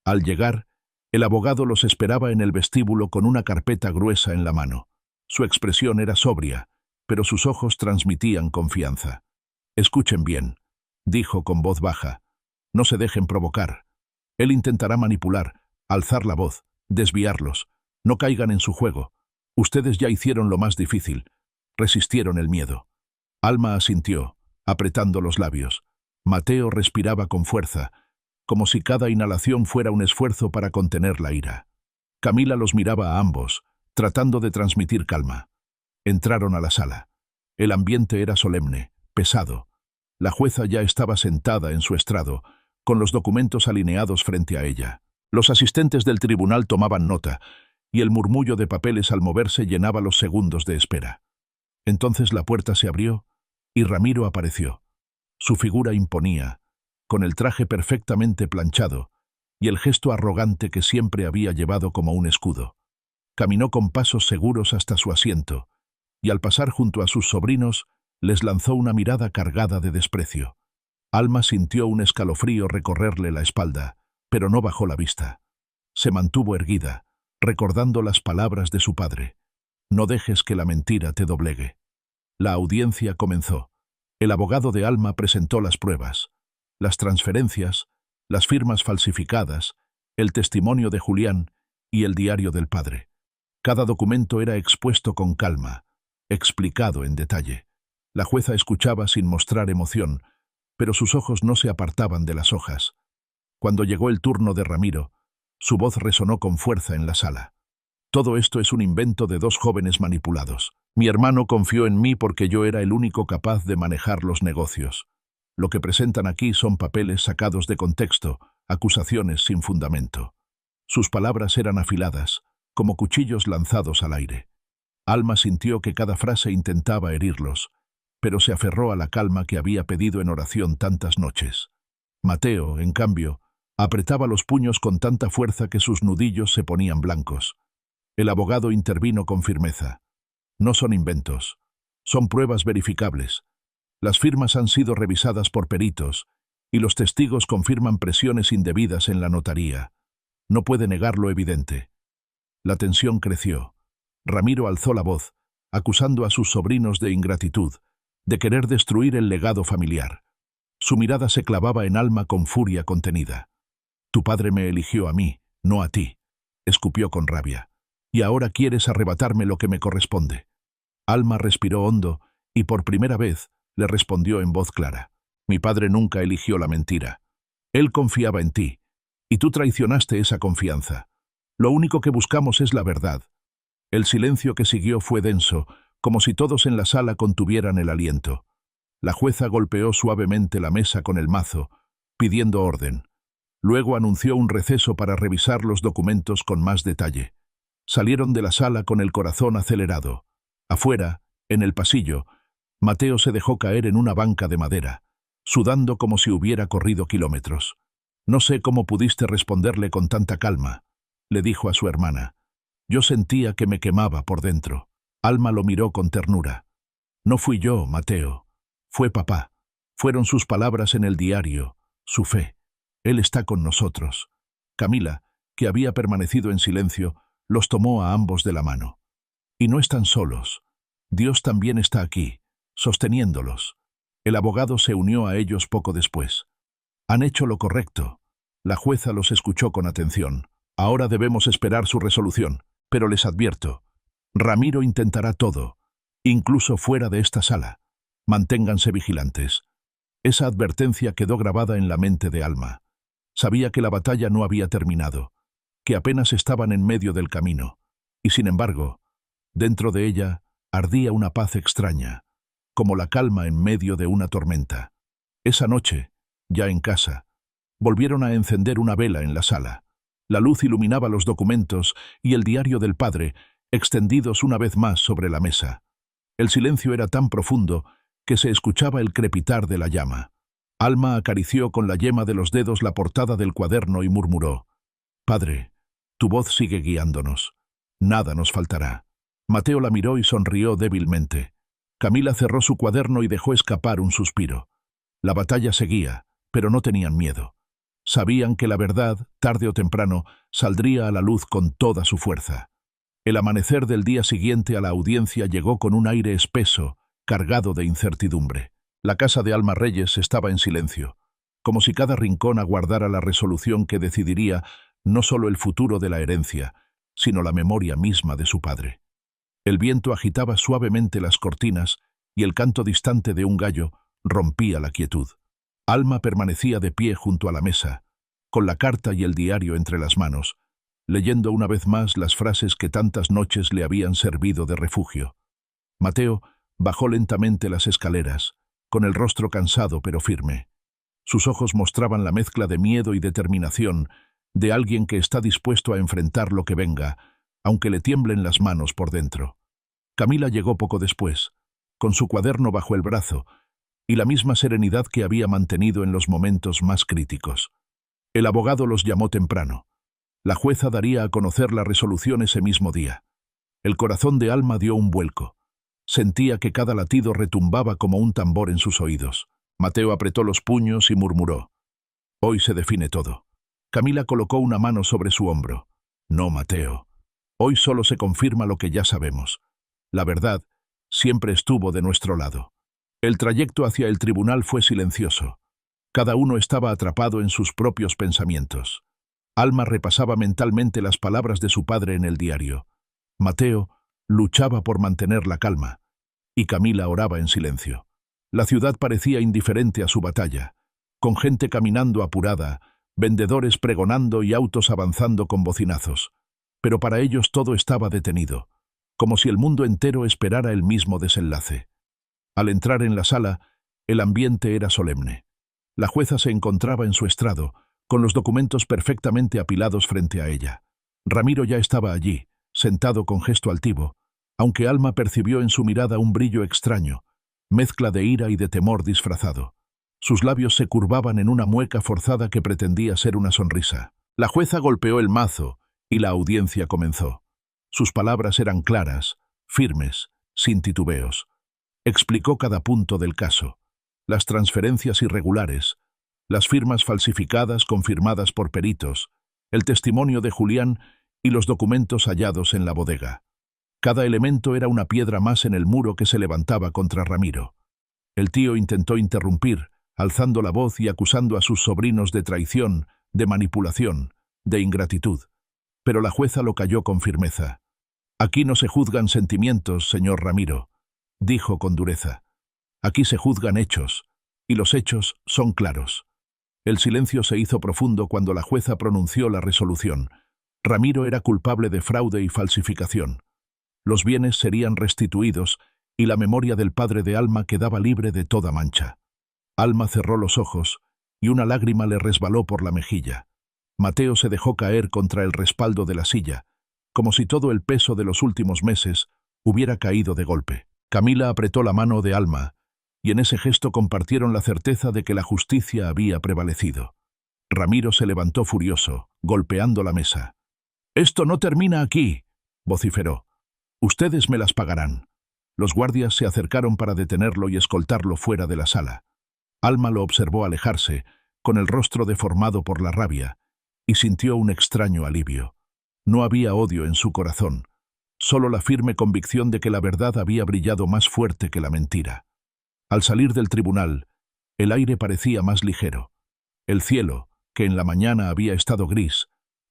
Al llegar, el abogado los esperaba en el vestíbulo con una carpeta gruesa en la mano. Su expresión era sobria, pero sus ojos transmitían confianza. «Escuchen bien», dijo con voz baja. «No se dejen provocar. Él intentará manipular, alzar la voz, desviarlos. No caigan en su juego. Ustedes ya hicieron lo más difícil. Resistieron el miedo». Alma asintió, apretando los labios. Mateo respiraba con fuerza, como si cada inhalación fuera un esfuerzo para contener la ira. Camila los miraba a ambos, tratando de transmitir calma. Entraron a la sala. El ambiente era solemne, pesado. La jueza ya estaba sentada en su estrado, con los documentos alineados frente a ella. Los asistentes del tribunal tomaban nota, y el murmullo de papeles al moverse llenaba los segundos de espera. Entonces la puerta se abrió, y Ramiro apareció. Su figura imponía, con el traje perfectamente planchado y el gesto arrogante que siempre había llevado como un escudo. Caminó con pasos seguros hasta su asiento, y al pasar junto a sus sobrinos, les lanzó una mirada cargada de desprecio. Alma sintió un escalofrío recorrerle la espalda, pero no bajó la vista. Se mantuvo erguida, recordando las palabras de su padre. No dejes que la mentira te doblegue. La audiencia comenzó. El abogado de Alma presentó las pruebas, las transferencias, las firmas falsificadas, el testimonio de Julián y el diario del padre. Cada documento era expuesto con calma, explicado en detalle. La jueza escuchaba sin mostrar emoción, pero sus ojos no se apartaban de las hojas. Cuando llegó el turno de Ramiro, su voz resonó con fuerza en la sala. Todo esto es un invento de dos jóvenes manipulados. Mi hermano confió en mí porque yo era el único capaz de manejar los negocios. Lo que presentan aquí son papeles sacados de contexto, acusaciones sin fundamento. Sus palabras eran afiladas, como cuchillos lanzados al aire. Alma sintió que cada frase intentaba herirlos, pero se aferró a la calma que había pedido en oración tantas noches. Mateo, en cambio, apretaba los puños con tanta fuerza que sus nudillos se ponían blancos. El abogado intervino con firmeza. No son inventos, son pruebas verificables. Las firmas han sido revisadas por peritos, y los testigos confirman presiones indebidas en la notaría. No puede negar lo evidente. La tensión creció. Ramiro alzó la voz, acusando a sus sobrinos de ingratitud, de querer destruir el legado familiar. Su mirada se clavaba en Alma con furia contenida. Tu padre me eligió a mí, no a ti, escupió con rabia. Y ahora quieres arrebatarme lo que me corresponde. Alma respiró hondo y por primera vez le respondió en voz clara. Mi padre nunca eligió la mentira. Él confiaba en ti, y tú traicionaste esa confianza. Lo único que buscamos es la verdad. El silencio que siguió fue denso, como si todos en la sala contuvieran el aliento. La jueza golpeó suavemente la mesa con el mazo, pidiendo orden. Luego anunció un receso para revisar los documentos con más detalle. Salieron de la sala con el corazón acelerado. Afuera, en el pasillo, Mateo se dejó caer en una banca de madera, sudando como si hubiera corrido kilómetros. No sé cómo pudiste responderle con tanta calma, le dijo a su hermana. Yo sentía que me quemaba por dentro. Alma lo miró con ternura. No fui yo, Mateo. Fue papá. Fueron sus palabras en el diario, su fe. Él está con nosotros. Camila, que había permanecido en silencio, los tomó a ambos de la mano. Y no están solos. Dios también está aquí, sosteniéndolos. El abogado se unió a ellos poco después. Han hecho lo correcto. La jueza los escuchó con atención. Ahora debemos esperar su resolución, pero les advierto. Ramiro intentará todo, incluso fuera de esta sala. Manténganse vigilantes. Esa advertencia quedó grabada en la mente de Alma. Sabía que la batalla no había terminado, que apenas estaban en medio del camino, y sin embargo, dentro de ella ardía una paz extraña, como la calma en medio de una tormenta. Esa noche, ya en casa, volvieron a encender una vela en la sala. La luz iluminaba los documentos y el diario del padre, extendidos una vez más sobre la mesa. El silencio era tan profundo que se escuchaba el crepitar de la llama. Alma acarició con la yema de los dedos la portada del cuaderno y murmuró: «Padre, tu voz sigue guiándonos. Nada nos faltará». Mateo la miró y sonrió débilmente. Camila cerró su cuaderno y dejó escapar un suspiro. La batalla seguía, pero no tenían miedo. Sabían que la verdad, tarde o temprano, saldría a la luz con toda su fuerza. El amanecer del día siguiente a la audiencia llegó con un aire espeso, cargado de incertidumbre. La casa de Alma Reyes estaba en silencio, como si cada rincón aguardara la resolución que decidiría no solo el futuro de la herencia, sino la memoria misma de su padre. El viento agitaba suavemente las cortinas y el canto distante de un gallo rompía la quietud. Alma permanecía de pie junto a la mesa, con la carta y el diario entre las manos, leyendo una vez más las frases que tantas noches le habían servido de refugio. Mateo bajó lentamente las escaleras, con el rostro cansado pero firme. Sus ojos mostraban la mezcla de miedo y determinación de alguien que está dispuesto a enfrentar lo que venga, aunque le tiemblen las manos por dentro. Camila llegó poco después, con su cuaderno bajo el brazo, y la misma serenidad que había mantenido en los momentos más críticos. El abogado los llamó temprano. La jueza daría a conocer la resolución ese mismo día. El corazón de Alma dio un vuelco. Sentía que cada latido retumbaba como un tambor en sus oídos. Mateo apretó los puños y murmuró: «Hoy se define todo». Camila colocó una mano sobre su hombro. «No, Mateo. Hoy solo se confirma lo que ya sabemos. La verdad siempre estuvo de nuestro lado». El trayecto hacia el tribunal fue silencioso. Cada uno estaba atrapado en sus propios pensamientos. Alma repasaba mentalmente las palabras de su padre en el diario. Mateo luchaba por mantener la calma, y Camila oraba en silencio. La ciudad parecía indiferente a su batalla, con gente caminando apurada, vendedores pregonando y autos avanzando con bocinazos. Pero para ellos todo estaba detenido, como si el mundo entero esperara el mismo desenlace. Al entrar en la sala, el ambiente era solemne. La jueza se encontraba en su estrado, con los documentos perfectamente apilados frente a ella. Ramiro ya estaba allí, sentado con gesto altivo, aunque Alma percibió en su mirada un brillo extraño, mezcla de ira y de temor disfrazado. Sus labios se curvaban en una mueca forzada que pretendía ser una sonrisa. La jueza golpeó el mazo y la audiencia comenzó. Sus palabras eran claras, firmes, sin titubeos. Explicó cada punto del caso: las transferencias irregulares, las firmas falsificadas confirmadas por peritos, el testimonio de Julián y los documentos hallados en la bodega. Cada elemento era una piedra más en el muro que se levantaba contra Ramiro. El tío intentó interrumpir, alzando la voz y acusando a sus sobrinos de traición, de manipulación, de ingratitud. Pero la jueza lo calló con firmeza. «Aquí no se juzgan sentimientos, señor Ramiro», dijo con dureza. «Aquí se juzgan hechos, y los hechos son claros». El silencio se hizo profundo cuando la jueza pronunció la resolución. Ramiro era culpable de fraude y falsificación. Los bienes serían restituidos y la memoria del padre de Alma quedaba libre de toda mancha. Alma cerró los ojos y una lágrima le resbaló por la mejilla. Mateo se dejó caer contra el respaldo de la silla, como si todo el peso de los últimos meses hubiera caído de golpe. Camila apretó la mano de Alma, y en ese gesto compartieron la certeza de que la justicia había prevalecido. Ramiro se levantó furioso, golpeando la mesa. «Esto no termina aquí», vociferó. «Ustedes me las pagarán». Los guardias se acercaron para detenerlo y escoltarlo fuera de la sala. Alma lo observó alejarse, con el rostro deformado por la rabia, y sintió un extraño alivio. No había odio en su corazón, solo la firme convicción de que la verdad había brillado más fuerte que la mentira. Al salir del tribunal, el aire parecía más ligero. El cielo, que en la mañana había estado gris,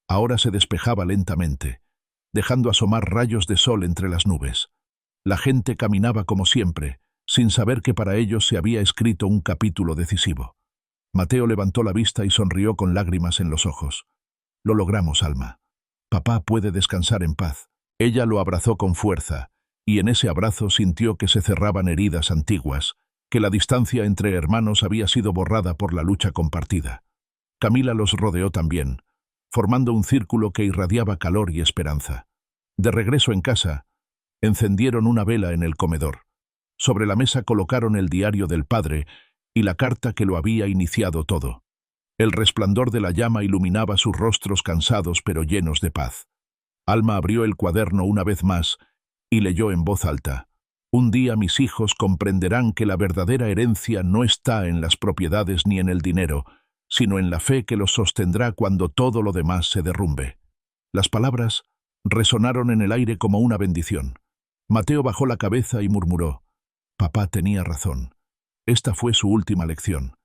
ahora se despejaba lentamente, dejando asomar rayos de sol entre las nubes. La gente caminaba como siempre, sin saber que para ellos se había escrito un capítulo decisivo. Mateo levantó la vista y sonrió con lágrimas en los ojos. «Lo logramos, Alma. Papá puede descansar en paz». Ella lo abrazó con fuerza, y en ese abrazo sintió que se cerraban heridas antiguas, que la distancia entre hermanos había sido borrada por la lucha compartida. Camila los rodeó también, formando un círculo que irradiaba calor y esperanza. De regreso en casa, encendieron una vela en el comedor. Sobre la mesa colocaron el diario del padre y la carta que lo había iniciado todo. El resplandor de la llama iluminaba sus rostros cansados pero llenos de paz. Alma abrió el cuaderno una vez más y leyó en voz alta: «Un día mis hijos comprenderán que la verdadera herencia no está en las propiedades ni en el dinero, sino en la fe que los sostendrá cuando todo lo demás se derrumbe». Las palabras resonaron en el aire como una bendición. Mateo bajó la cabeza y murmuró: «Papá tenía razón». Esta fue su última lección.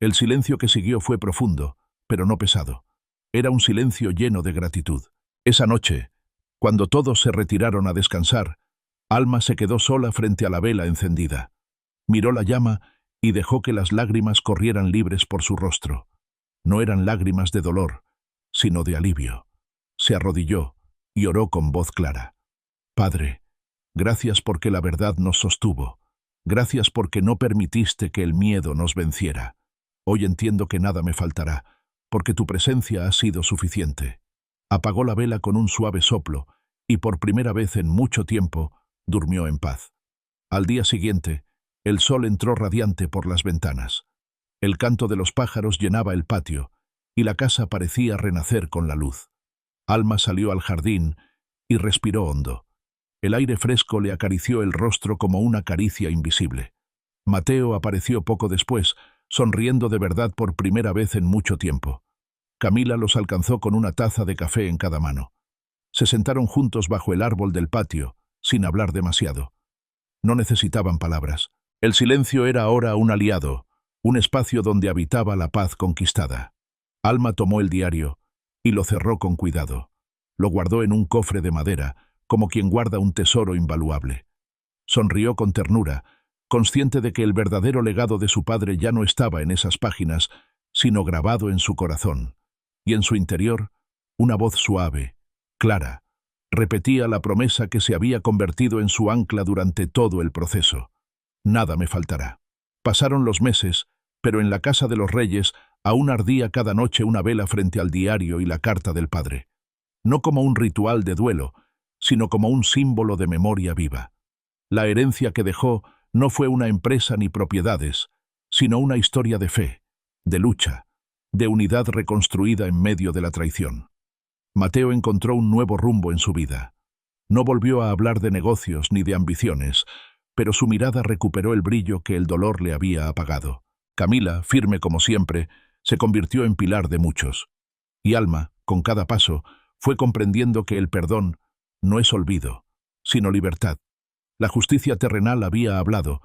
El silencio que siguió fue profundo, pero no pesado. Era un silencio lleno de gratitud. Esa noche, cuando todos se retiraron a descansar, Alma se quedó sola frente a la vela encendida. Miró la llama y dejó que las lágrimas corrieran libres por su rostro. No eran lágrimas de dolor, sino de alivio. Se arrodilló y oró con voz clara: «Padre, gracias porque la verdad nos sostuvo. Gracias porque no permitiste que el miedo nos venciera. Hoy entiendo que nada me faltará, porque tu presencia ha sido suficiente». Apagó la vela con un suave soplo y por primera vez en mucho tiempo durmió en paz. Al día siguiente, El sol entró radiante por las ventanas. El canto de los pájaros llenaba el patio, y la casa parecía renacer con la luz. Alma salió al jardín y respiró hondo. El aire fresco le acarició el rostro como una caricia invisible. Mateo apareció poco después, sonriendo de verdad por primera vez en mucho tiempo. Camila los alcanzó con una taza de café en cada mano. Se sentaron juntos bajo el árbol del patio, sin hablar demasiado. No necesitaban palabras. El silencio era ahora un aliado, un espacio donde habitaba la paz conquistada. Alma tomó el diario y lo cerró con cuidado. Lo guardó en un cofre de madera, como quien guarda un tesoro invaluable. Sonrió con ternura, consciente de que el verdadero legado de su padre ya no estaba en esas páginas, sino grabado en su corazón. Y en su interior, una voz suave, clara, repetía la promesa que se había convertido en su ancla durante todo el proceso. Nada me faltará. Pasaron los meses, pero en la casa de los Reyes aún ardía cada noche una vela frente al diario y la carta del padre. No como un ritual de duelo, sino como un símbolo de memoria viva. La herencia que dejó no fue una empresa ni propiedades, sino una historia de fe, de lucha, de unidad reconstruida en medio de la traición. Mateo encontró un nuevo rumbo en su vida. No volvió a hablar de negocios ni de ambiciones, pero su mirada recuperó el brillo que el dolor le había apagado. Camila, firme como siempre, se convirtió en pilar de muchos. Y Alma, con cada paso, fue comprendiendo que el perdón no es olvido, sino libertad. La justicia terrenal había hablado,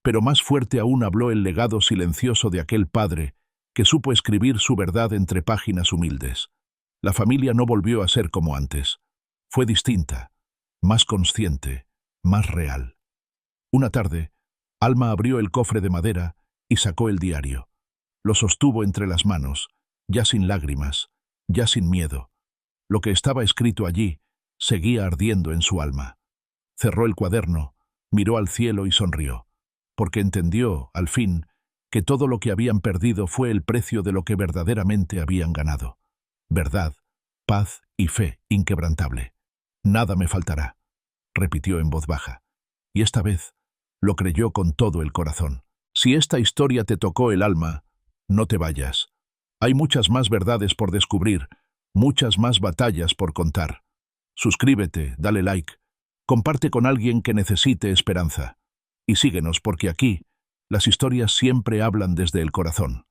pero más fuerte aún habló el legado silencioso de aquel padre que supo escribir su verdad entre páginas humildes. La familia no volvió a ser como antes. Fue distinta, más consciente, más real. Una tarde, Alma abrió el cofre de madera y sacó el diario. Lo sostuvo entre las manos, ya sin lágrimas, ya sin miedo. Lo que estaba escrito allí seguía ardiendo en su alma. Cerró el cuaderno, miró al cielo y sonrió, porque entendió, al fin, que todo lo que habían perdido fue el precio de lo que verdaderamente habían ganado. Verdad, paz y fe inquebrantable. Nada me faltará, repitió en voz baja. Y esta vez lo creyó con todo el corazón. Si esta historia te tocó el alma, no te vayas. Hay muchas más verdades por descubrir, muchas más batallas por contar. Suscríbete, dale like, comparte con alguien que necesite esperanza. Y síguenos porque aquí, las historias siempre hablan desde el corazón.